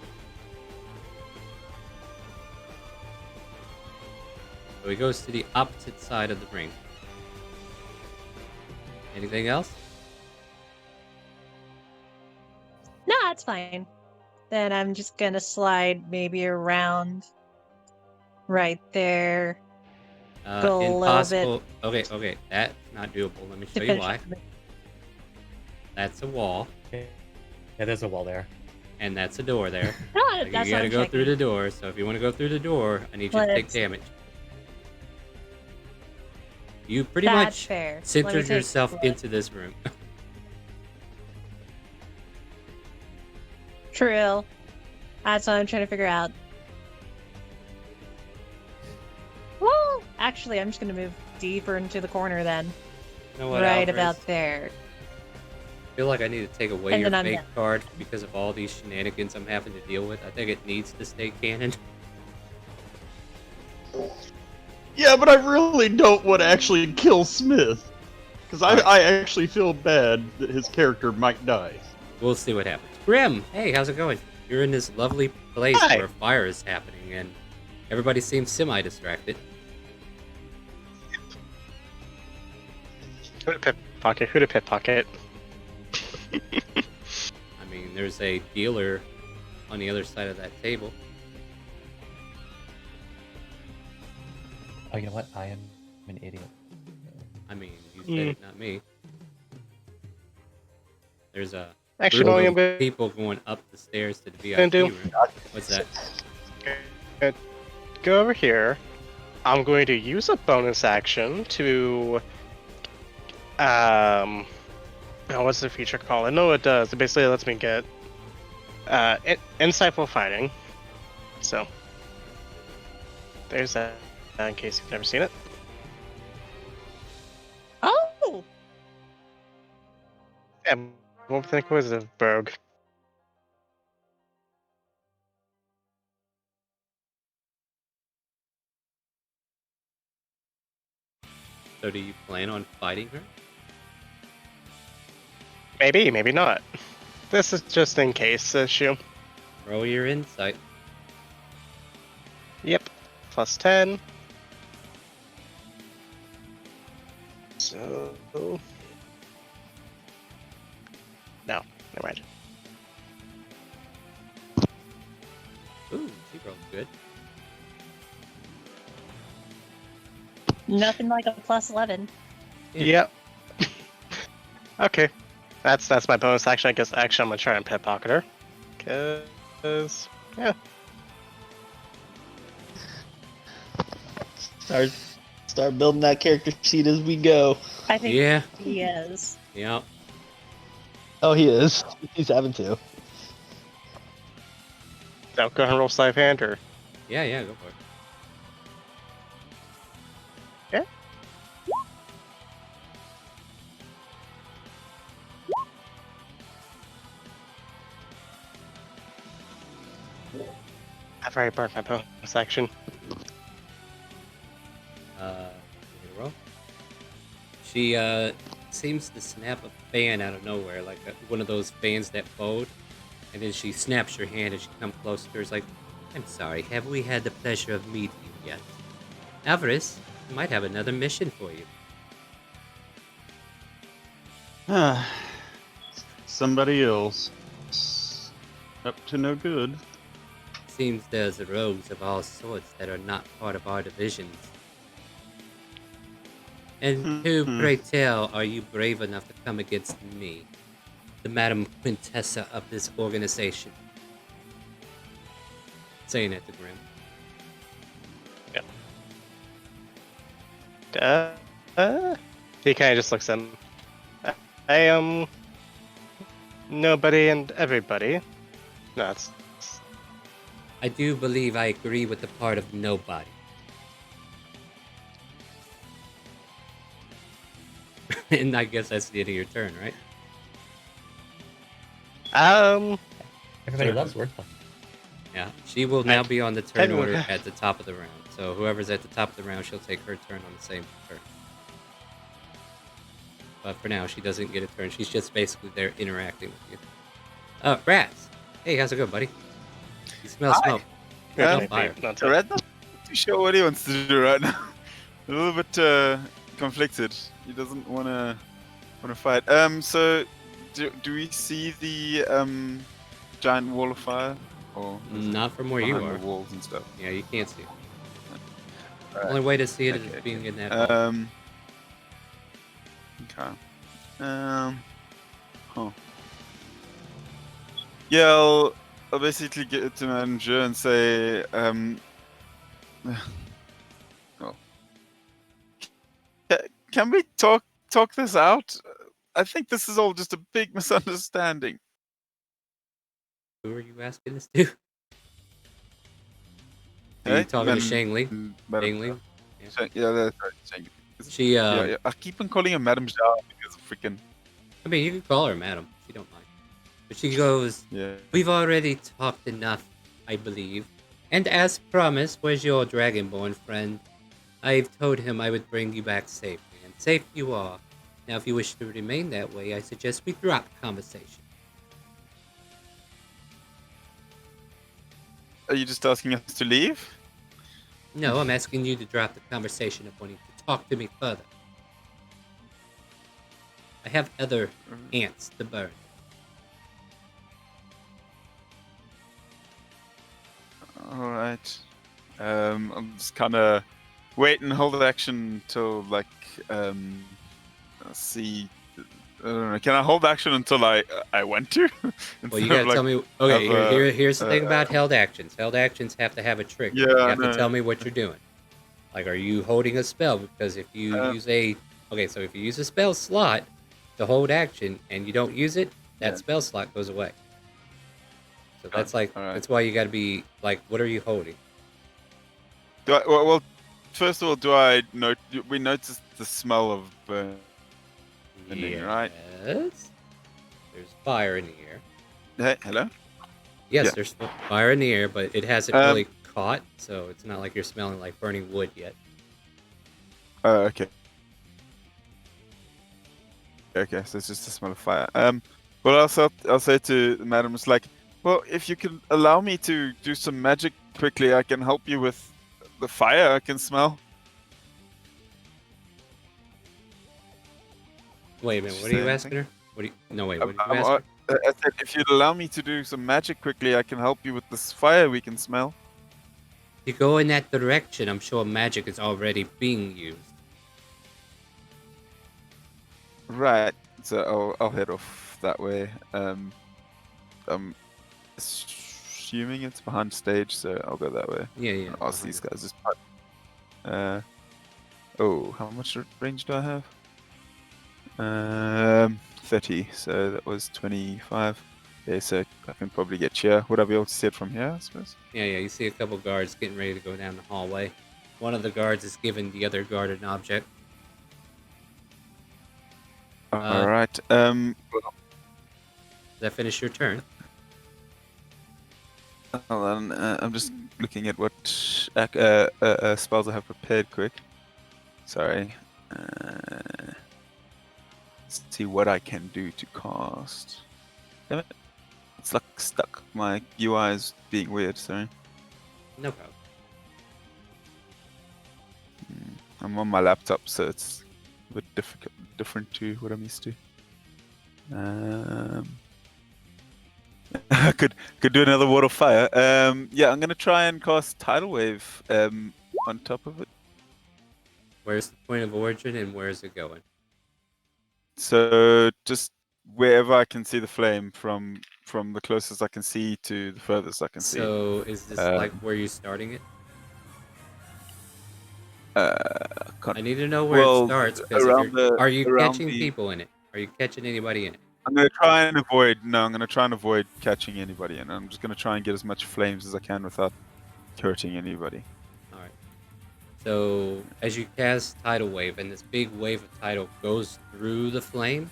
So he goes to the opposite side of the ring. Anything else? No, that's fine. Then I'm just gonna slide maybe around right there. Go a little Impossible. Okay. That's not doable. Let me show to you finish. why. That's a wall, Yeah, there's a wall there. and that's a door there. No, Like, that's you what gotta I'm go through checking. the door. So if you want to go through the door, I need you to take Let's- damage. You pretty That's much fair. Let me centered take yourself what- into this room. True. That's what I'm trying to figure out. Well, actually, I'm just gonna move deeper into the corner then. You know what, Right Alvarez? about there. I feel like I need to take away And your then I'm fake done. card because of all these shenanigans I'm having to deal with. I think it needs to stay canon. Yeah, but I really don't want to actually kill Smith. Because I actually feel bad that his character might die. We'll see what happens. Grim, hey, how's it going? You're in this lovely place Hi. where a fire is happening, and everybody seems semi-distracted. Who to pickpocket? Who to pickpocket? I mean, there's a dealer on the other side of that table. Oh, you know what? I am an idiot. I mean, you said it, not me. There's a Actually, group no, I'm of gonna people going up the stairs to the gonna VIP do. room. What's that? Go over here. I'm going to use a bonus action to oh, what's the feature called? I know it does. It basically lets me get insightful fighting. So there's that in case you've never seen it. Oh, Yeah, what think was a Brogue? So do you plan on fighting her? Maybe, maybe not. This is just in case issue. Roll your insight. Yep, plus 10. So no, never mind. Ooh, she rolled good. nothing like a plus 11. Yeah. Yep. Okay, that's my bonus action. I guess actually I'm gonna try and pickpocket her, cause yeah. Start building that character sheet as we go. I think Yeah. he is. Yeah. Oh, he is. He's having to. So go ahead and roll sleight of hand, or Yeah, yeah, go for it. yeah. I've already burned my bonus action. Give it a roll. She seems to snap a fan out of nowhere, like one of those fans that fold, and then she snaps her hand and she comes close to her. It's like, I'm sorry, have we had the pleasure of meeting you yet? Alvarez, I might have another mission for you. Somebody else. Up to no good. Seems there's rogues of all sorts that are not part of our divisions. And who, pray tell, are you brave enough to come against me, the Madam Quintessa of this organization? Saying it to Grim. He kind of just looks at him. I am nobody and everybody. No, it's I do believe I agree with the part of nobody. And I guess that's the end of your turn, right? Everybody loves wordplay. Yeah. She will now be on the turn Technically- order at the top of the round. So whoever's at the top of the round, she'll take her turn on the same turn. But for now, she doesn't get a turn. She's just basically there interacting with you. Rats. Hey, how's it going, buddy? You smell Hi. smoke. Yeah. You're on fire. Not to- Red, not too sure what he wants to do right now. A little bit conflicted. He doesn't wanna fight. So do we see the giant wall of fire? Or is it Not from where you behind are. the walls and stuff? Yeah, you can't see it. Alright. Only way to see it is Okay, being in that ball. Okay. Huh. Yeah, I'll basically get to manager and say, well, can we talk this out? I think this is all just a big misunderstanding. Who are you asking this to? Are you talking to Shang Li? Shang Li? Yeah, that's right. Shang Li. She, Yeah, I keep on calling her Madame Zhao because of freaking. I mean, you can call her madam. She don't mind. But she goes, Yeah. we've already talked enough, I believe. And as promised, where's your dragonborn friend? I've told him I would bring you back safe, and safe you are. Now, if you wish to remain that way, I suggest we drop conversation. Are you just asking us to leave? No, I'm asking you to drop the conversation of wanting to talk to me further. I have other ants to burn. All right. I'm just kind of wait and hold action till like let's see. I don't know. Can I hold action until I want to? Well, you gotta tell me. Okay, here's the thing about uh, held actions. Held actions have to have a trigger. Yeah, You I have to know. tell me what you're doing. Like, are you holding a spell? Because if you Uh, use a so if you use a spell slot to hold action and you don't use it, that Yeah. spell slot goes away. So that's like Alright. that's why you got to be like, what are you holding? Well, first of all, do I note? We noticed the smell of burning, right? Yes. There's fire in the air. Hey, hello. Yes, Yeah. there's fire in the air, but it hasn't Um, really caught, so it's not like you're smelling like burning wood yet. Okay. Okay, so it's just the smell of fire. Well, I'll say to the madam, it's like, well, if you can allow me to do some magic quickly, I can help you with the fire I can smell. Wait a minute, what are Say you anything? asking her? What do you? No, wait, what did you I'm- ask her? I said, if you'd allow me to do some magic quickly, I can help you with this fire we can smell. You go in that direction, I'm sure magic is already being used. Right. So I'll head off that way. I'm assuming it's behind stage, so I'll go that way. Yeah, yeah. I'll ask these guys. Oh, how much range do I have? 30. So that was 25. Yeah, so I can probably get here. Would I be able to see it from here, I suppose? Yeah, you see a couple guards getting ready to go down the hallway. One of the guards is giving the other guard an object. All right. Does that finish your turn? Hold on. I'm just looking at what spells I have prepared quick. Sorry. Let's see what I can do to cast. Damn it. It's like stuck. My UI is being weird, sorry. No problem. I'm on my laptop, so it's a bit different to what I'm used to. I could do another ward of fire. Yeah, I'm gonna try and cast tidal wave on top of it. Where's the point of origin and where's it going? So just wherever I can see the flame, from the closest I can see to the furthest I can see. So is this like where you're starting it? I need to know where it starts. Because are you catching people in it? Are you catching anybody in it? I'm gonna try and avoid. No, I'm gonna try and avoid catching anybody, and I'm just gonna try and get as much flames as I can without hurting anybody. All right. So as you cast tidal wave, and this big wave of tidal goes through the flames,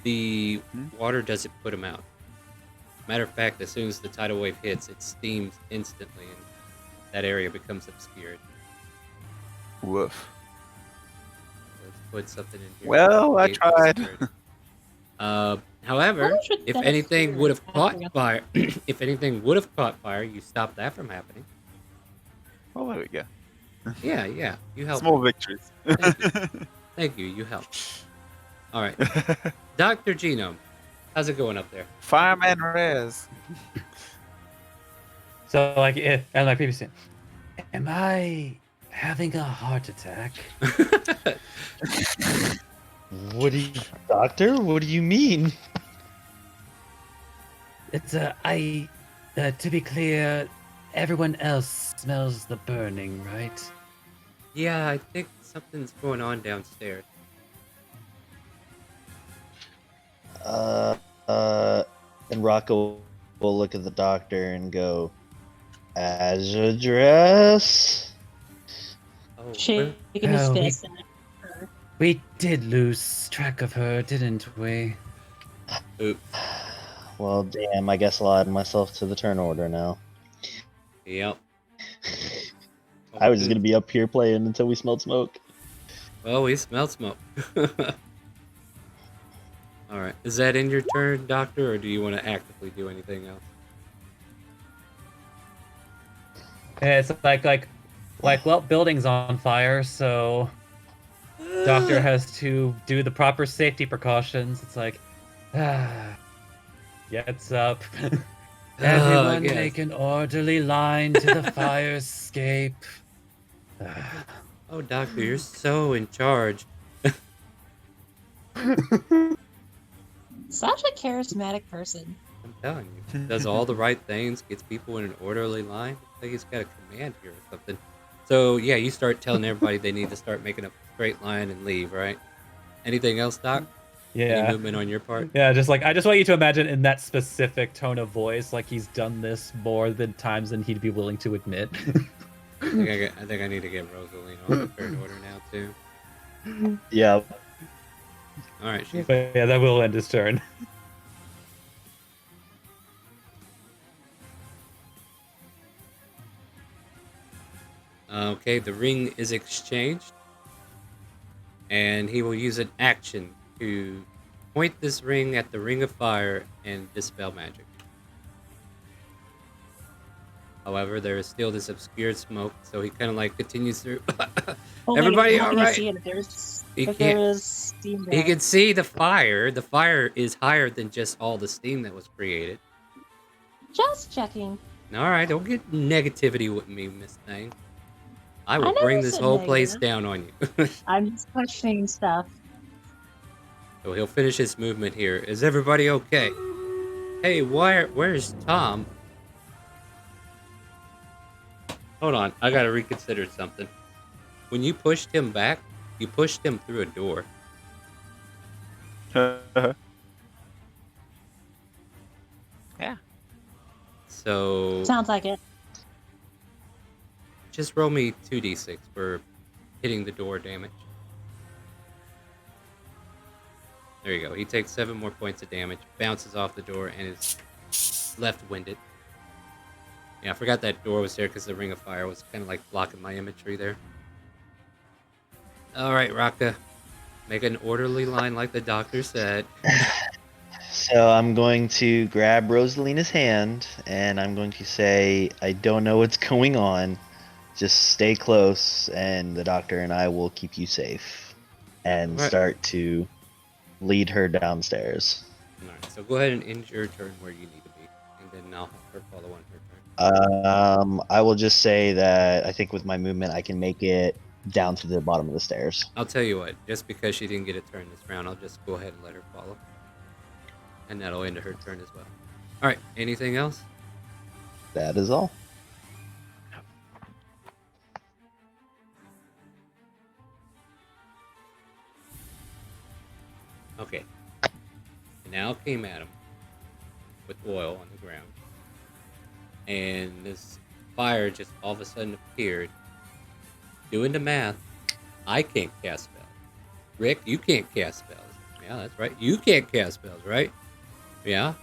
the water doesn't put them out. Matter of fact, as soon as the tidal wave hits, it steams instantly, and that area becomes obscured. Woof. Let's put something in here. Well, I tried. However, How should if that anything would have caught happen? fire, if anything would have caught fire, you stop that from happening. Well, there we go. Yeah, you helped. Small victories. Thank you, you helped. All right, Dr. Genome, how's it going up there? Fireman Rez. So, like, and like previously, am I having a heart attack? Doctor? What do you mean? It's to be clear, everyone else smells the burning, right? Yeah, I think something's going on downstairs. And Rocco will look at the doctor and go, "As address." Oh, Shaking his Oh, fist. We did lose track of her, didn't we? oops. Well, damn, I guess I'll add myself to the turn order now. Yep. I was just gonna be up here playing until we smelled smoke. Well, we smell smoke. All right. Is that in your turn, Doctor, or do you want to actively do anything else? Yeah, it's like, well, building's on fire, so Doctor has to do the proper safety precautions. It's like, gets up. Everyone yes. make an orderly line to the fire escape. Oh, doctor, you're so in charge. Such a charismatic person. I'm telling you, does all the right things, gets people in an orderly line. Looks like he's got a command here or something. So yeah, you start telling everybody they need to start making a straight line and leave, right? Anything else, Doc? Any Yeah. movement on your part? Yeah, just like I just want you to imagine in that specific tone of voice, like he's done this more than times than he'd be willing to admit. I think I need to get Rosaline on the third order now too. Yeah. All right, she's But yeah, that will end his turn. okay. The ring is exchanged, and he will use an action to point this ring at the ring of fire and dispel magic. However, there is still this obscured smoke, so he kind of like continues through. Oh, Everybody, how all can you right? see it if there's, He if can't- there is steam He there? can see the fire. The fire is higher than just all the steam that was created. Just checking. All right, don't get negativity with me, Miss Thing. I will never bring this said whole place negative. down on you. I'm just questioning stuff. So he'll finish his movement here. Is everybody okay? Hey, where's Tom? Hold on, I gotta reconsider something. When you pushed him back, you pushed him through a door. So Sounds like it. just roll me 2d6 for hitting the door damage. There you go. He takes 7 more points of damage, bounces off the door, and is left-winded. Yeah, I forgot that door was there because the Ring of Fire was kind of like blocking my imagery there. All right, Raka. Make an orderly line like the doctor said. So I'm going to grab Rosalina's hand and I'm going to say, I don't know what's going on. Just stay close and the doctor and I will keep you safe. And Right. start to lead her downstairs. All right, so go ahead and end your turn where you need to be, and then I'll have her follow on her turn. I will just say that I think with my movement I can make it down to the bottom of the stairs. I'll tell you what, just because she didn't get a turn this round, I'll just go ahead and let her follow. And that'll end her turn as well. All right, anything else? That is all. Okay. Now came at him with oil on the ground. And this fire just all of a sudden appeared. Doing the math, I can't cast spells. Rick, you can't cast spells. Yeah, that's right. You can't cast spells, right? Yeah.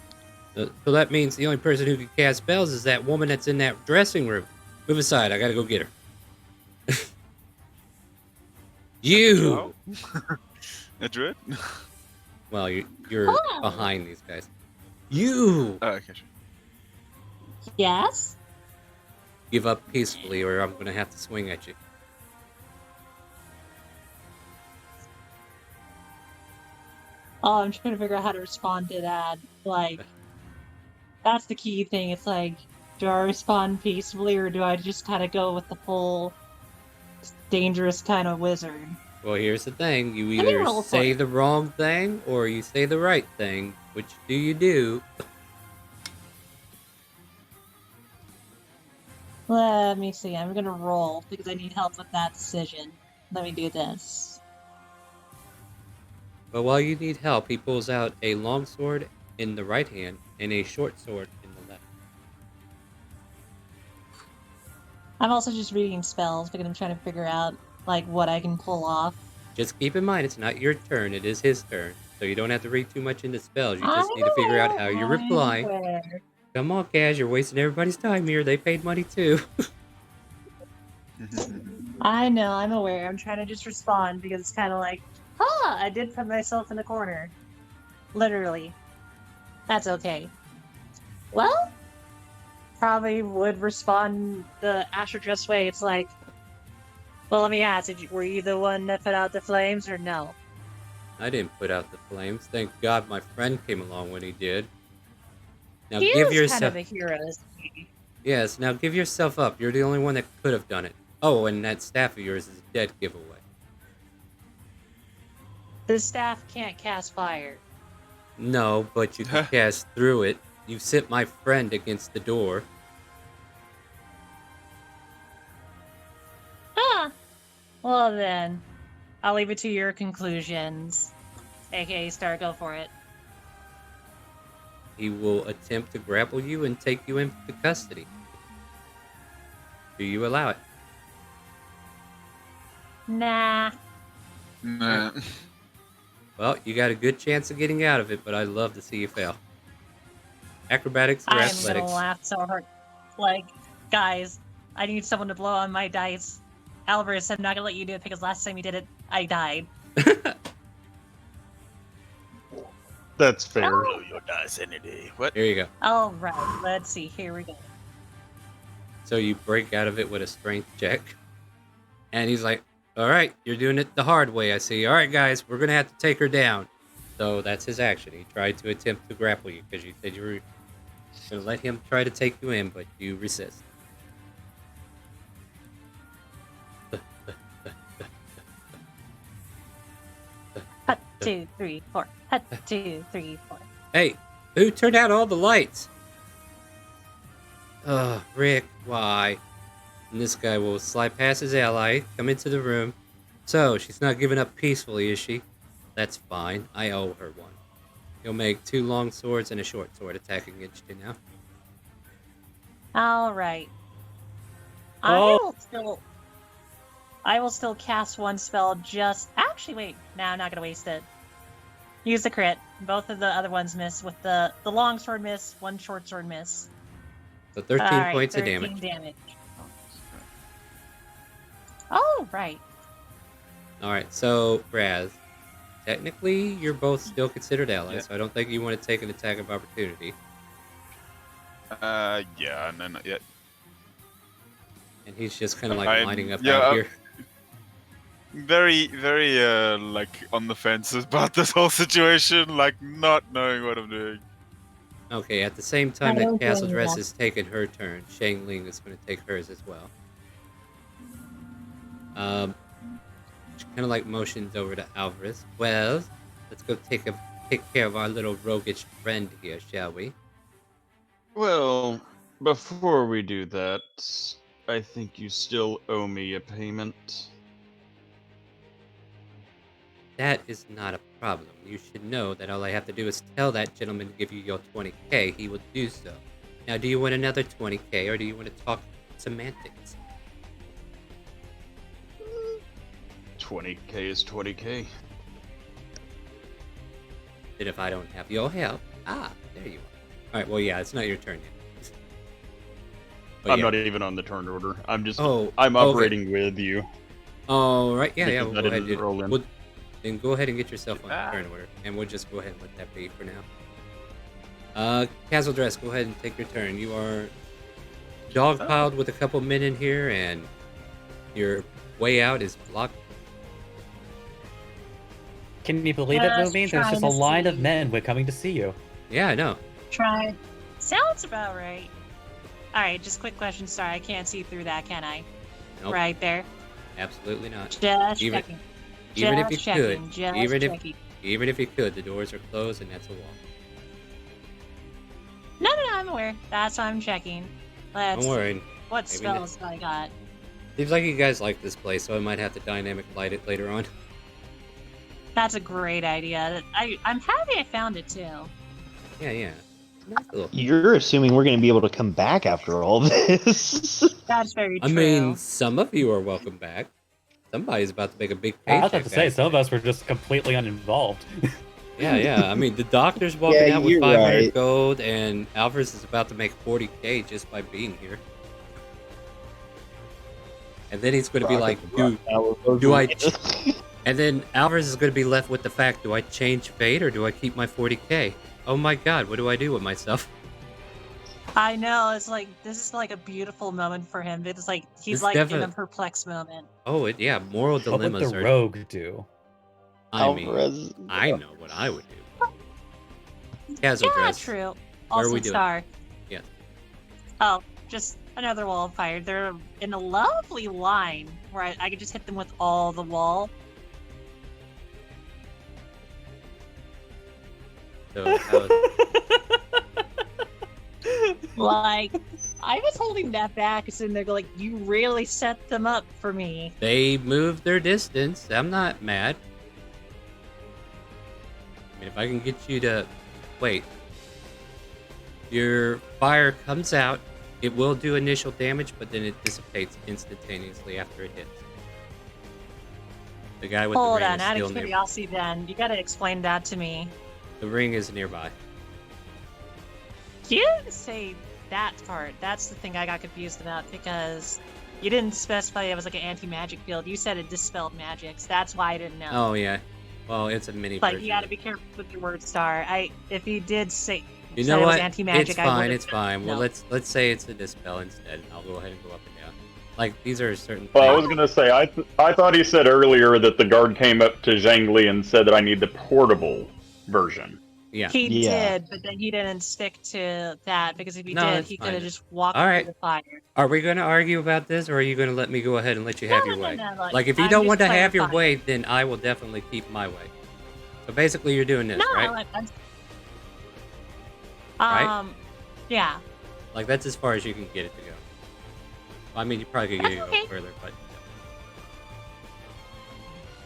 So that means the only person who can cast spells is that woman that's in that dressing room. Move aside. I gotta go get her. You! A druid? Well, you're Oh. behind these guys. You! Oh, okay, sure. Yes? Give up peacefully or I'm gonna have to swing at you. Oh, I'm trying to figure out how to respond to that. Like, that's the key thing. It's like, do I respond peacefully or do I just kind of go with the full dangerous kind of wizard? Well, here's the thing. You me either roll for say it. the wrong thing or you say the right thing. Which do you do? Let me see. I'm gonna roll because I need help with that decision. Let me do this. But while you need help, he pulls out a long sword in the right hand and a short sword in the left. I'm also just reading spells because I'm trying to figure out like what I can pull off. Just keep in mind, it's not your turn, it is his turn. So you don't have to read too much into spells. You just need to figure out how you're replying. Come on, Kaz, you're wasting everybody's time here. They paid money too. I know, I'm aware. I'm trying to just respond because it's kind of like, I did put myself in a corner. Literally. That's okay. Well, probably would respond the Astro Dress way. It's like, well, let me ask, were you the one that put out the flames or no? I didn't put out the flames. Thank God my friend came along when he did. Now He give is yourself... kind of a hero, isn't he? Yes, now give yourself up. You're the only one that could have done it. Oh, and that staff of yours is a dead giveaway. The staff can't cast fire. No, but you can cast through it. You sent my friend against the door. Ah, well then, I'll leave it to your conclusions. AKA Star, go for it. He will attempt to grapple you and take you into custody. Do you allow it? Nah. Nah. Well, you got a good chance of getting out of it, but I'd love to see you fail. Acrobatics or I'm athletics? gonna laugh so hard. Like, guys, I need someone to blow on my dice. Alvarez, I'm not gonna let you do it because last time you did it, I died. That's fair. Roll your dice any day. What? Here you go. Alright, let's see. Here we go. So you break out of it with a strength check. And he's like, all right, you're doing it the hard way, I see. All right, guys, we're going to have to take her down. So that's his action. He tried to attempt to grapple you because you said you were going to let him try to take you in, but you resist. Hut, 2, 3, 4. Hut, 2, 3, 4. Hey, who turned out all the lights? Rick, why? And this guy will slide past his ally, come into the room. So, she's not giving up peacefully, is she? That's fine. I owe her one. He'll make 2 long swords and a short sword attacking against you now. Alright. Oh. I will still cast one spell just... Actually, wait. No, I'm not gonna waste it. Use the crit. Both of the other ones miss with the long sword miss, one short sword miss. So 13 Alright, points 13 of damage. Oh, right. Alright, so, Raz, technically, you're both still considered allies, Yeah. so I don't think you want to take an attack of opportunity. Yeah, no, not yet. And he's just kind of like I'm- lining up yeah, out here. Very, very, like, on the fence about this whole situation, like, not knowing what I'm doing. Okay, at the same time I that don't Castle blame Dress you. has taken her turn, Shang Ling is going to take hers as well. She kind of like motions over to Alvarez. Well, let's go take care of our little roguish friend here, shall we? Well, before we do that, I think you still owe me a payment. That is not a problem. You should know that all I have to do is tell that gentleman to give you your 20k. He will do so. Now, do you want another 20k, or do you want to talk semantics? 20k is 20k. Then if I don't have your help... Ah, there you are. Alright, well, yeah, it's not your turn yet. But I'm yeah. not even on the turn order. I'm just. Oh, I'm okay. operating with you. Oh, right. Yeah, Because we'll I go ahead didn't and roll in. then go ahead and get yourself on the turn order, and we'll just go ahead and let that be for now. Castle Dress, go ahead and take your turn. You are dogpiled with a couple men in here, and your way out is blocked. Can you believe it, Just Moomin? There's just a trying to line of see. men we're coming to see you. Yeah, I know. Try. Sounds about right. Alright, just quick question. Sorry, I can't see through that, can I? Nope, Right there. absolutely not. Just Even- checking. Even if Just you checking. could, Just checking. even if you could, the doors are closed, and that's a wall. No, I'm aware. That's why I'm checking. Let's Don't worry. see. What Maybe spells do I got? Seems like you guys like this place, so I might have to dynamic light it later on. That's a great idea. I'm happy I found it too. Yeah. Nice little- You're assuming we're going to be able to come back after all this. That's very I true. mean, some of you are welcome back. Somebody's about to make a big I paycheck. was about to say, out some of of it. us were just completely uninvolved. Yeah. I mean, the doctor's walking Yeah, out with you're 500 right. gold, and Alvarez is about to make 40k just by being here. And then he's going to be like, do I... And then Alvarez is going to be left with the fact, do I change fate or do I keep my 40k? Oh my god, what do I do with myself? I know, it's like, this is like a beautiful moment for him. It's like, he's It's like in a definite- perplexed moment. Oh, yeah, moral What would dilemmas the are... rogue do? I mean, Alvarez. I know what I would do. Casual Yeah, dress. true. Where are Also, we doing? Star. Yeah. Oh, just another wall of fire. They're in a lovely line where I could just hit them with all the wall. So how Like, I was holding that back, and they're like, you really set them up for me. they moved their distance. I'm not mad. I mean, if I can get you to wait, your fire comes out. It will do initial damage, but then it dissipates instantaneously after it hits. The guy with Hold the ring on, is out still of nearby. curiosity then, you gotta explain that to me. The ring is nearby. You didn't say that part. That's the thing I got confused about, because you didn't specify it was like an anti-magic field. You said it dispelled magics. That's why I didn't know. Oh yeah. Well, it's a mini But version. you gotta be careful with your word, Star. If you did say You said know it was what? anti-magic, It's I fine. would've It's fine. Well, no. let's say it's a dispel instead, and I'll go ahead and go up and down. Like these are certain. Well, I things. was gonna say, I thought he said earlier that the guard came up to Zhangli and said that I need the portable version. Yeah. He Yeah. did, but then he didn't stick to that, because if he No, did, that's he could fine. have just walked All right. through the fire. Are we going to argue about this, or are you going to let me go ahead and let you have your way? No, Like, if you I'm don't just want to have your clarifying. way, then I will definitely keep my way. So basically, you're doing this, No, right? Right? Yeah. Like, that's as far as you can get it to go. I mean, you probably could get it to That's okay. go further, but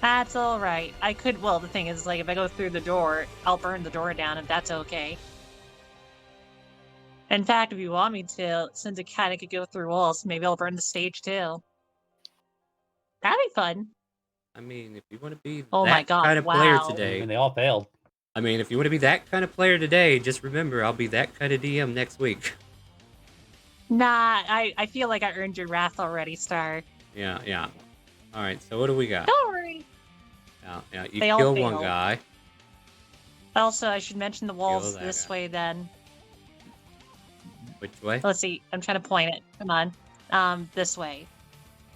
That's all right. I could. Well, the thing is, like, if I go through the door, I'll burn the door down, if that's okay. In fact, if you want me to, since it kind of could go through walls, maybe I'll burn the stage too. That'd be fun. I mean, if you want to be Oh my that God, kind of player wow. today, And they all failed. I mean, if you want to be that kind of player today, just remember, I'll be that kind of DM next week. Nah, I feel like I earned your wrath already, Star. Yeah, yeah. All right, so what do we got? Don't worry. Now you They all kill one failed. guy. Also, I should mention the walls that this guy. way then. Which way? Let's see. I'm trying to point it. Come on. This way.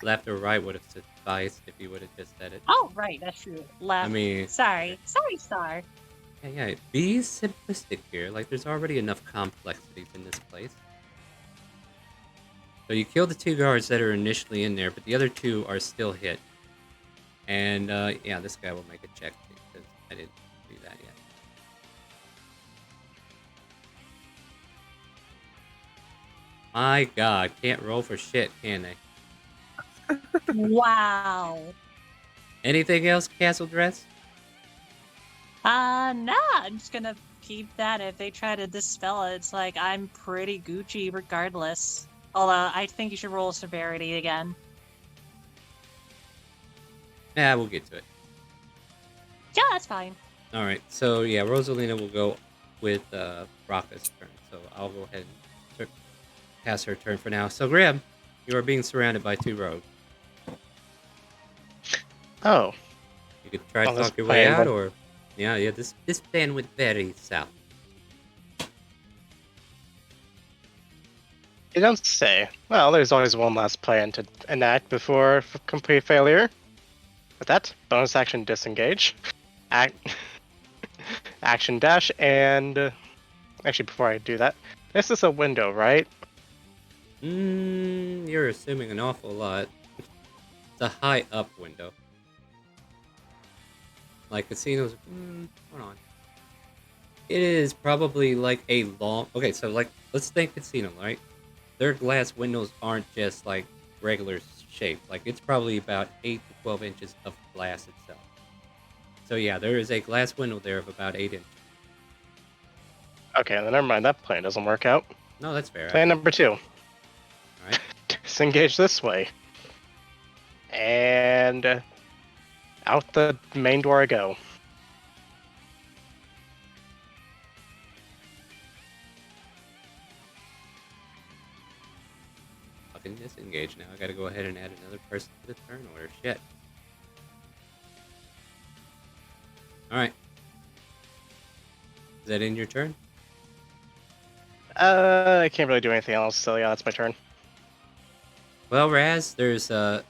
Left or right would have sufficed if you would have just said it. Oh, right. That's true. Left. I mean, Sorry, Star. yeah. Be simplistic here. Like, there's already enough complexities in this place. So you kill the two guards that are initially in there, but the other two are still hit. And yeah, this guy will make a check because I didn't do that yet. My God, can't roll for shit, can they? Wow. Anything else, Castle Dress? Nah, I'm just gonna keep that. If they try to dispel it, it's like I'm pretty Gucci regardless. Although, I think you should roll severity again. Yeah, we'll get to it. Yeah, that's fine. All right, so yeah, Rosalina will go with Rocca's turn. So I'll go ahead and pass her turn for now. So Grim, you are being surrounded by two rogues. Oh, You could try to Oh, this talk your way plan out, went- or yeah, this plan went very south. you don't say. Well, there's always one last plan to enact before complete failure. With that, bonus action disengage, action dash, and actually before I do that, this is a window, right? You're assuming an awful lot. It's a high up window. Like casinos. Hold on. It is probably like a long. Okay, so like let's think casino, right? Their glass windows aren't just like regular shape. Like it's probably about 8 to 12 inches of glass itself. So yeah, there is a glass window there of about 8 inches. Okay, then never mind. That plan doesn't work out. No, that's fair. Plan number 2. All right. Disengage this way. And out the main door I go. Fucking disengage now. I gotta go ahead and add another person to the turn order. Shit. Alright. Is that in your turn? I can't really do anything else, so yeah, that's my turn. Well, Raz, there's that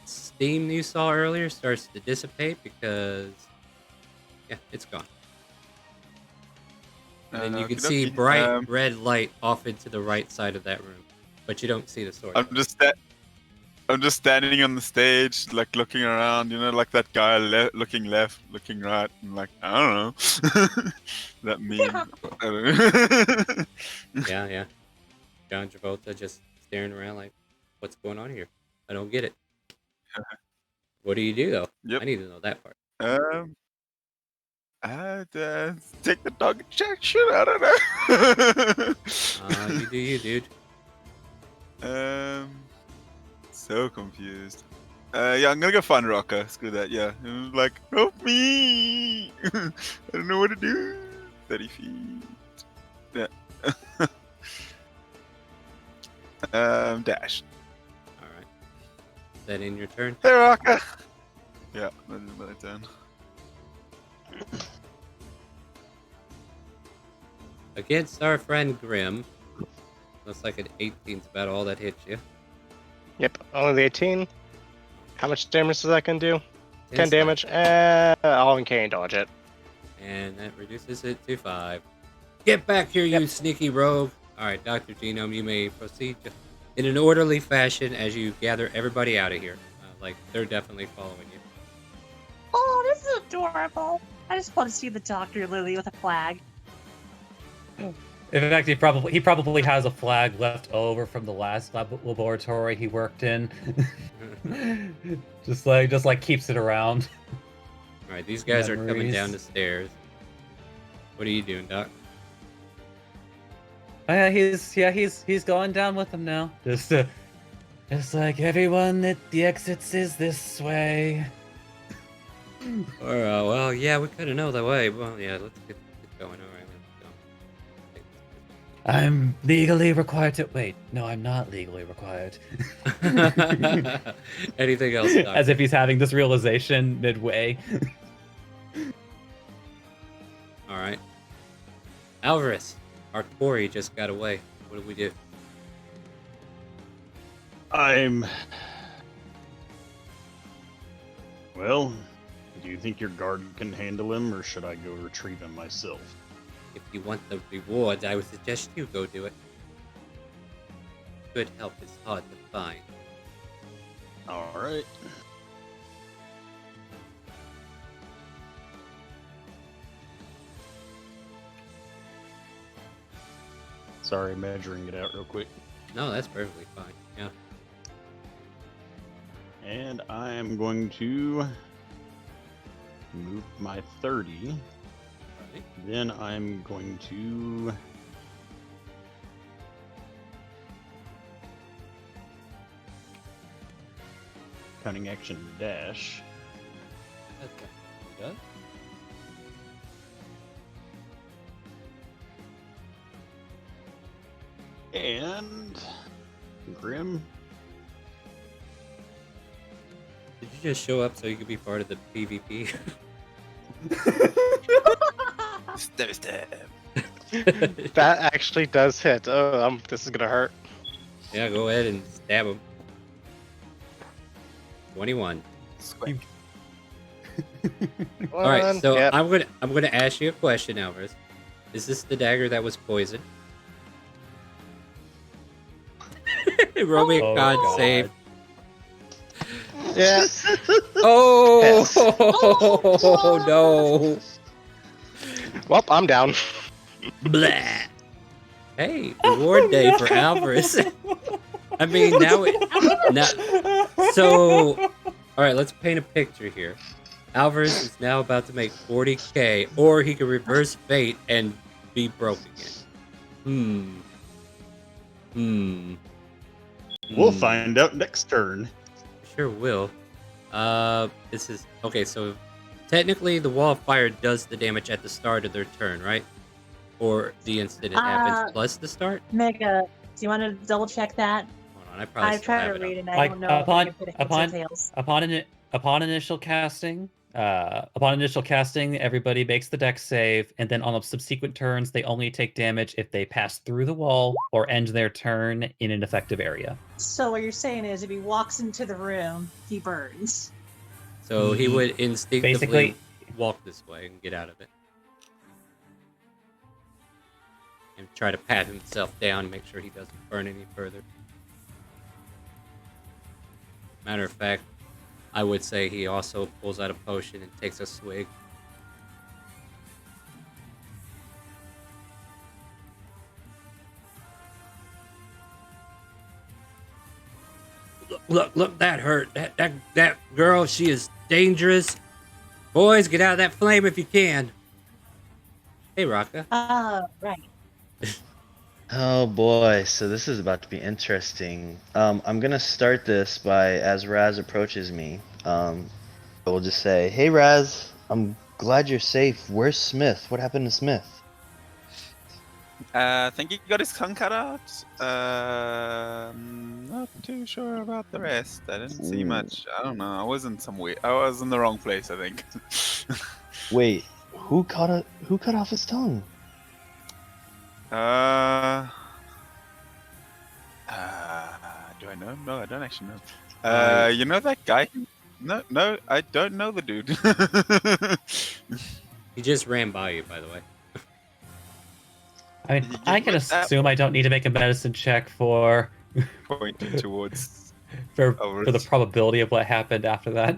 steam you saw earlier starts to dissipate because yeah, it's gone. And then you can see Okey-dokey. bright red light off into the right side of that room. but you don't see the sword. I'm just standing on the stage, like looking around, like that guy looking left, looking right, and like I don't know. That meme. I don't know. Yeah. John Travolta just staring around like, what's going on here? I don't get it. What do you do though? Yep. I need to know that part. I'd take the dog and check shit. I don't know. You do you, dude. So confused. Yeah, I'm gonna go find Rocker. Screw that. Yeah, and like, help me! I don't know what to do. 30 feet. Yeah. Dash. All right. Is that in your turn? Hey, Rocker. Yeah, that is my turn. Against our friend Grim. Looks like an 18's about all that hits you. Yep, only the 18. How much damage is that gonna do? 10 slap. damage. I'll uncanny dodge it. And that reduces it to 5. Get back here, you sneaky rogue! Alright, Dr. Genome, you may proceed in an orderly fashion as you gather everybody out of here. Like, they're definitely following you. Oh, this is adorable. I just want to see the Dr. Lily with a flag. In fact, he probably has a flag left over from the last laboratory he worked in. just like keeps it around. All right, these guys are coming Memories. down the stairs. What are you doing, Doc? Oh, yeah, he's going down with them now. Just like everyone that the exits is this way. Well, yeah, we kind of know the way. Well, yeah, let's get going. All right, I'm legally required to wait. No, I'm not legally required. let's go. Anything else, Doc? As if he's having this realization midway. All right. Alvarez, our quarry just got away. What do we do? Well, do you think your guard can handle him, or should I go retrieve him myself? If you want the rewards, I would suggest you go do it. Good help is hard to find. Alright. Sorry, measuring it out real quick. No, that's perfectly fine. Yeah. And I am going to move my 30. Right. Then I'm going to cunning action dash. That's what he does. And Grim. Did you just show up so you could be part of the PvP? Stab. That actually does hit. Oh, this is gonna hurt. Yeah, go ahead and stab him. 21. All right, so Yep. I'm gonna ask you a question, Alvarez. Is this the dagger that was poisoned? Roll me a Oh, con God. save. Yeah. Oh Yes. no! Well, I'm down. Blah. Hey, reward day for Alvarez. I mean, now. So, all right, let's paint a picture here. Alvarez is now about to make 40k, or he can reverse fate and be broke again. We'll find out next turn. Sure will. This is okay. So, technically, the wall of fire does the damage at the start of their turn, right? Or the instant it happens plus the start. Mega, do you want to double check that? Hold on, I probably I still tried have to it read up. it and I Like, don't know if I can put it upon- details. Upon initial casting, everybody makes the dex save, and then on the subsequent turns, they only take damage if they pass through the wall or end their turn in an effective area. So what you're saying is, if he walks into the room, he burns. So he would instinctively Basically- walk this way and get out of it. And try to pat himself down and make sure he doesn't burn any further. Matter of fact, I would say he also pulls out a potion and takes a swig. Look, that hurt. That girl, she is dangerous. Boys, get out of that flame if you can. Hey, Raka. Right. Oh boy, so this is about to be interesting. I'm gonna start this by, as Raz approaches me, I will just say, "Hey Raz, I'm glad you're safe. Where's Smith? What happened to Smith?" I think he got his tongue cut out. Not too sure about the rest. I didn't see Ooh. much. I don't know. I was in I was in the wrong place, I think. Wait, who cut off his tongue? Do I know? No, I don't actually know. You know that guy? No, I don't know the dude. He just ran by you, by the way. I mean, I can assume I don't need to make a medicine check for Pointing towards for the probability of what happened after that.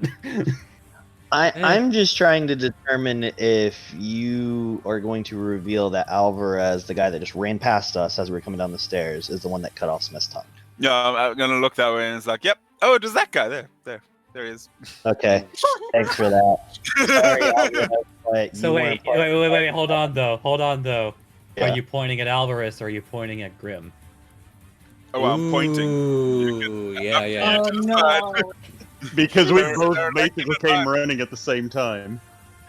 I'm just trying to determine if you are going to reveal that Alvarez, the guy that just ran past us as we were coming down the stairs, is the one that cut off Smith's tongue. Yeah, I'm gonna look that way and it's like, yep. Oh, there's that guy there he is. Okay, thanks for that. Sorry, Alvarez, but So you wait, weren't wait, hold on though. Yeah. Are you pointing at Alvarez or are you pointing at Grim? Oh, I'm pointing. Ooh, yeah. Oh no. Because we They're both neck basically and came neck. running at the same time.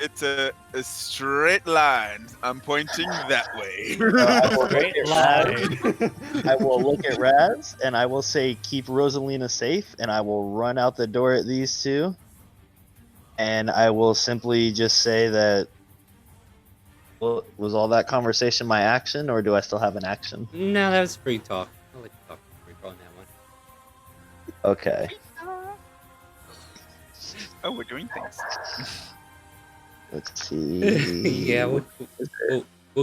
It's a straight line. I'm pointing that way. I will Straight look at Raz. line. I will look at Raz and I will say, "Keep Rosalina safe," and I will run out the door at these two. And I will simply just say that. Well, was all that conversation my action, or do I still have an action? No, that was free talk. I'll let you talk free talk on that one. Okay. Oh, we're doing things. Let's see. Yeah, we'll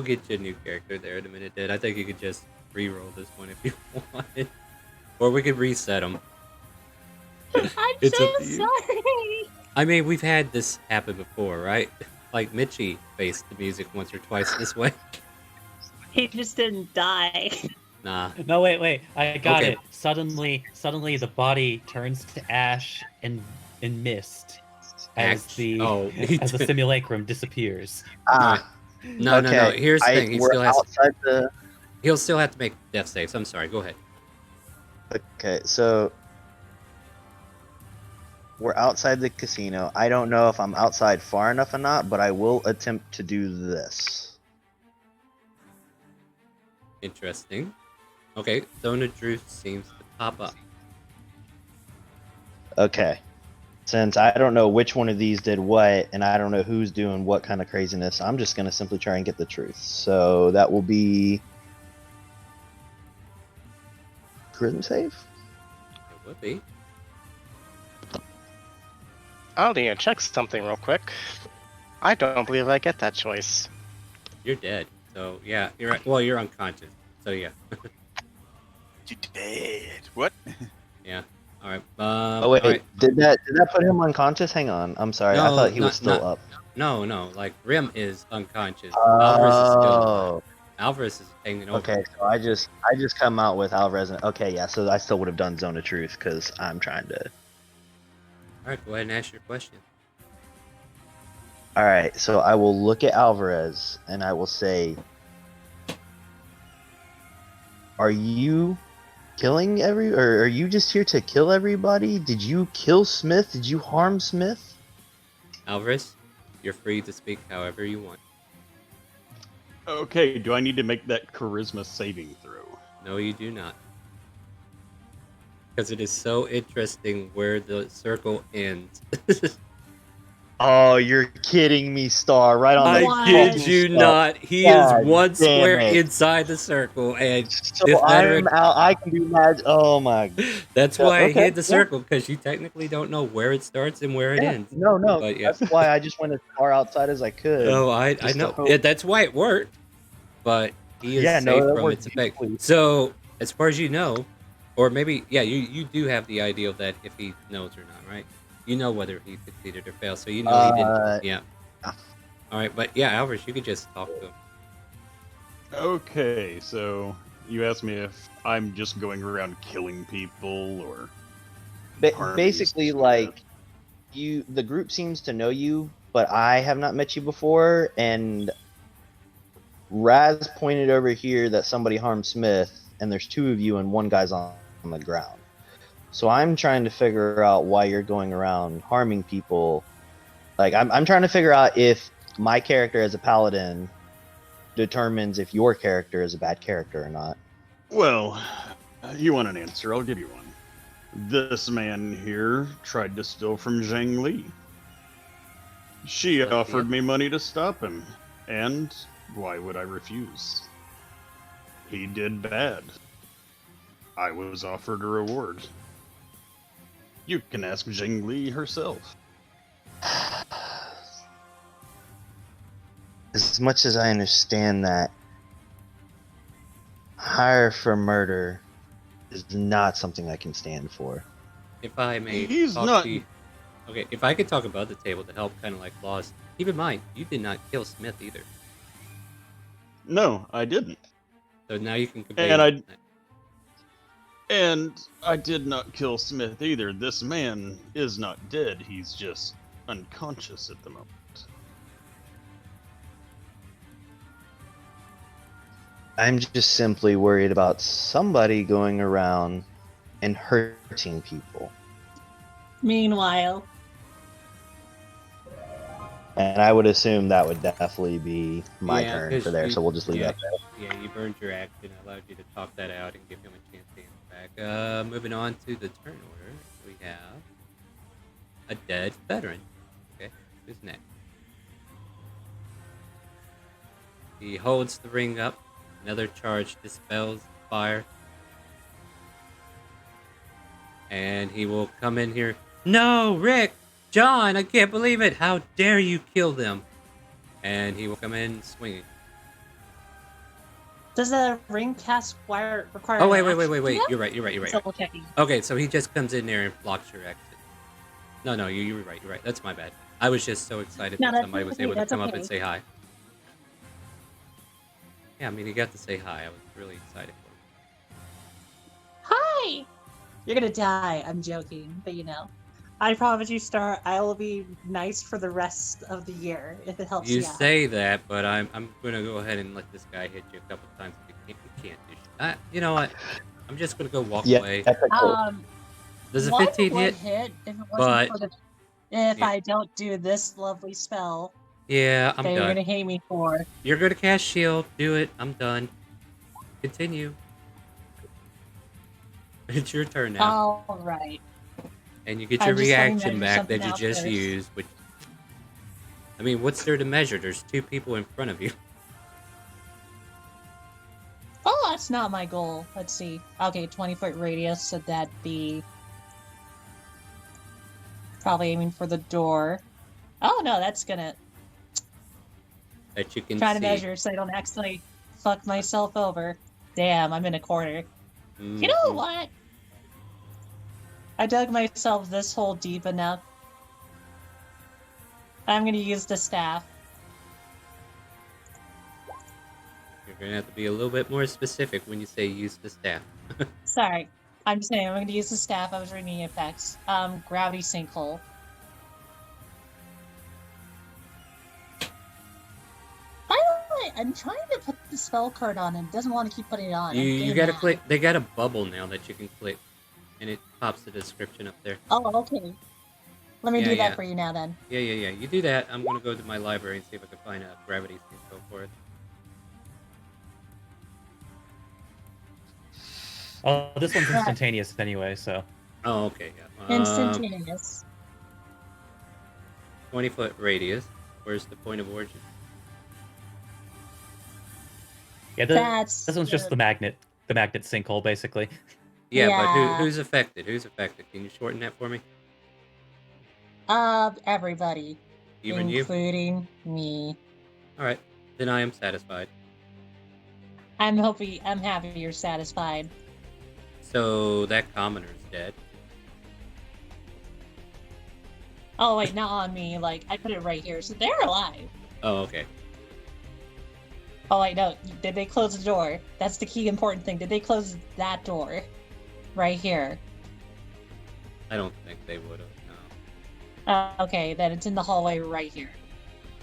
get you a new character there in a minute, Dad. I think you could just re-roll this one if you wanted. Or we could reset them. I'm It's so up to you. sorry. I mean, we've had this happen before, right? Like, Mitchie faced the music once or twice this way. He just didn't die. Nah. No, wait. I got Okay. it. Suddenly the body turns to ash and mist as Ash. the Oh, as the simulacrum disappears. No. Here's the thing. He'll still have to make death saves. I'm sorry. Go ahead. Okay, so we're outside the casino. I don't know if I'm outside far enough or not, but I will attempt to do this. Interesting. Okay, Zone of Truth seems to pop up. Okay. Since I don't know which one of these did what, and I don't know who's doing what kind of craziness, I'm just going to simply try and get the truth. So that will be charisma save? It would be. I'll need to check something real quick. I don't believe I get that choice. You're dead. So, yeah. You're right. Well, you're unconscious. So, yeah. You dead. What? Yeah. All right. Oh wait, all right. did that put him unconscious? Hang on, I'm sorry. I No, thought he was not- still not- up. No. Like, Rim is unconscious. Alvarez is still alive. Oh, Alvarez is hanging over. okay. So I just come out with Alvarez. Okay, yeah. So I still would have done Zone of Truth because I'm trying to. All right. Go ahead and ask your question. All right. So I will look at Alvarez and I will say, "Are you killing or are you just here to kill everybody? Did you kill Smith? Did you harm Smith?" Alvarez, you're free to speak however you want. Okay, do I need to make that charisma saving throw? No, you do not. Because it is so interesting where the circle ends. Oh, you're kidding me, Star! Right on the. I kid fucking you spot. not. He God is one damn square it. inside the circle, and So this I'm out. I can do magic. Oh my. that's Yeah, why I okay, hid the yeah. circle, because you technically don't know where it starts and where it Yeah, ends. no. But yeah. That's why I just went as far outside as I could. Oh, I just to know. hope- Yeah, that's why it worked. But he is Yeah, no, safe that from worked its effect. beautifully. So, as far as you know, Or maybe, yeah, you do have the idea of that if he knows or not, right? You know whether he succeeded or failed, so you know he didn't. Yeah. All right, but yeah, Alvarez, you could just talk to him. Okay, so you asked me if I'm just going around killing people or harming Basically, Smith. like the group seems to know you, but I have not met you before, and Raz pointed over here that somebody harmed Smith, and there's two of you, and one guy's on the ground. So I'm trying to figure out why you're going around harming people. Like I'm trying to figure out if my character as a paladin determines if your character is a bad character or not. Well, you want an answer? I'll give you one. This man here tried to steal from Zhang Li. She offered me money to stop him, and why would I refuse? He did bad. I was offered a reward. You can ask Zhang Li herself. As much as I understand that, hire for murder is not something I can stand for. If I may He's talk not- to you. Okay, if I could talk above the table to help kind of like Laws, keep in mind, you did not kill Smith either. No, I didn't. So now you can convey. And I did not kill Smith either. This man is not dead. He's just unconscious at the moment. I'm just simply worried about somebody going around and hurting people. Meanwhile, And I would assume that would definitely be my Yeah, turn 'cause for there, you- so we'll just leave yeah, that there. Yeah, you burned your action. I allowed you to talk that out and give him a chance to answer back. Moving on to the turn order, we have a dead veteran. Okay, who's next? He holds the ring up. Another charge dispels fire. And he will come in here. No, Rick! John, I can't believe it! How dare you kill them! And he will come in swinging. does the ring cast require? Oh, wait. an action? Yeah? You're right. Double checking. Okay, so he just comes in there and blocks your exit. No, you were right. That's my bad. I was just so excited No, that that's somebody was okay, able to that's come up okay. and say hi. Yeah, I mean, he got to say hi. I was really excited for him. Hi. You're gonna die. I'm joking, but you know, I promise you, Star. I will be nice for the rest of the year if it helps You you out. say that, but I'm gonna go ahead and let this guy hit you a couple times. If you can't do shit. You know what? I'm just gonna go walk away. That's cool. Does a one 15 would hit? if it wasn't But for the, if Yeah. I don't do this lovely spell Yeah, I'm that you're done. gonna hate me for. You're gonna cast shield. Do it. I'm done. Continue. It's your turn now. All right. And you get I'm your just letting reaction measure back that something you out just first. used, which I mean, what's there to measure? There's two people in front of you. Oh, that's not my goal. Let's see. Okay, 20-foot radius, so that'd be probably aiming for the door. Oh no, that's gonna That you can try to see. measure so I don't accidentally fuck myself over. Damn, I'm in a corner. You know Mhm. what? I dug myself this hole deep enough. I'm gonna use the staff. You're gonna have to be a little bit more specific when you say use the staff. Sorry. I'm just saying, I'm gonna use the staff. I was reading the effects. Gravity sinkhole. By the way, I'm trying to put the spell card on and it doesn't want to keep putting it on. I'm You getting gotta mad. click. They got a bubble now that you can click, and it pops the description up there. Oh, okay. Let me Yeah, do that yeah. for you now then. Yeah. You do that. I'm gonna go to my library and see if I can find a gravity info for it. Oh, this one's Yeah. instantaneous anyway, so. Oh, okay. Yeah. Instantaneous. 20-foot radius. Where's the point of origin? Yeah, That's this one's just the magnet sinkhole, basically. Yeah, but Yeah. who's affected? Who's affected? Can you shorten that for me? Everybody. Even you? Including me. All right. Then I am satisfied. I'm happy you're satisfied. so that commoner's dead. Oh wait, not on me. Like I put it right here, so they're alive. Oh, okay. Oh wait, no. Did they close the door? That's the key important thing. Did they close that door? Right here. I don't think they would have. No. Okay, then it's in the hallway right here.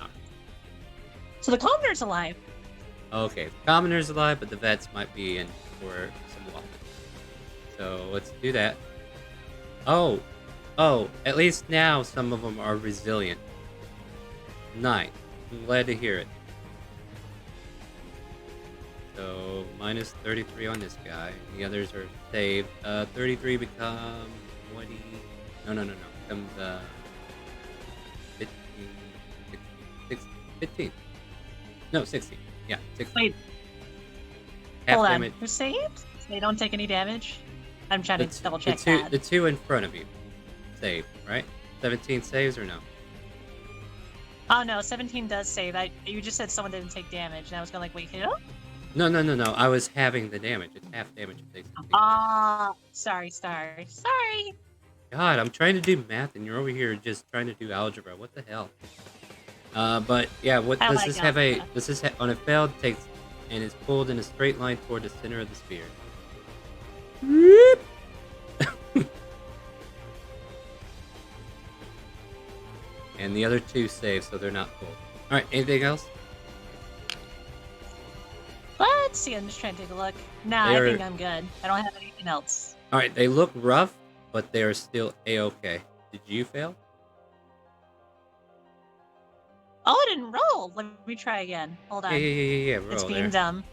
Ah. So the commoner's alive. Okay, the commoner's alive, but the vets might be in for some luck. So let's do that. Oh, at least now some of them are resilient. Nice. I'm glad to hear it. So minus 33 on this guy. The others are saved. 33 become 20. No. Becomes 15, 16, 15. No, 16. Yeah, 16. Wait, Half hold on. damage. Who's saved? They don't take any damage? I'm trying to double check the that. The two in front of you. Save, right? 17 saves or no? Oh no, 17 does save. You just said someone didn't take damage, and I was going like, wait, who? No. I was having the damage. It's half damage if they take damage. Sorry. God, I'm trying to do math and you're over here just trying to do algebra. What the hell? But yeah, what I does like this have a algebra. does this on a failed takes and is pulled in a straight line toward the center of the sphere. Whoop. And the other two save, so they're not pulled. All right, anything else? Let's see, I'm just trying to take a look. Nah, I think I'm good. I don't have anything else. All right, they look rough, but they are still a-okay. Did you fail? Oh, I didn't roll. Let me try again. Hold on. Yeah. Roll It's being there. dumb.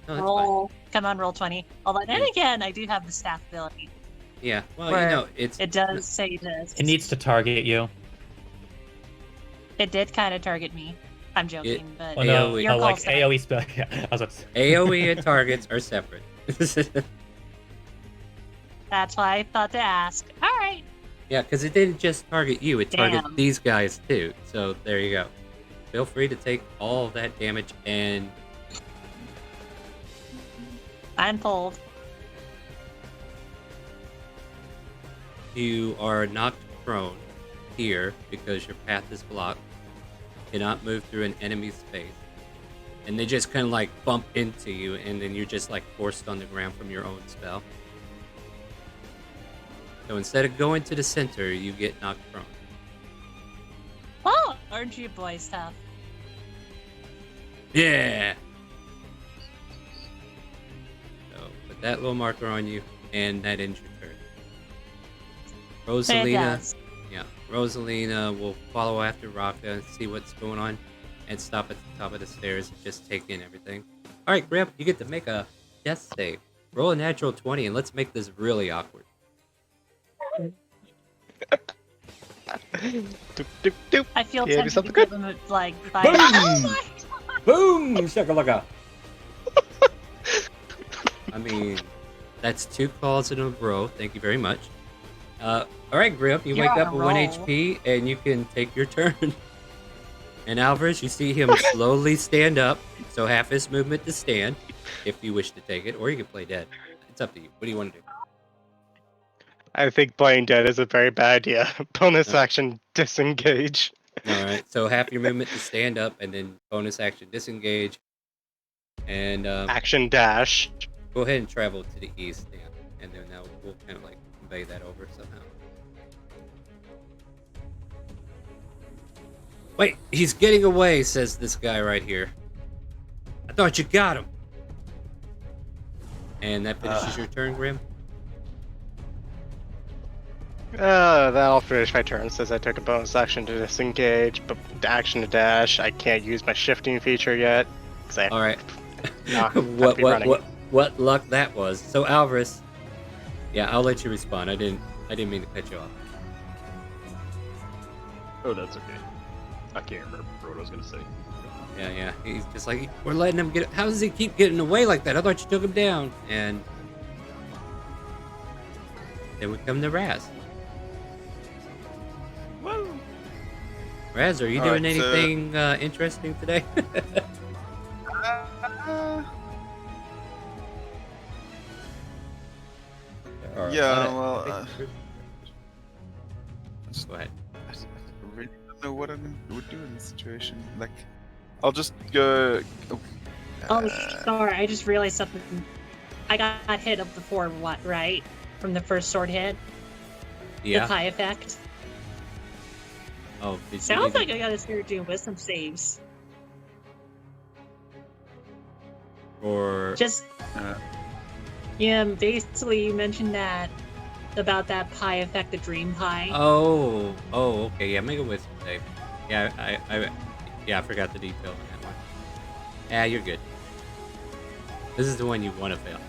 No, that's Roll. Come on, roll 20. Although then Yeah. again, I do have the staff ability. fine. Yeah. Well, Where it's It does say this. It needs to target you. It did kind of target me. I'm joking, but Oh no, AoE. your like call, Seth. AoE spell. Yeah, I was about to say. AoE and targets are separate. That's why I thought to ask. All right. Yeah, because it didn't just target you; it targeted Damn. these guys too. So there you go. Feel free to take all of that damage, and I'm pulled. you are knocked prone here because your path is blocked. Cannot move through an enemy's space, and they just kind of like bump into you, and then you're just like forced on the ground from your own spell. So instead of going to the center, you get knocked prone. Oh, aren't you boys tough? Yeah. So put that little marker on you, and that ends your turn. Rosalina, yeah, Rosalina will follow after Raka and see what's going on, and stop at the top of the stairs and just take in everything. All right, Grip, you get to make a death save. Roll a natural 20, and let's make this really awkward. Doop, doop, doop. I feel Yeah, tempted to something give good. him like five. Boom! Oh my! Boom! Shakalaka. I mean, that's 2 calls in a row. Thank you very much. All right, Grip, you You're wake on up a with 1 roll. HP, and you can take your turn. And Alvarez, you see him slowly stand up, so half his movement to stand, if you wish to take it, or you can play dead. It's up to you. What do you want to do? I think playing dead is a very bad idea. Bonus No. action disengage. All right, so half your movement to stand up, and then bonus action disengage, and Action dash. go ahead and travel to the east, Dan, and then now we'll kind of like convey that over somehow. Wait, he's getting away, says this guy right here. I thought you got him. And that finishes your turn, Grim? That'll finish my turn since I took a bonus action to disengage, but the action to dash, I can't use my shifting feature yet. 'Cause I All right. have to be running. What luck that was. So Alvarez, yeah, I'll let you respond. I didn't mean to cut you off. Oh, that's okay. I can't remember what I was gonna say. Yeah. He's just like, we're letting him get. How does he keep getting away like that? I thought you took him down. And then we come to Raz. Woo! Raz, are you All doing right, so- anything interesting today? Or Yeah, I well, think- go ahead. I really don't know what I would do in this situation. Like, I'll just go. Oh, sorry, I just realized something. I got hit up before, what, right? From the first sword hit? Yeah. The pie effect? Oh, did you Sounds need like I gotta start doing wisdom saves. or Just, yeah, basically you mentioned that, about that pie effect, the dream pie. oh, okay, yeah, make a wisdom save. Yeah, I forgot the detail on that one. Yeah, you're good. This is the one you want to fail.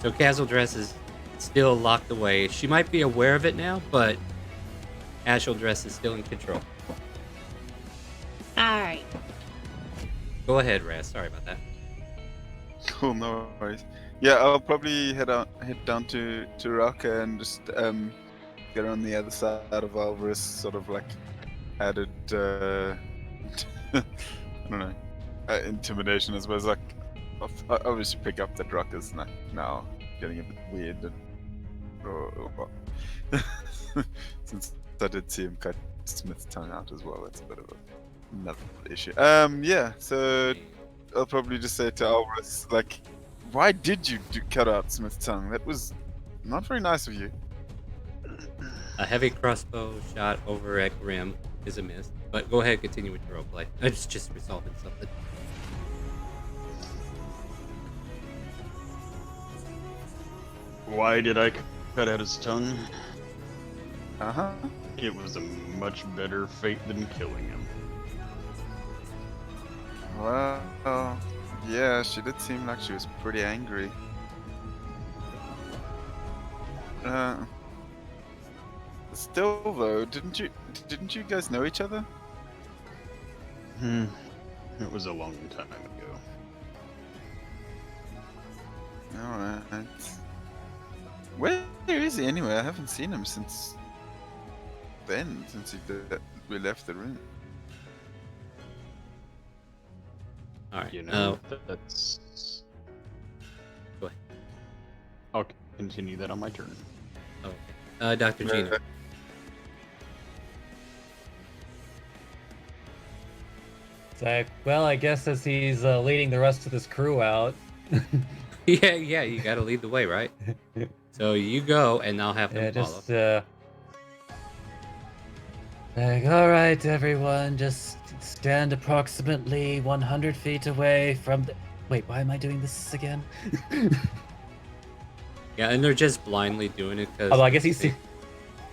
So Castle Dress is still locked away. She might be aware of it now, but Ashel Dress is still in control. Alright. Go ahead, Raz. Sorry about that. Cool, no worries. Yeah, I'll probably head down to Raka and just get on the other side of Alvarez, sort of like added I don't know, intimidation as well as like obviously pick up that Raka's now getting a bit weird since I did see him cut Smith's tongue out as well. That's a bit of another issue. Yeah, so I'll probably just say to Alvarez, like, why did you cut out Smith's tongue? That was not very nice of you. A heavy crossbow shot over at Grim is a miss. But go ahead, continue with your roleplay. It's just resolving something. Why did I cut out his tongue? Uh-huh. It was a much better fate than killing him. Well, yeah, she did seem like she was pretty angry. Still though, didn't you guys know each other? It was a long time ago. Alright. Where is he anyway? I haven't seen him since then, since we left the room. Alright. You know, that's... Go ahead. I'll continue that on my turn. Okay. Dr. Gino. It's like, well, I guess as he's leading the rest of this crew out. Yeah, you gotta lead the way, right? So you go, and I'll have them follow. Just, like, alright, everyone, just stand approximately 100 feet away from the... Wait, why am I doing this again? Yeah, and they're just blindly doing it because Although I guess he's...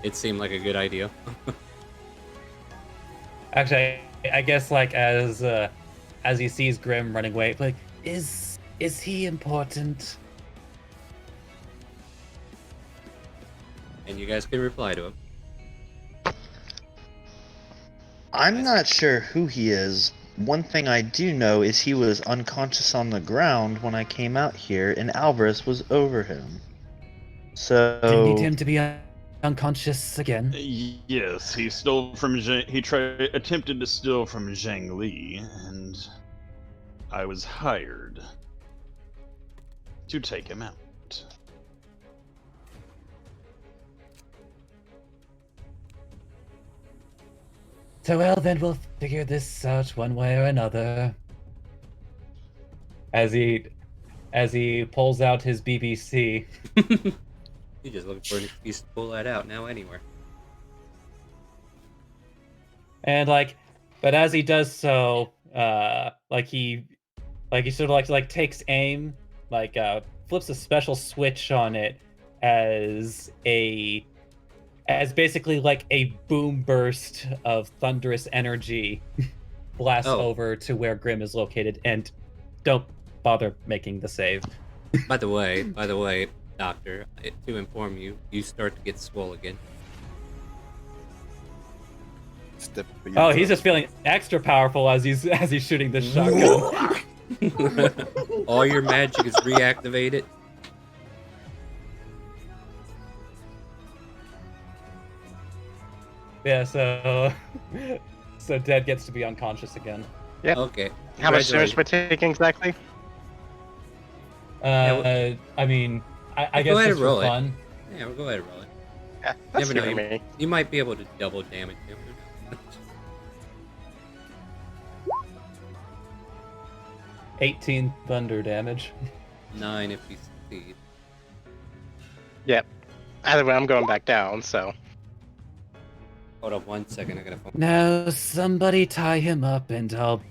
it seemed like a good idea. Actually, I guess, like, as he sees Grim running away, like, is he important? And you guys can reply to him. I'm not sure who he is. One thing I do know is he was unconscious on the ground when I came out here, and Alvarez was over him. So Do you need him to be unconscious again? Yes, he stole from attempted to steal from Zhang Li, and I was hired to take him out. So well, then we'll figure this out one way or another. As he pulls out his BBC. He's just looking for an excuse to pull that out now anywhere. And but as he does so, he sort of like takes aim, flips a special switch on it as basically like a boom burst of thunderous energy blasts over to where Grim is located, and don't bother making the save. By the way, Doctor, to inform you, you start to get swole again. Oh, he's just feeling extra powerful as he's shooting this shotgun. All your magic is reactivated. Yeah, so Dead gets to be unconscious again. Yep. Okay. How much damage am I taking exactly? I mean, I Go guess ahead just and roll for it. fun. Yeah, we'll go ahead and roll it. Yeah, You that's never good know. for me. You might be able to double damage him. Who knows? 18 thunder damage. 9 if you succeed. Yep. Either way, I'm going back down, so. Hold on 1 second. I gotta phone. Now, somebody tie him up and I'll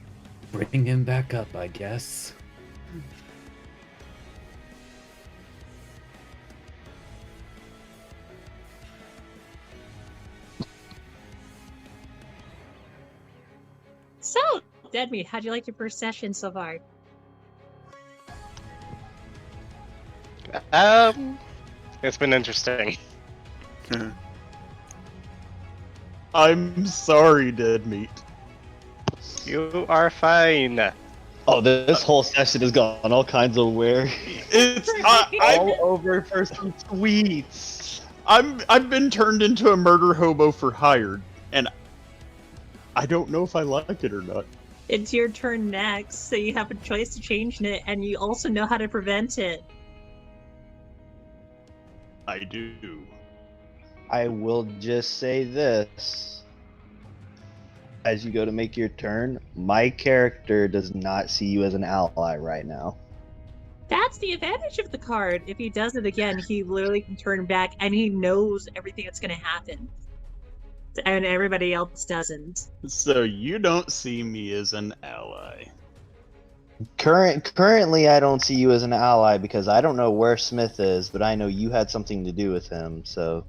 bring him back up, I guess. So, Deadmeat, how'd you like your first session so far? It's been interesting. I'm sorry, Deadmeat. You are fine. Oh, this whole session has gone all kinds of weird. It's All over for some tweets. I've been turned into a murder hobo for hired, and I don't know if I like it or not. It's your turn next, so you have a choice to change it, and you also know how to prevent it. I do. I will just say this. As you go to make your turn, my character does not see you as an ally right now. That's the advantage of the card. If he does it again, he literally can turn back, and he knows everything that's going to happen. And everybody else doesn't. So you don't see me as an ally. Currently, I don't see you as an ally because I don't know where Smith is, but I know you had something to do with him. So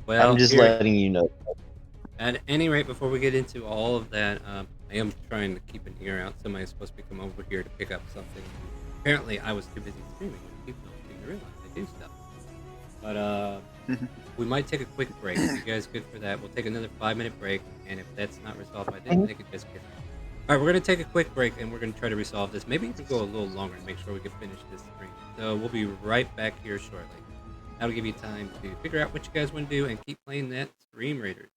Well, I'm just here, letting you know. at any rate, before we get into all of that, I am trying to keep an ear out. Somebody's supposed to come over here to pick up something. Apparently, I was too busy streaming. People don't seem to realize I do stuff. But we might take a quick break. If you guys good for that, we'll take another 5-minute break. And if that's not resolved by then, they could just get. All right, we're gonna take a quick break, and we're gonna try to resolve this. Maybe even go a little longer to make sure we can finish this stream. So we'll be right back here shortly. That'll give you time to figure out what you guys want to do and keep playing that StreamRaiders.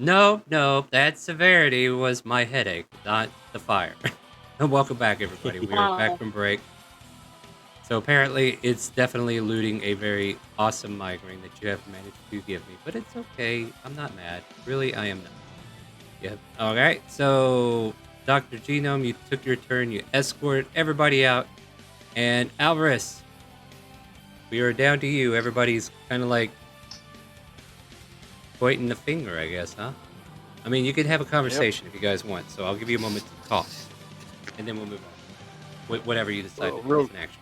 No, that severity was my headache, not the fire. And welcome back, everybody. We are back from break. So apparently, it's definitely eluding a very awesome migraine that you have managed to give me. But it's okay. I'm not mad. Really, I am not. Yep. All right. So, Dr. Genome, you took your turn. You escort everybody out. And Alvarez, we are down to you. Everybody's kind of like pointing the finger, I guess, huh? I mean, you can have a conversation if you guys want. So I'll give you a moment to talk, and then we'll move on. Whatever you decide to do as an action.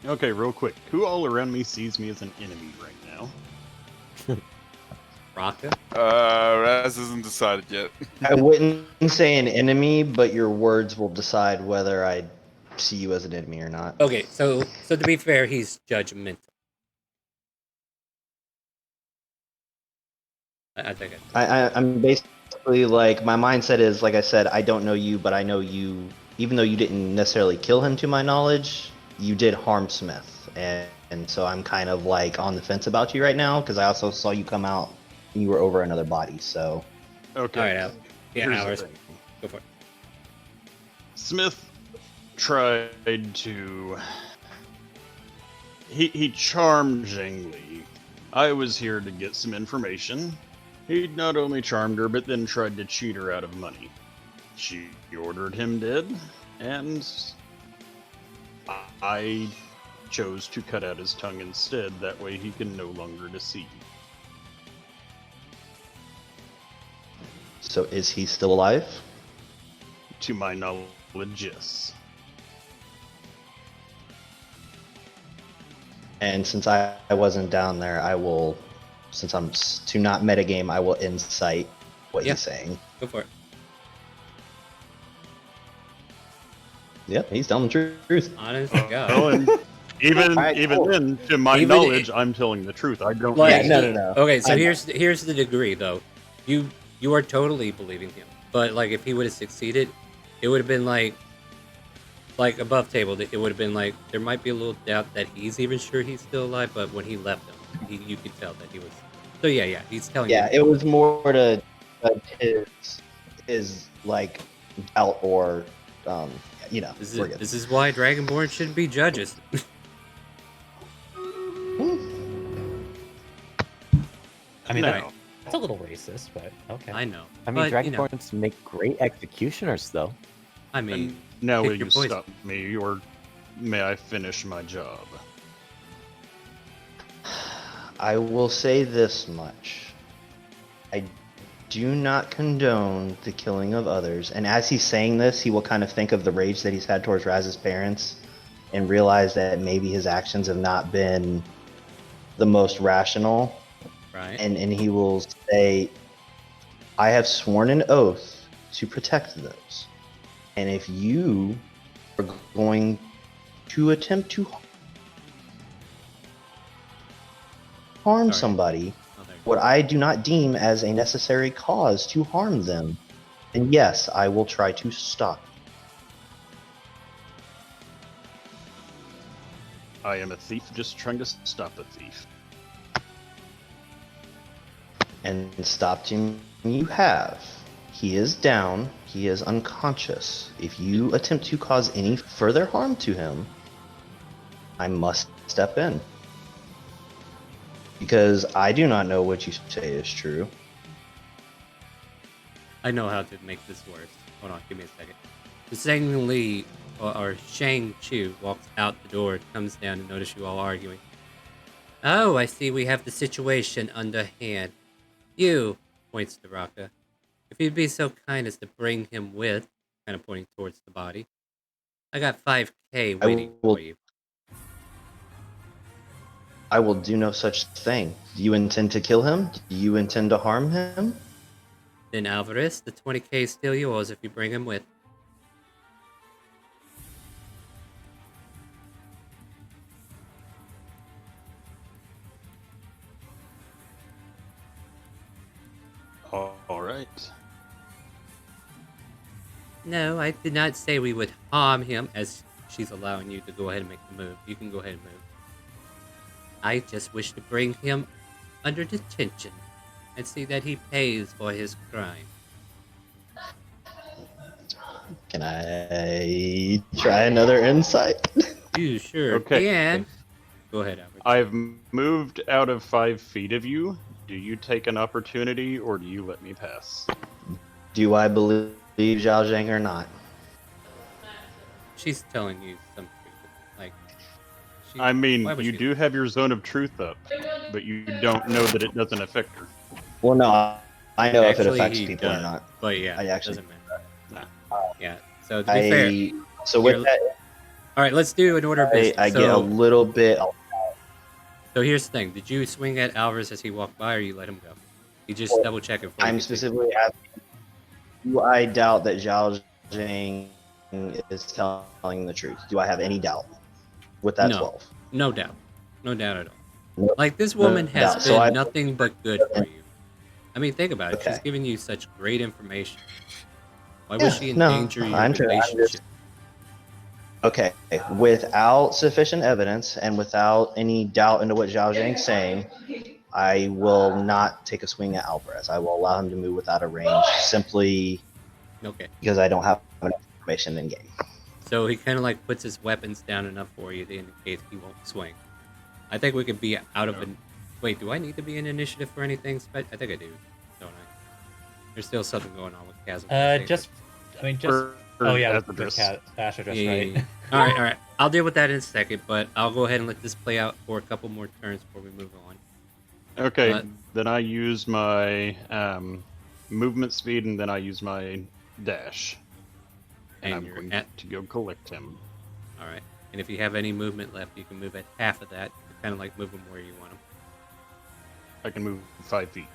Okay, real quick. Who all around me sees me as an enemy right now? Raka? Raz isn't decided yet. I wouldn't say an enemy, but your words will decide whether I see you as an enemy or not. Okay, so to be fair, he's judgmental. I think I'm basically like, my mindset is, like I said, I don't know you, but I know you. Even though you didn't necessarily kill him, to my knowledge, you did harm Smith, and so I'm kind of like on the fence about you right now because I also saw you come out and you were over another body. So Okay. All right, Al. Yeah, Here's Alvarez. the thing. Go for it. Smith tried to. He charmed Zhengli. I was here to get some information. He'd not only charmed her, but then tried to cheat her out of money. She ordered him dead, and I chose to cut out his tongue instead. That way he can no longer deceive. So is he still alive? To my knowledge, yes. And since I wasn't down there, I will, since I'm to not metagame, I will insight what Yeah. he's saying. Go for it. Yep, he's telling the truth. Honest to God. Well, and even Alright, cool. then, to my Even knowledge, I'm telling the truth. I don't Like, know. no. Okay, so I- here's the degree though. You are totally believing him, but like if he would have succeeded, it would have been like above table. It would have been like there might be a little doubt that he's even sure he's still alive, but when he left him, you could tell that he was. So yeah, he's telling Yeah, you. it was more to his like doubt or forget. This is why Dragonborn shouldn't be judges. I mean, No. that's a little racist, but okay. I know. I mean, but, you know, Dragonborns make great executioners, though. I mean, Now pick will your you poison. stop me, or may I finish my job? I will say this much. I do not condone the killing of others. And as he's saying this, he will kind of think of the rage that he's had towards Raz's parents and realize that maybe his actions have not been the most rational. right? And he will say, I have sworn an oath to protect those. And if you are going to attempt to harm Sorry. somebody, Oh, there you what I do not deem as a necessary cause to harm them, then yes, I will try to stop. I am a thief just trying to stop a thief. And stopped him you have. He is down, he is unconscious. If you attempt to cause any further harm to him, I must step in. Because I do not know what you say is true. I know how to make this worse. Hold on, give me a second. The Zhang Li or Shang Chu walks out the door, comes down and notices you all arguing. Oh, I see we have the situation under hand. You, points to Raka, if you'd be so kind as to bring him with, kind of pointing towards the body. I got 5K waiting for you. I will do no such thing. Do you intend to kill him? Do you intend to harm him? Then Alvarez, the 20K is still yours if you bring him with. All right. No, I did not say we would harm him, as she's allowing you to go ahead and make the move. You can go ahead and move. I just wish to bring him under detention. and see that he pays for his crime. Can I try another insight? You sure Okay. can. Go ahead, Albert. I've moved out of 5 feet of you. Do you take an opportunity or do you let me pass? Do I believe Zhao Zhang or not? She's telling you some truth. Like, I mean, why would you she- do have your zone of truth up, but you don't know that it doesn't affect her. Well, no, I know if it Actually, affects he people does, or not. But yeah, I actually- doesn't matter. Yeah. So to be fair, So with You're- that, all right, let's do an order of business. I get a little bit. So here's the thing: did you swing at Alvarez as he walked by, or you let him go? You just double check it. I'm specifically asking, do I doubt that Zhao Zhang is telling the truth? Do I have any doubt with that No. 12? No doubt, no doubt at all. No- Like this woman no has doubt. been So I- nothing but good for you. I mean, think about it. She's Okay. giving you such great information. Why Yeah, would she no, endanger your I'm sure- I'm relationship? just- Okay, without sufficient evidence and without any doubt into what Zhao Zhang's saying, I will not take a swing at Alvarez. I will allow him to move without a range simply Okay. because I don't have enough information in game. So he kind of like puts his weapons down enough for you to indicate he won't swing. I think we could be out of an. Wait, do I need to be in initiative for anything? I think I do, don't I? There's still something going on with Chasm. Just. Oh yeah, with Address. Dash address, Yeah, right? yeah, yeah. All right. I'll deal with that in a second, but I'll go ahead and let this play out for a couple more turns before we move on. Okay, But- then I use my movement speed and then I use my dash. And And I'm you're going at. to go collect him. All right. And if you have any movement left, you can move at half of that. Kind of like move them where you want them. I can move 5 feet.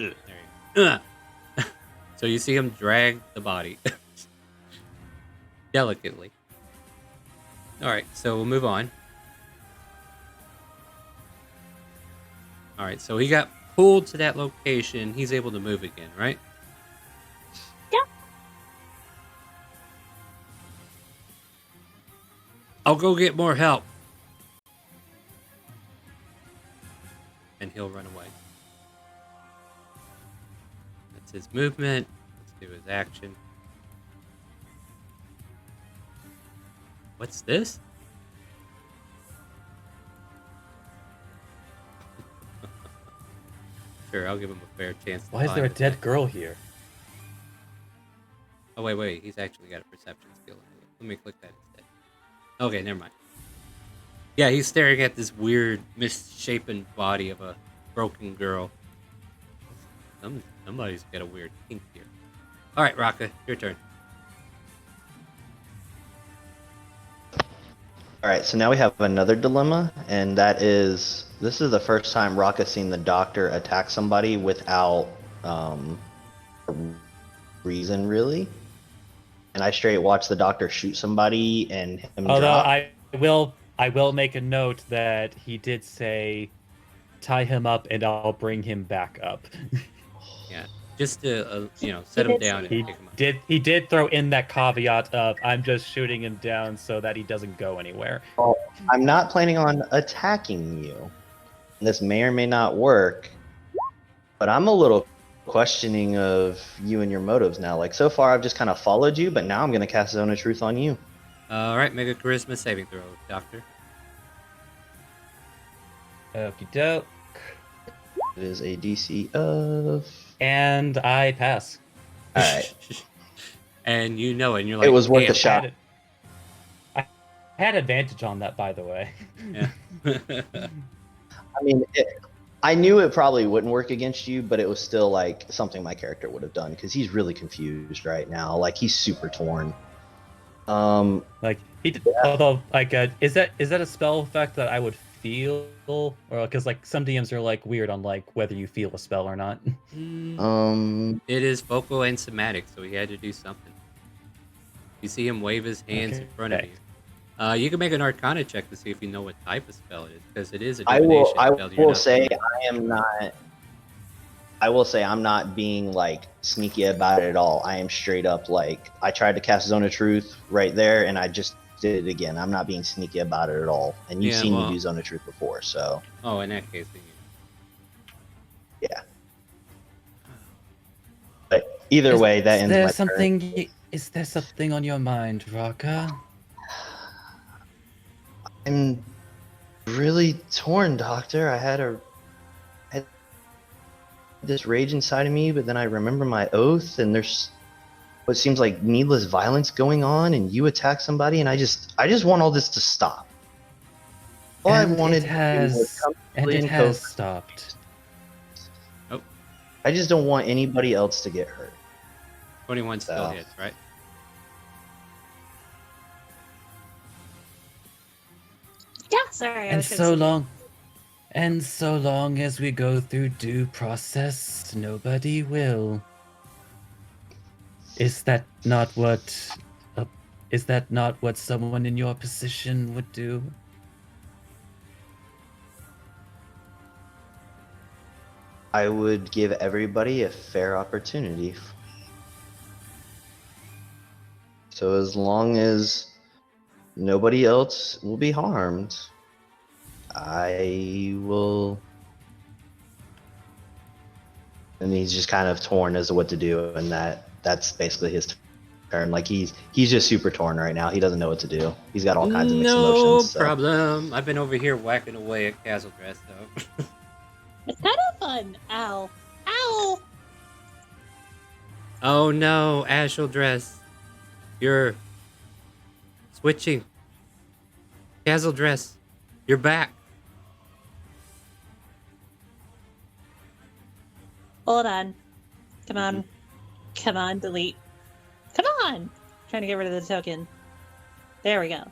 Ugh. There you go. So you see him drag the body delicately. All right, so we'll move on. All right, so he got pulled to that location. He's able to move again, right? Yeah. I'll go get more help. And he'll run away. That's his movement. Let's do his action. What's this? Sure, I'll give him a fair chance. To Why is there a find it. dead girl here? Oh wait, he's actually got a perception skill. Let me click that instead. Okay, never mind. Yeah, he's staring at this weird, misshapen body of a broken girl. Somebody's got a weird kink here. All right, Raka, your turn. All right, so now we have another dilemma, and that is this is the first time Rock has seen the doctor attack somebody without a reason, really. And I straight watched the doctor shoot somebody and him Although drop. I will make a note that he did say, "Tie him up and I'll bring him back up." Yeah, just to set him down and He pick him up. he did throw in that caveat of, "I'm just shooting him down so that he doesn't go anywhere." I'm not planning on attacking you. This may or may not work, but I'm a little questioning of you and your motives now. Like, so far I've just kind of followed you, but now I'm going to cast Zone of Truth on you. All right, make a charisma saving throw, Doctor. Okie doke. It is a DC of... And I pass. All right. And you know it, and you're like, It was worth "Damn." a shot. I had advantage on that, by the way. Yeah. I mean, I knew it probably wouldn't work against you, but it was still like something my character would have done because he's really confused right now. Like, he's super torn. Like he did, although like is that a spell effect that I would feel, or because like some DMs are like weird on like whether you feel a spell or not. It is vocal and somatic, so he had to do something. You see him wave his hands in front of Okay. you. You can make an Arcana check to see if you know what type of spell it is, because it is a I divination will spell. You're not say familiar. I am not. I will say I'm not being like sneaky about it at all. I am straight up like I tried to cast Zone of Truth right there, and I just did it again. I'm not being sneaky about it at all. And you've Yeah, seen well- me do Zone of Truth before, so Oh, in that case, then yeah. Either way, that ends my turn. Is there something on your mind, Raka? I'm really torn, Doctor. I had this rage inside of me, but then I remember my oath, and there's what seems like needless violence going on, and you attack somebody, and I just want all this to stop. All I wanted to do was comfortably and cope. Stopped. Oh, I just don't want anybody else to get hurt. 21 still hits, right? Yeah, sorry. And so long as we go through due process, nobody will. Is that not what someone in your position would do? I would give everybody a fair opportunity. So as long as nobody else will be harmed, I will. And he's just kind of torn as to what to do, and that's basically his turn. Like he's just super torn right now. He doesn't know what to do. He's got all kinds of mixed emotions. No problem. I've been over here whacking away at Castle Dress, though. It's kind of fun. Ow. Ow! Oh no, Ashel Dress. You're switching. Castle Dress, you're back. Hold on. Come on. Come on, delete. Come on! Trying to get rid of the token. There we go.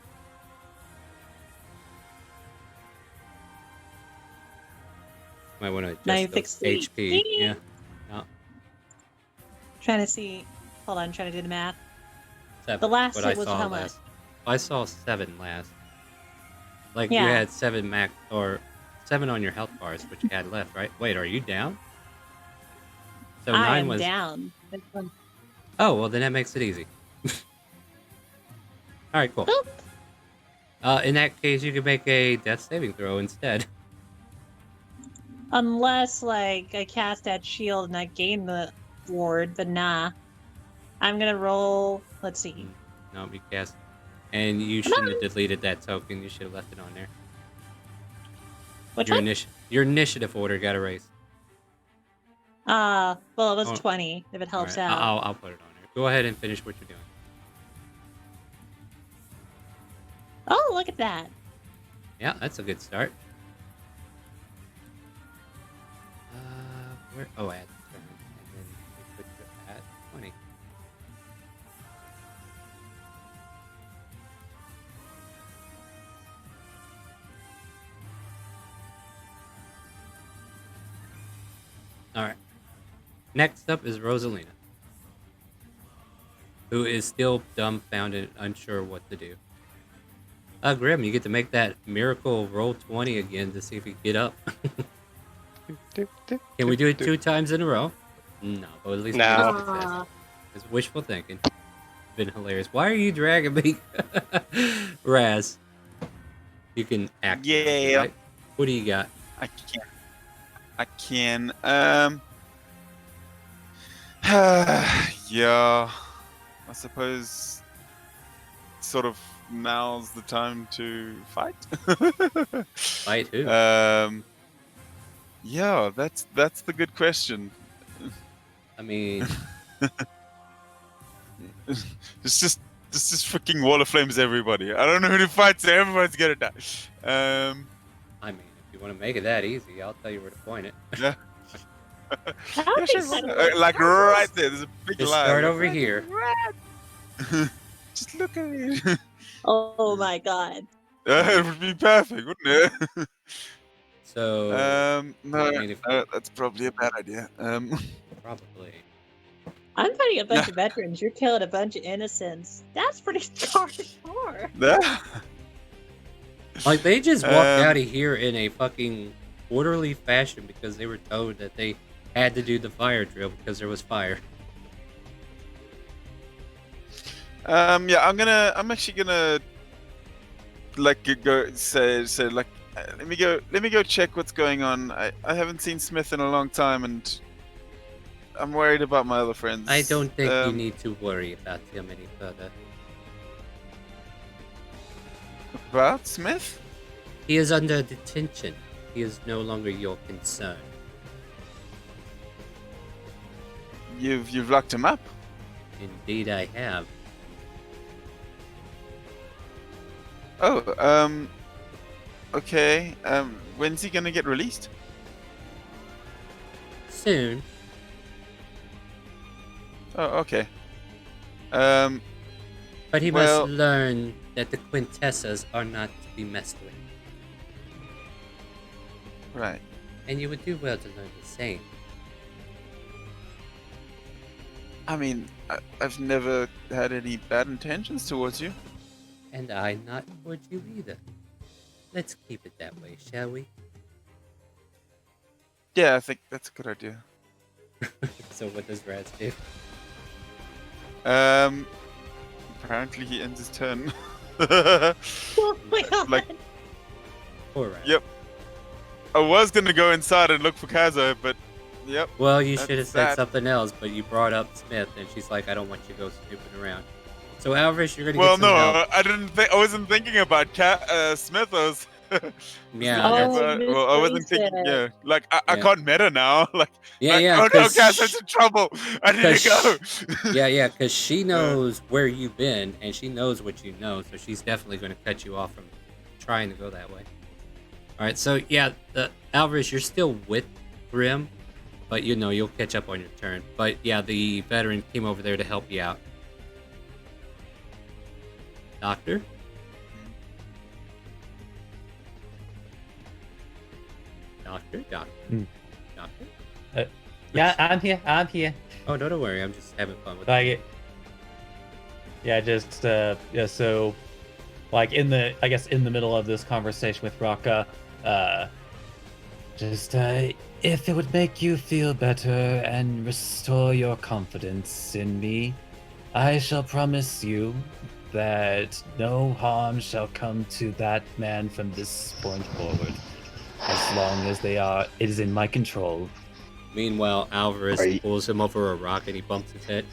Might want to adjust Now you those fixed the HP. Yeah. No, Trying to see. Hold on, trying to do the math. seven. The last what hit I was saw how last. I saw 7 last. Like Yeah. you had 7 max or 7 on your health bars, which you had left, right? Wait, are you down? So I 9 am was down. Oh, well, then that makes it easy. Alright, cool. Boop. In that case, you could make a death saving throw instead. Unless, like, I cast that shield and I gain the ward, but nah. I'm gonna roll. Let's see. No, you cast. And you shouldn't have deleted that token. You should have left it on there. Which Your, one? your initiative order got erased. Well, it was Oh. 20, if it helps Alright, out. I'll put it on there. Go ahead and finish what you're doing. Oh, look at that. Yeah, that's a good start. Where? Oh, add turn, and then we put you at 20. All right. Next up is Rosalina, who is still dumbfounded, unsure what to do. Grim, you get to make that miracle roll 20 again to see if you get up. Can we do it 2 times in a row? No, but at least we get a success. It's wishful thinking. Been hilarious. Why are you dragging me? Raz, you can act. Yeah. Right? What do you got? I can. Yeah. I suppose. Sort of now's the time to fight. Fight who? Yeah, that's the good question. I mean, It's just freaking wall of flames, everybody. I don't know who to fight, so everyone's gonna die. I mean, if you want to make it that easy, I'll tell you where to point it. Yeah. How Yeah, sure. like right there. There's a big Just line. start over here. Just look at it. Oh my god. It would be perfect, wouldn't it? So, No, I mean, if- that's probably a bad idea. probably. I'm fighting a bunch of veterans. You're killing a bunch of innocents. That's pretty hardcore. Like, they just walked out of here in a fucking orderly fashion because they were told that they had to do the fire drill because there was fire. Yeah, I'm actually gonna like go say like let me go check what's going on. I haven't seen Smith in a long time, and I'm worried about my other friends. I don't think you need to worry about him any further. About Smith? He is under detention. He is no longer your concern. You've locked him up? Indeed, I have. Oh, okay. When's he gonna get released? Soon. Oh, okay. But he well- must learn that the Quintessas are not to be messed with. Right. And you would do well to learn the same. I mean, I've never had any bad intentions towards you. And I not towards you either. Let's keep it that way, shall we? Yeah, I think that's a good idea. So what does Raz do? Apparently he ends his turn. Oh my god. Like, Poor Raz. Yep. I was gonna go inside and look for Kazo, but yep. Well, you That's should have said that. something else, but you brought up Smith, and she's like, I don't want you to go snooping around. So, Alvarez, you're gonna Well, get some no, help. I didn't think. I wasn't thinking about Smith. I was. Yeah, Oh, well, I wasn't thinking. misplaced Yeah, it. like I Yeah. can't meta now. Like, Yeah, oh no, 'cause Kaz, I'm in trouble. I need to go. Yeah, because she knows where you've been, and she knows what you know, so she's definitely going to cut you off from trying to go that way. All right, so yeah, Alvarez, you're still with Grim, but you'll catch up on your turn. But yeah, the veteran came over there to help you out. Doctor? Doctor? Doctor? Yeah, I'm here. Oh, no, don't worry. I'm just having fun with it. Like, yeah, just yeah. So, like in the middle of this conversation with Raka, if it would make you feel better and restore your confidence in me, I shall promise you that no harm shall come to that man from this point forward, as long as it is in my control. Meanwhile, Alvarez Are you- pulls him over a rock and he bumps his head.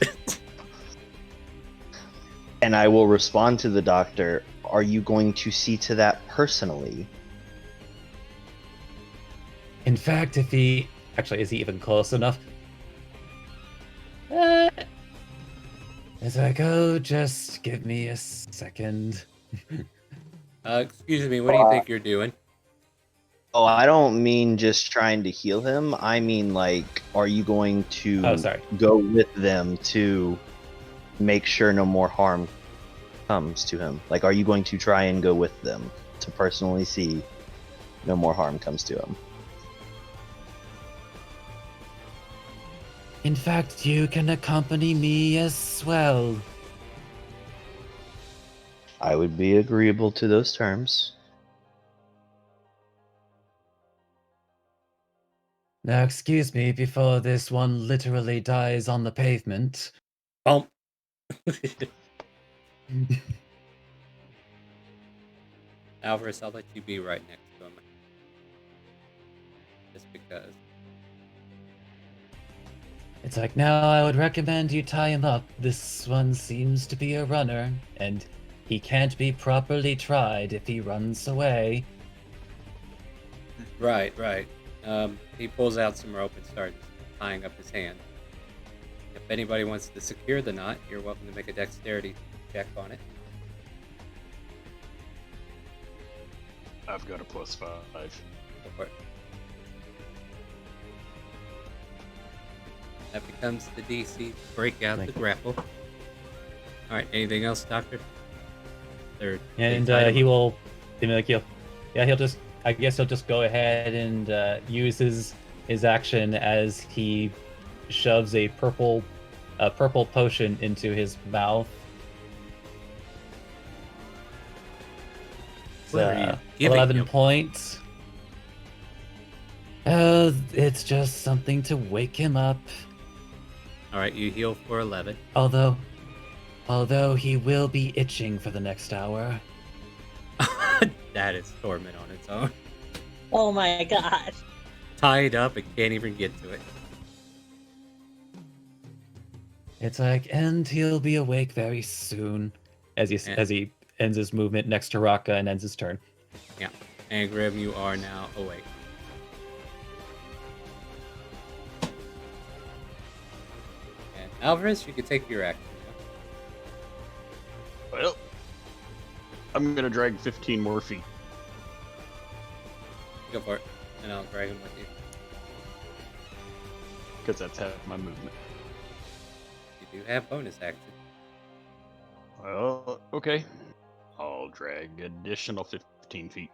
And I will respond to the doctor. Are you going to see to that personally? In fact, is he even close enough? As I go, just give me a second. Excuse me, what do you think you're doing? Oh, I don't mean just trying to heal him. I mean, like, are you going to Oh, sorry. go with them to make sure no more harm comes to him? Like, are you going to try and go with them to personally see no more harm comes to him? In fact, you can accompany me as well. I would be agreeable to those terms. Now, excuse me before this one literally dies on the pavement. Bump. Alvarez, I'll let you be right next to him. Just because. It's like, now I would recommend you tie him up. This one seems to be a runner, and he can't be properly tried if he runs away. Right. He pulls out some rope and starts tying up his hand. If anybody wants to secure the knot, you're welcome to make a dexterity check on it. I've got a +5. Go for it. That becomes the DC to break out the grapple. Alright, anything else, Doctor? And he'll just, I guess he'll just go ahead and use his action as he shoves a purple potion into his mouth. What are you giving 11 him? points. Oh, it's just something to wake him up. Alright, you heal for 11. Although he will be itching for the next hour. That is torment on its own. Oh my god. Tied up and can't even get to it. It's like, and he'll be awake very soon. As he Yeah. as he ends his movement next to Raka and ends his turn. Yeah. And Grim, you are now awake. And Alvarez, you can take your action. Well, I'm gonna drag 15 more feet. Go for it. And I'll drag him with you. Because that's half my movement. You do have bonus action. Well, okay. I'll drag additional 15 feet.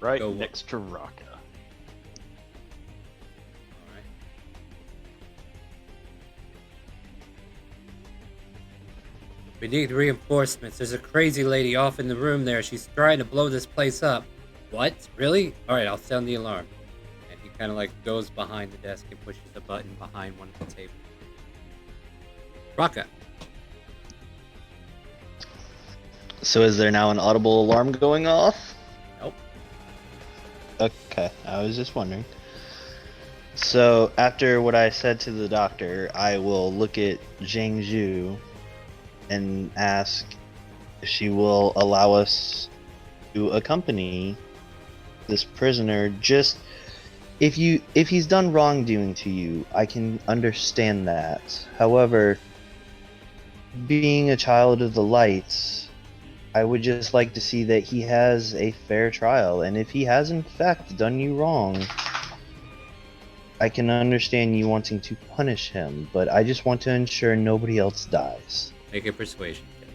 Right Go. next to Raka. Alright. We need reinforcements. There's a crazy lady off in the room there. She's trying to blow this place up. What? Really? Alright, I'll sound the alarm. And he kind of like goes behind the desk and pushes a button behind one of the tables. Raka. So is there now an audible alarm going off? Nope. Okay, I was just wondering. So after what I said to the doctor, I will look at Zhang Zhu and ask if she will allow us to accompany this prisoner. Just if he's done wrongdoing to you, I can understand that. However, being a child of the light, I would just like to see that he has a fair trial, and if he has in fact done you wrong, I can understand you wanting to punish him, but I just want to ensure nobody else dies. Make a persuasion check.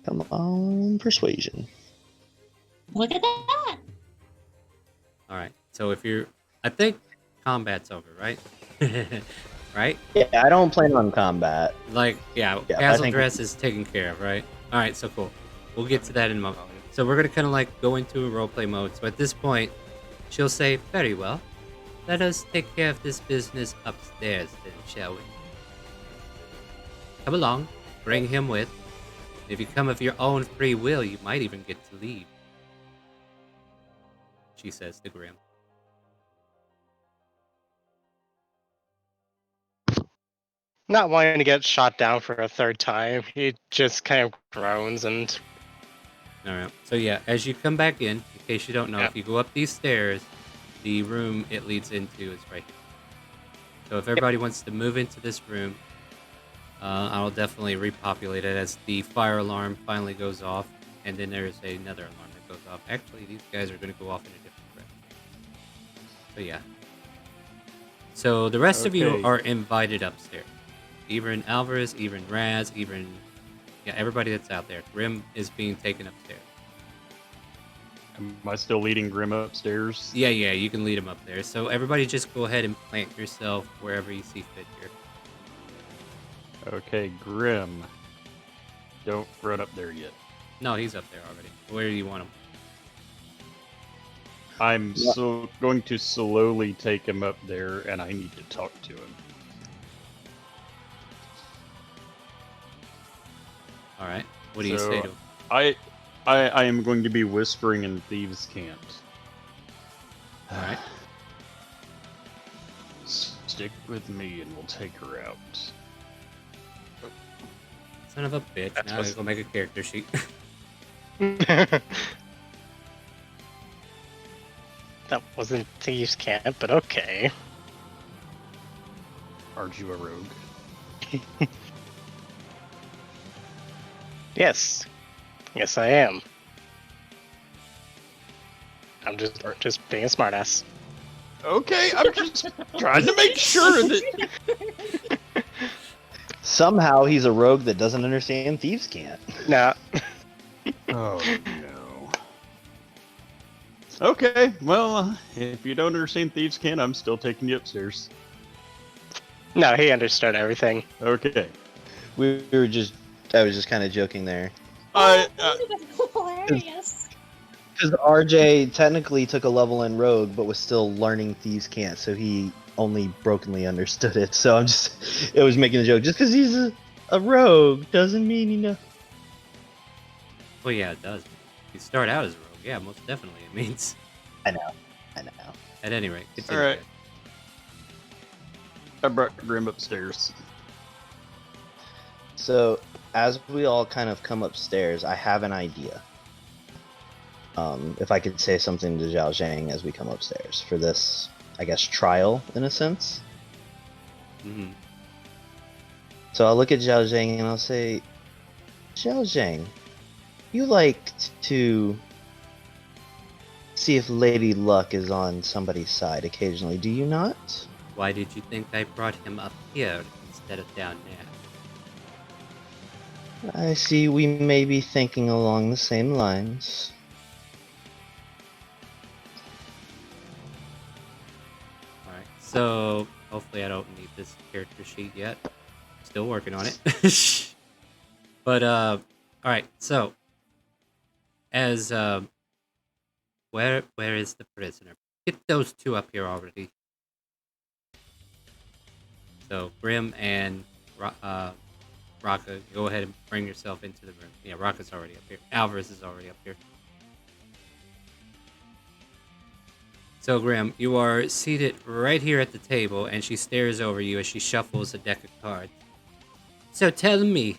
Come on, persuasion. Look at that! Alright. So if you're... I think combat's over, right? Right? Yeah, I don't plan on combat. Like, yeah, Yeah, I castle think- dress is taken care of, right? Alright, so cool. We'll get to that in a moment. So we're gonna kind of like go into a roleplay mode. So at this point, she'll say, very well. Let us take care of this business upstairs then, shall we? Come along. Bring him with. If you come of your own free will, you might even get to leave. She says to Grim. Not wanting to get shot down for a third time, he just kind of groans and Alright, so yeah, as you come back in case you don't know, if you go up these stairs, the room it leads into is right here. So if everybody wants to move into this room, I'll definitely repopulate it as the fire alarm finally goes off, and then there's another alarm that goes off. Actually, these guys are going to go off in a different direction. So yeah. So the rest of you Okay. are invited upstairs. Even Alvarez, even Raz, even... Yeah, everybody that's out there. Grim is being taken upstairs. Am I still leading Grim upstairs? Yeah, you can lead him up there. So everybody just go ahead and plant yourself wherever you see fit here. Okay, Grim. Don't run up there yet. No, he's up there already. Where do you want him? I'm going to slowly take him up there, and I need to talk to him. All right. What do you So, say to him? I am going to be whispering in Thieves' Cant. All right. Stick with me, and we'll take her out. Son of a bitch. That's Now I what's- gotta go make a character sheet. That wasn't Thieves' Camp, but okay. Aren't you a rogue? Yes. Yes, I am. I'm just being a smartass. Okay, I'm just trying to make sure that. Somehow he's a rogue that doesn't understand Thieves' Cant. No. Oh no. Okay, well, if you don't understand Thieves' Cant, I'm still taking you upstairs. No, he understood everything. Okay. I was just kind of joking there. Hilarious. Because RJ technically took a level in Rogue, but was still learning Thieves' Cant, so he only brokenly understood it. So it was making a joke. Just because he's a rogue doesn't mean he knows. Well, yeah, it does. You start out as a rogue. Yeah, most definitely. It means I know. At any rate, All continue. right. I brought Grim upstairs. So as we all kind of come upstairs, I have an idea. If I could say something to Zhao Zhang as we come upstairs for this, I guess, trial in a sense. Mm-hmm. So I'll look at Zhao Zhang and I'll say, Zhao Zhang, you like to see if Lady Luck is on somebody's side occasionally, do you not? Why did you think I brought him up here instead of down there? I see we may be thinking along the same lines. Alright, so hopefully I don't need this character sheet yet. Still working on it. But, alright, so, as, where is the prisoner? Get those two up here already. So, Grim and, Raka, go ahead and bring yourself into the room. Yeah, Raka's already up here. Alvarez is already up here. So, Grim, you are seated right here at the table, and she stares over you as she shuffles a deck of cards. So tell me,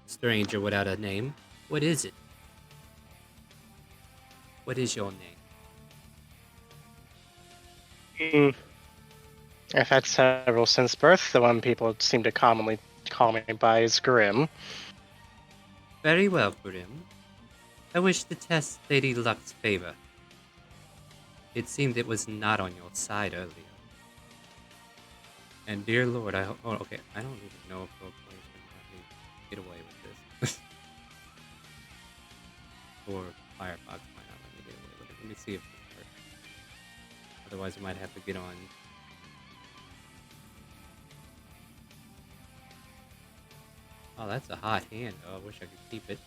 stranger without a name, what is it? What is your name? I've had several since birth. The one people seem to commonly call me by is Grim. Very well, Grim. I wish to test Lady Luck's favor. It seemed it was not on your side earlier. And dear Lord, I hope... Oh, okay, I don't even know if roleplay can let me get away with this. Or Firefox might not let me get away with it. Let me see if this works. Otherwise, I might have to get on... Oh, that's a hot hand. Oh, I wish I could keep it.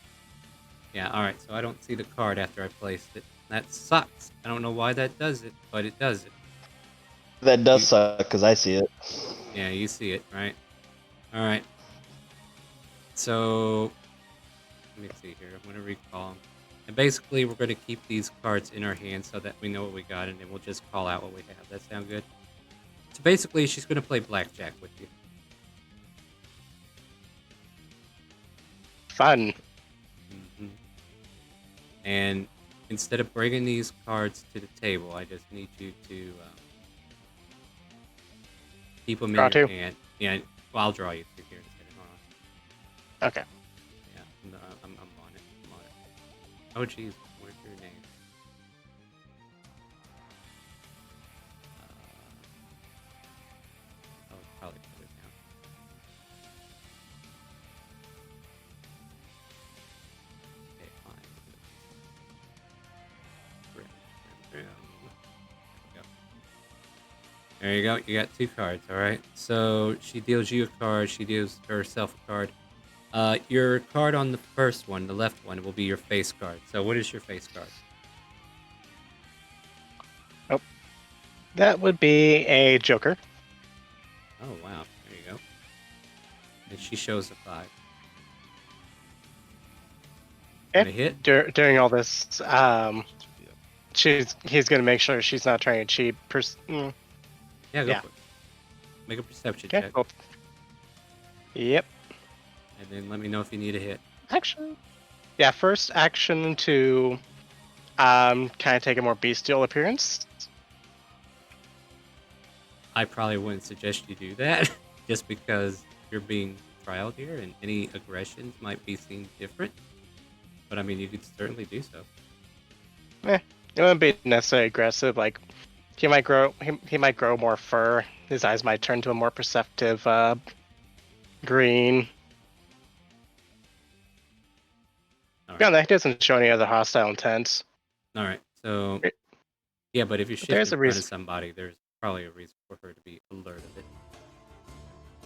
Yeah, alright, so I don't see the card after I placed it. That sucks. I don't know why that does it, but it does it. That does suck, because I see it. Yeah, you see it, right? Alright. So, let me see here. I'm going to recall. And basically, we're going to keep these cards in our hands so that we know what we got, and then we'll just call out what we have. That sound good? So basically, she's going to play blackjack with you. Fun. Mm-hmm. And instead of bringing these cards to the table, I just need you to keep them in your hand. Yeah, well, I'll draw you through here in a second. Hold on. Okay. Yeah, no, I'm on it. I'm on it. Oh, jeez, where's your name? Oh, it's probably further down. Okay, fine. There you go. You got two cards, alright? So she deals you a card, she deals herself a card. Your card on the first one, the left one, will be your face card. So what is your face card? Oh. That would be a Joker. Oh, wow. There you go. And she shows a 5. Okay. Gonna hit? During all this, he's gonna make sure she's not trying to cheat. Yeah, go Yeah. for it. Make a perception Okay. check. Cool. Yep. And then let me know if you need a hit. Actually, yeah. First action to kind of take a more bestial appearance. I probably wouldn't suggest you do that, just because you're being trialed here, and any aggressions might be seen different. But I mean, you could certainly do so. It wouldn't be necessarily aggressive. Like he might grow more fur. His eyes might turn to a more perceptive green. Beyond that, he doesn't show any other hostile intent. All right, so yeah, but if you're shifting there's in a front reason. of somebody, there's probably a reason for her to be alert of it.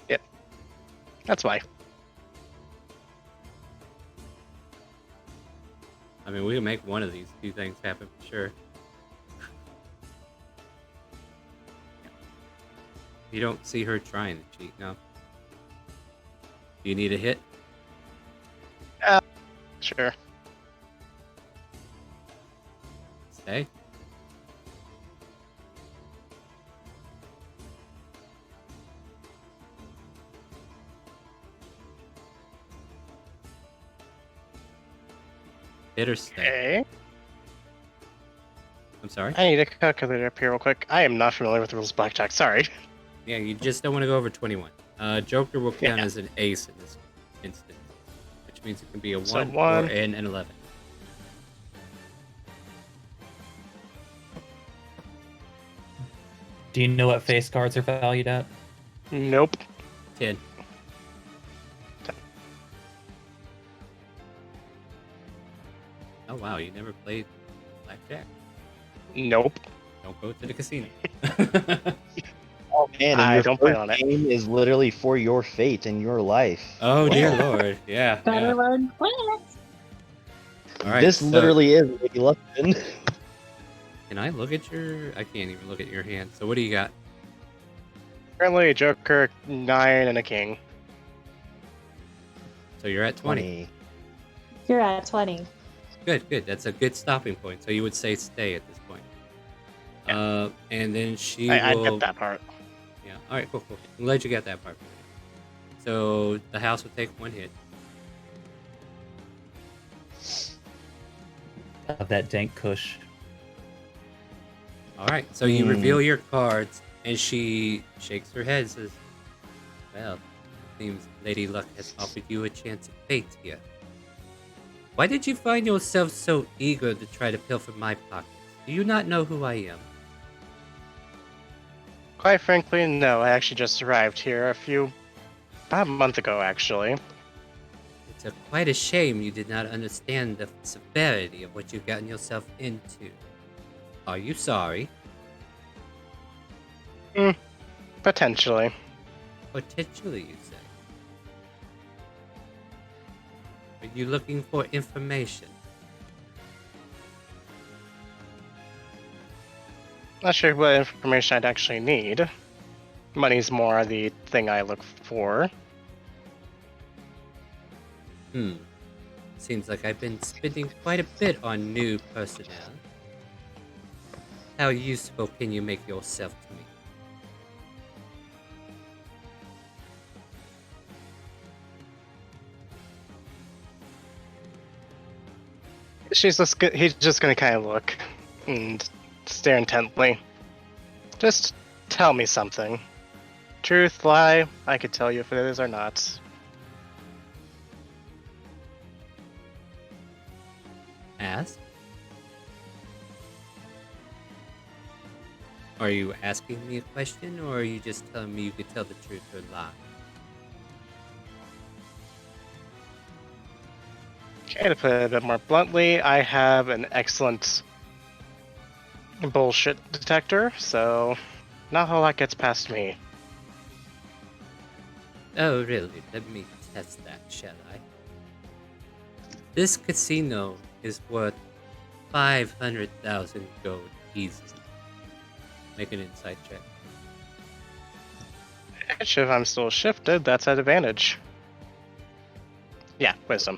Yep, that's why. I mean, we can make one of these two things happen for sure. You don't see her trying to cheat, no? Do you need a hit? Sure. Stay? Hit or stay? Okay. I'm sorry? I need a calculator up here real quick. I am not familiar with the rules of blackjack. Sorry. Yeah, you just don't want to go over 21. Joker will count Yeah. as an ace in this instance, which means it can be a 1 So or 1. an 11. Do you know what face cards are valued at? Nope. 10. Oh wow, you never played blackjack? Nope. Don't go to the casino. Oh man, and I your don't plan first on it. game is literally for your fate and your life. Oh dear Wow. lord, yeah. Better yeah. learn quick. All right, This so literally is Lady Luckman. can I look at your? I can't even look at your hand. So what do you got? Currently, a Joker, 9, and a King. So you're at 20. 20. You're at 20. Good, good. That's a good stopping point. So you would say stay at this point. Yeah. And then she I will. get that part. Yeah. All right. Cool. Cool. I'm glad you got that part. So the house will take 1 hit. Of that dank kush. All right. So you reveal your cards, and she shakes her head and says, "Well, seems Lady Luck has offered you a chance at fate here. Why did you find yourself so eager to try to pilfer my pockets? Do you not know who I am?" Quite frankly, no. I actually just arrived here about a month ago, actually. It's quite a shame you did not understand the severity of what you've gotten yourself into. Are you sorry? Potentially. Potentially, you say. Are you looking for information? Not sure what information I'd actually need. Money's more the thing I look for. Seems like I've been spending quite a bit on new personnel. How useful can you make yourself to me? He's just gonna kind of look and stare intently. Just tell me something. Truth, lie, I could tell you if it is or not. Ask? Are you asking me a question, or are you just telling me you could tell the truth or lie? Okay, to put it a bit more bluntly, I have an excellent bullshit detector, so not a whole lot gets past me. Oh, really? Let me test that, shall I? This casino is worth 500,000 gold easy. Make an insight check. Which, if I'm still shifted, that's at advantage. Yeah, wisdom.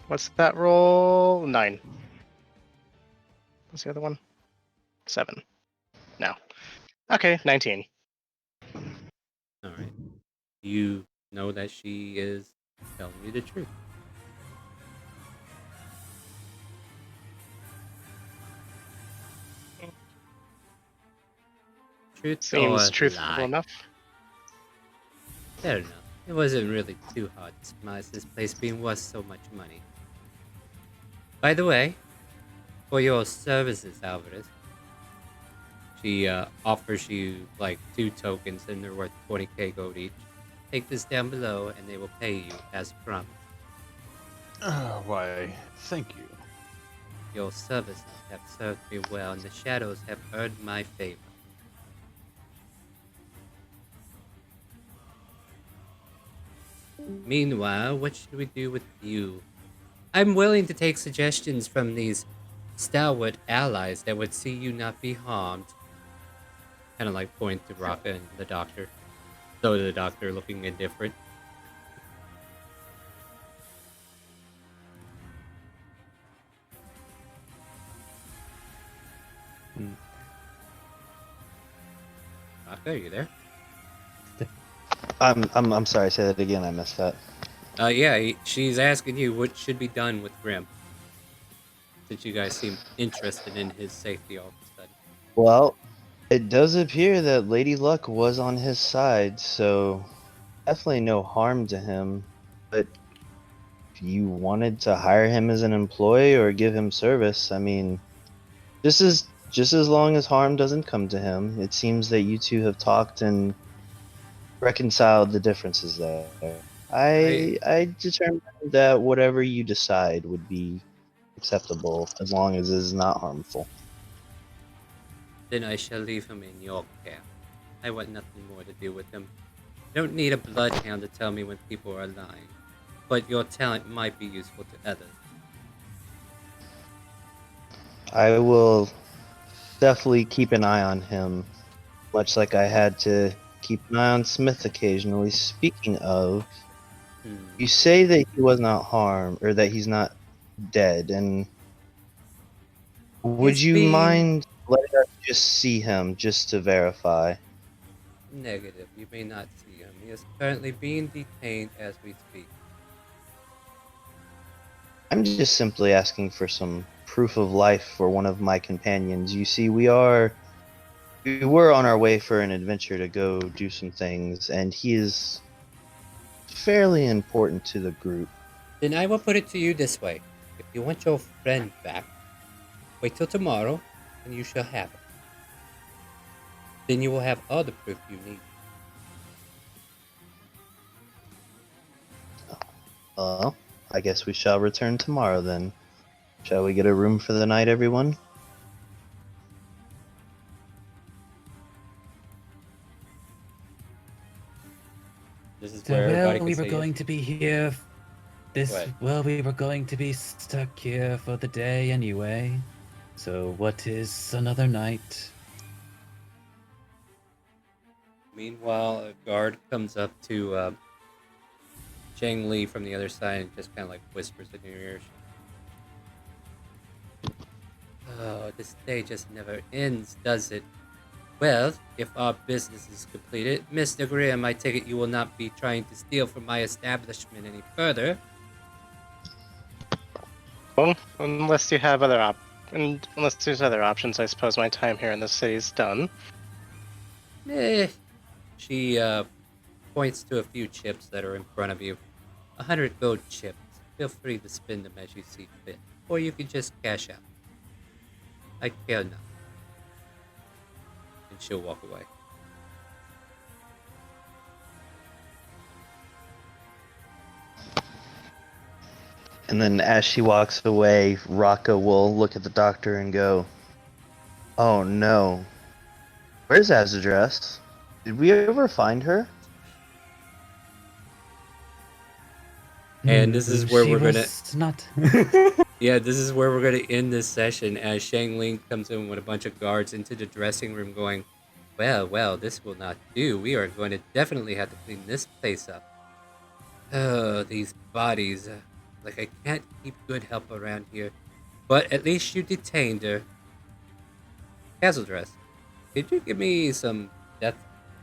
What's that roll? 9. What's the other one? 7. No. Okay, 19. Alright. You know that she is telling you the truth. Truth Seems or truthful lie? enough. Fair enough. It wasn't really too hard to surmise this place being worth so much money. By the way, for your services, Alvarez, she offers you like 2 tokens and they're worth 20k gold each. Take this down below and they will pay you as promised. Why, thank you. Your services have served me well and the shadows have earned my favor. Meanwhile, what should we do with you? I'm willing to take suggestions from these stalwart allies that would see you not be harmed. Kind of like point to Raka and the doctor. So the doctor looking indifferent. Raka, are you there? I'm sorry. Say that again. I missed that. Yeah, she's asking you what should be done with Grim. Since you guys seem interested in his safety all of a sudden. Well, it does appear that Lady Luck was on his side, so definitely no harm to him. But if you wanted to hire him as an employee or give him service, I mean, just as long as harm doesn't come to him. It seems that you two have talked and reconciled the differences there. I determined that whatever you decide would be acceptable as long as it is not harmful. Then I shall leave him in your care. I want nothing more to do with him. I don't need a bloodhound to tell me when people are lying, but your talent might be useful to others. I will definitely keep an eye on him, much like I had to keep an eye on Smith occasionally. Speaking of, you say that he was not harmed, or that he's not dead, and would you mind letting us just see him, just to verify? Negative. You may not see him. He is currently being detained as we speak. I'm just simply asking for some proof of life for one of my companions. You see, we were on our way for an adventure to go do some things, and he is fairly important to the group. Then I will put it to you this way. If you want your friend back, wait till tomorrow, and you shall have it. Then you will have all the proof you need. Well, I guess we shall return tomorrow then. Shall we get a room for the night, everyone? This is So, where everybody well, can we were say going it. to be here. What? Well, we were going to be stuck here for the day anyway. So, what is another night? Meanwhile, a guard comes up to Chang Li from the other side and just kind of like whispers in your ears. Oh, this day just never ends, does it? Well, if our business is completed, Mr. Graham, I take it you will not be trying to steal from my establishment any further. Well, unless you have unless there's other options, I suppose my time here in the city is done. She points to a few chips that are in front of you. 100 gold chips. Feel free to spend them as you see fit, or you can just cash out. I care not. And she'll walk away. And then as she walks away, Raka will look at the doctor and go, "Oh no. Where's Azadress? Did we ever find her?" And this is where She we're gonna was not. Yeah, this is where we're gonna end this session as Shang Ling comes in with a bunch of guards into the dressing room going, well, this will not do. We are going to definitely have to clean this place up. Oh, these bodies. Like, I can't keep good help around here. But at least you detained her. Castle Dress, could you give me some death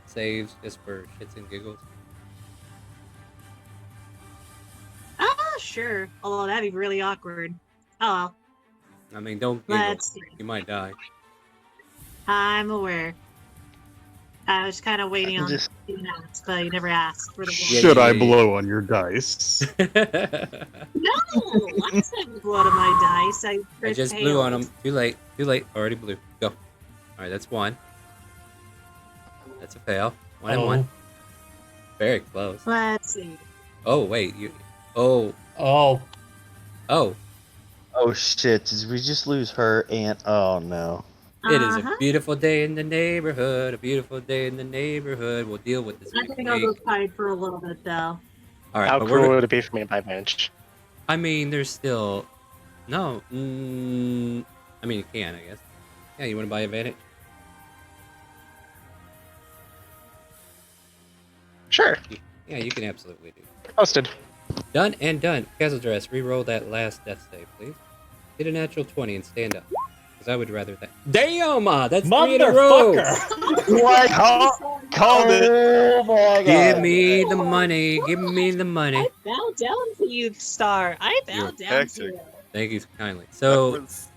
saves just for shits and giggles? Sure. Although that'd be really awkward. Oh well. I mean, don't giggle. Let's see. You might die. I'm aware. I was kind of waiting on Just- the minutes, but you never asked for the Yeah, Should I yeah. blow on your dice? No! I said blow to my dice. I just blew on them. Too late. Already blew. Go. Alright, that's one. That's a fail. One and one. Very close. Let's see. Oh, wait. Oh. Oh shit, did we just lose her aunt? Oh no. It is a beautiful day in the neighborhood. A beautiful day in the neighborhood. We'll deal with this I next think I'll go week. hide for a little bit though. Alright, How but cool would it be for me to buy advantage? I mean, there's still... No. I mean, you can, I guess. Yeah, you want to buy advantage? Sure. Yeah, you can absolutely do. Posted. Done and done. Castle Dress, re-roll that last death save, please. Get a natural 20 and stand up. Because I would rather that. Damn! That's 3 in a row! Motherfucker! What? called it. Oh my god. Give me the money. Give me the money. I bow down to you, Star. I bow You're down hectic. to you. Thank you kindly. That So was-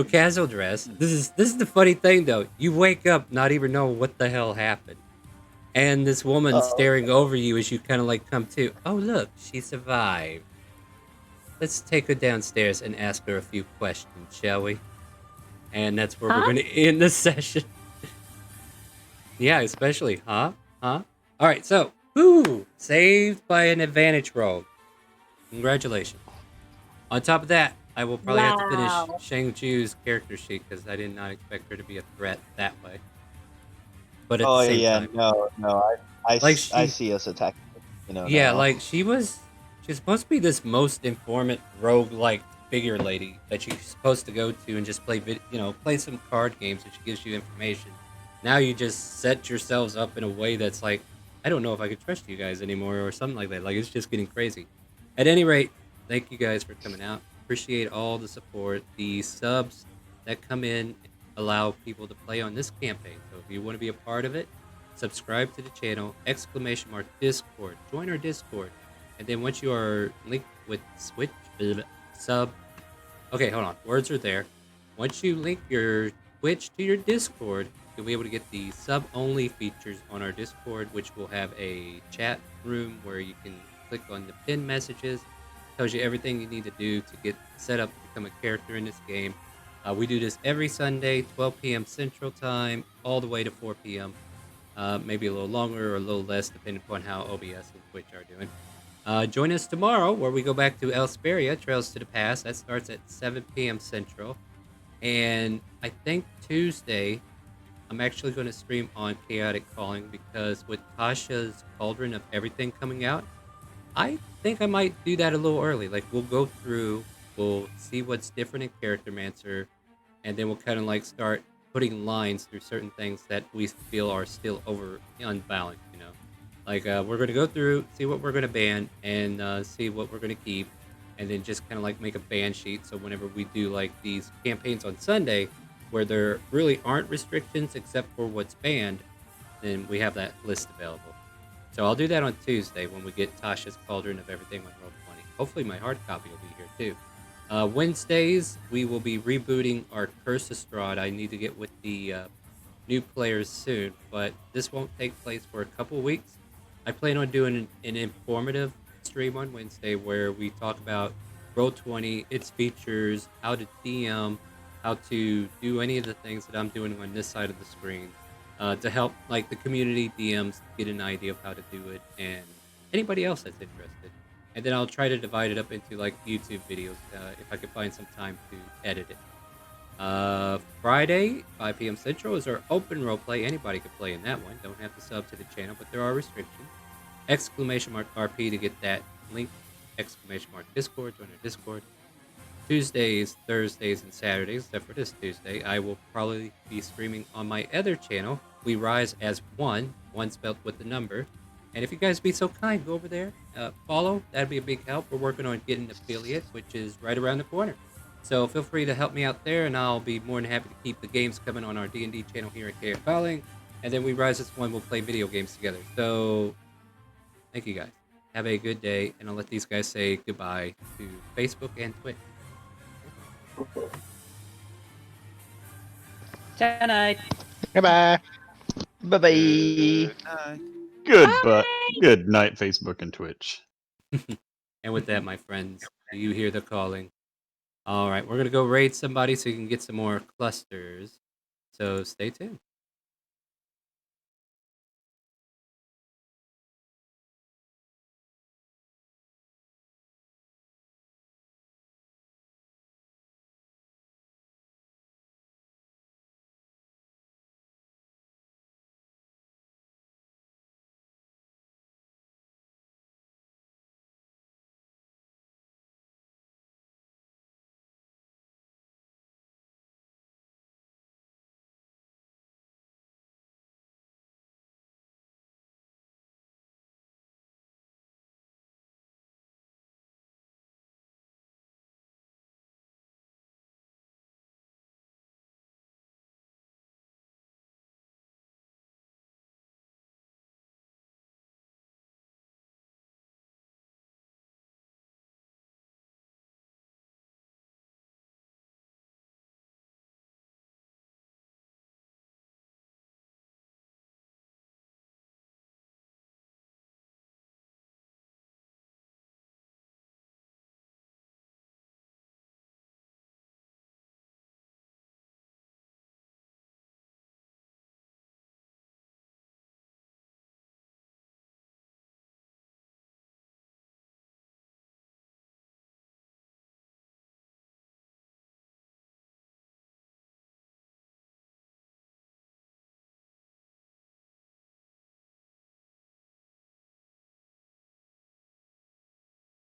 casual dress. This is the funny thing though. You wake up not even know what the hell happened, and this woman Oh. staring over you as you kind of like come to. Oh look, she survived. Let's take her downstairs and ask her a few questions, shall we? And that's where we're Huh? going to end the session. Yeah, especially, huh? All right, so, saved by an advantage roll. Congratulations. On top of that, I will probably have to finish Wow. Shang-Chu's character sheet because I did not expect her to be a threat that way. But at Oh the same yeah, time, no, I Like I she- see us attacking. yeah, now. like she's supposed to be this most informant rogue-like figure lady that you're supposed to go to and just play play some card games and she gives you information. Now you just set yourselves up in a way that's like, I don't know if I could trust you guys anymore or something like that. Like it's just getting crazy. At any rate, thank you guys for coming out. Appreciate all the support. The subs that come in allow people to play on this campaign. So if you want to be a part of it, subscribe to the channel, !Discord, join our Discord, and then once you are linked with sub, okay, hold on, words are there. Once you link your Twitch to your Discord, you'll be able to get the sub-only features on our Discord, which will have a chat room where you can click on the pin messages, tells you everything you need to do to get set up to become a character in this game. We do this every Sunday, 12 p.m. Central Time, all the way to 4 p.m. Maybe a little longer or a little less, depending upon how OBS and Twitch are doing. Join us tomorrow, where we go back to Elsperia, Trails to the Past. That starts at 7 p.m. Central. And I think Tuesday, I'm actually going to stream on Chaotic Calling, because with Tasha's Cauldron of Everything coming out, I think I might do that a little early. Like, we'll go through, we'll see what's different in Charactermancer, and then we'll kind of like start putting lines through certain things that we feel are still unbalanced, Like, we're going to go through, see what we're going to ban, and see what we're going to keep, and then just kind of like make a ban sheet. So whenever we do like these campaigns on Sunday, where there really aren't restrictions except for what's banned, then we have that list available. So I'll do that on Tuesday when we get Tasha's Cauldron of Everything on Roll20. Hopefully my hard copy will be here too. Wednesdays, we will be rebooting our Curse Estrada. I need to get with the new players soon, but this won't take place for a couple weeks. I plan on doing an informative stream on Wednesday where we talk about Roll20, its features, how to DM, how to do any of the things that I'm doing on this side of the screen, to help like the community DMs get an idea of how to do it and anybody else that's interested. And then I'll try to divide it up into like YouTube videos if I can find some time to edit it. Friday, 5 p.m. Central is our open roleplay. Anybody can play in that one. Don't have to sub to the channel, but there are restrictions. !RP to get that link. !Discord, join our Discord. Tuesdays, Thursdays, and Saturdays, except for this Tuesday, I will probably be streaming on my other channel. We rise as one spelled with the number. And if you guys be so kind, go over there, follow. That'd be a big help. We're working on getting an affiliate, which is right around the corner. So feel free to help me out there, and I'll be more than happy to keep the games coming on our D&D channel here at KF Calling. And then we rise as one. We'll play video games together. So thank you guys. Have a good day, and I'll let these guys say goodbye to Facebook and Twitch. Good night. Goodbye. Bye bye. Good night, Facebook and Twitch. And with that, my friends, do you hear the calling? All right, we're going to go raid somebody so you can get some more clusters. So stay tuned.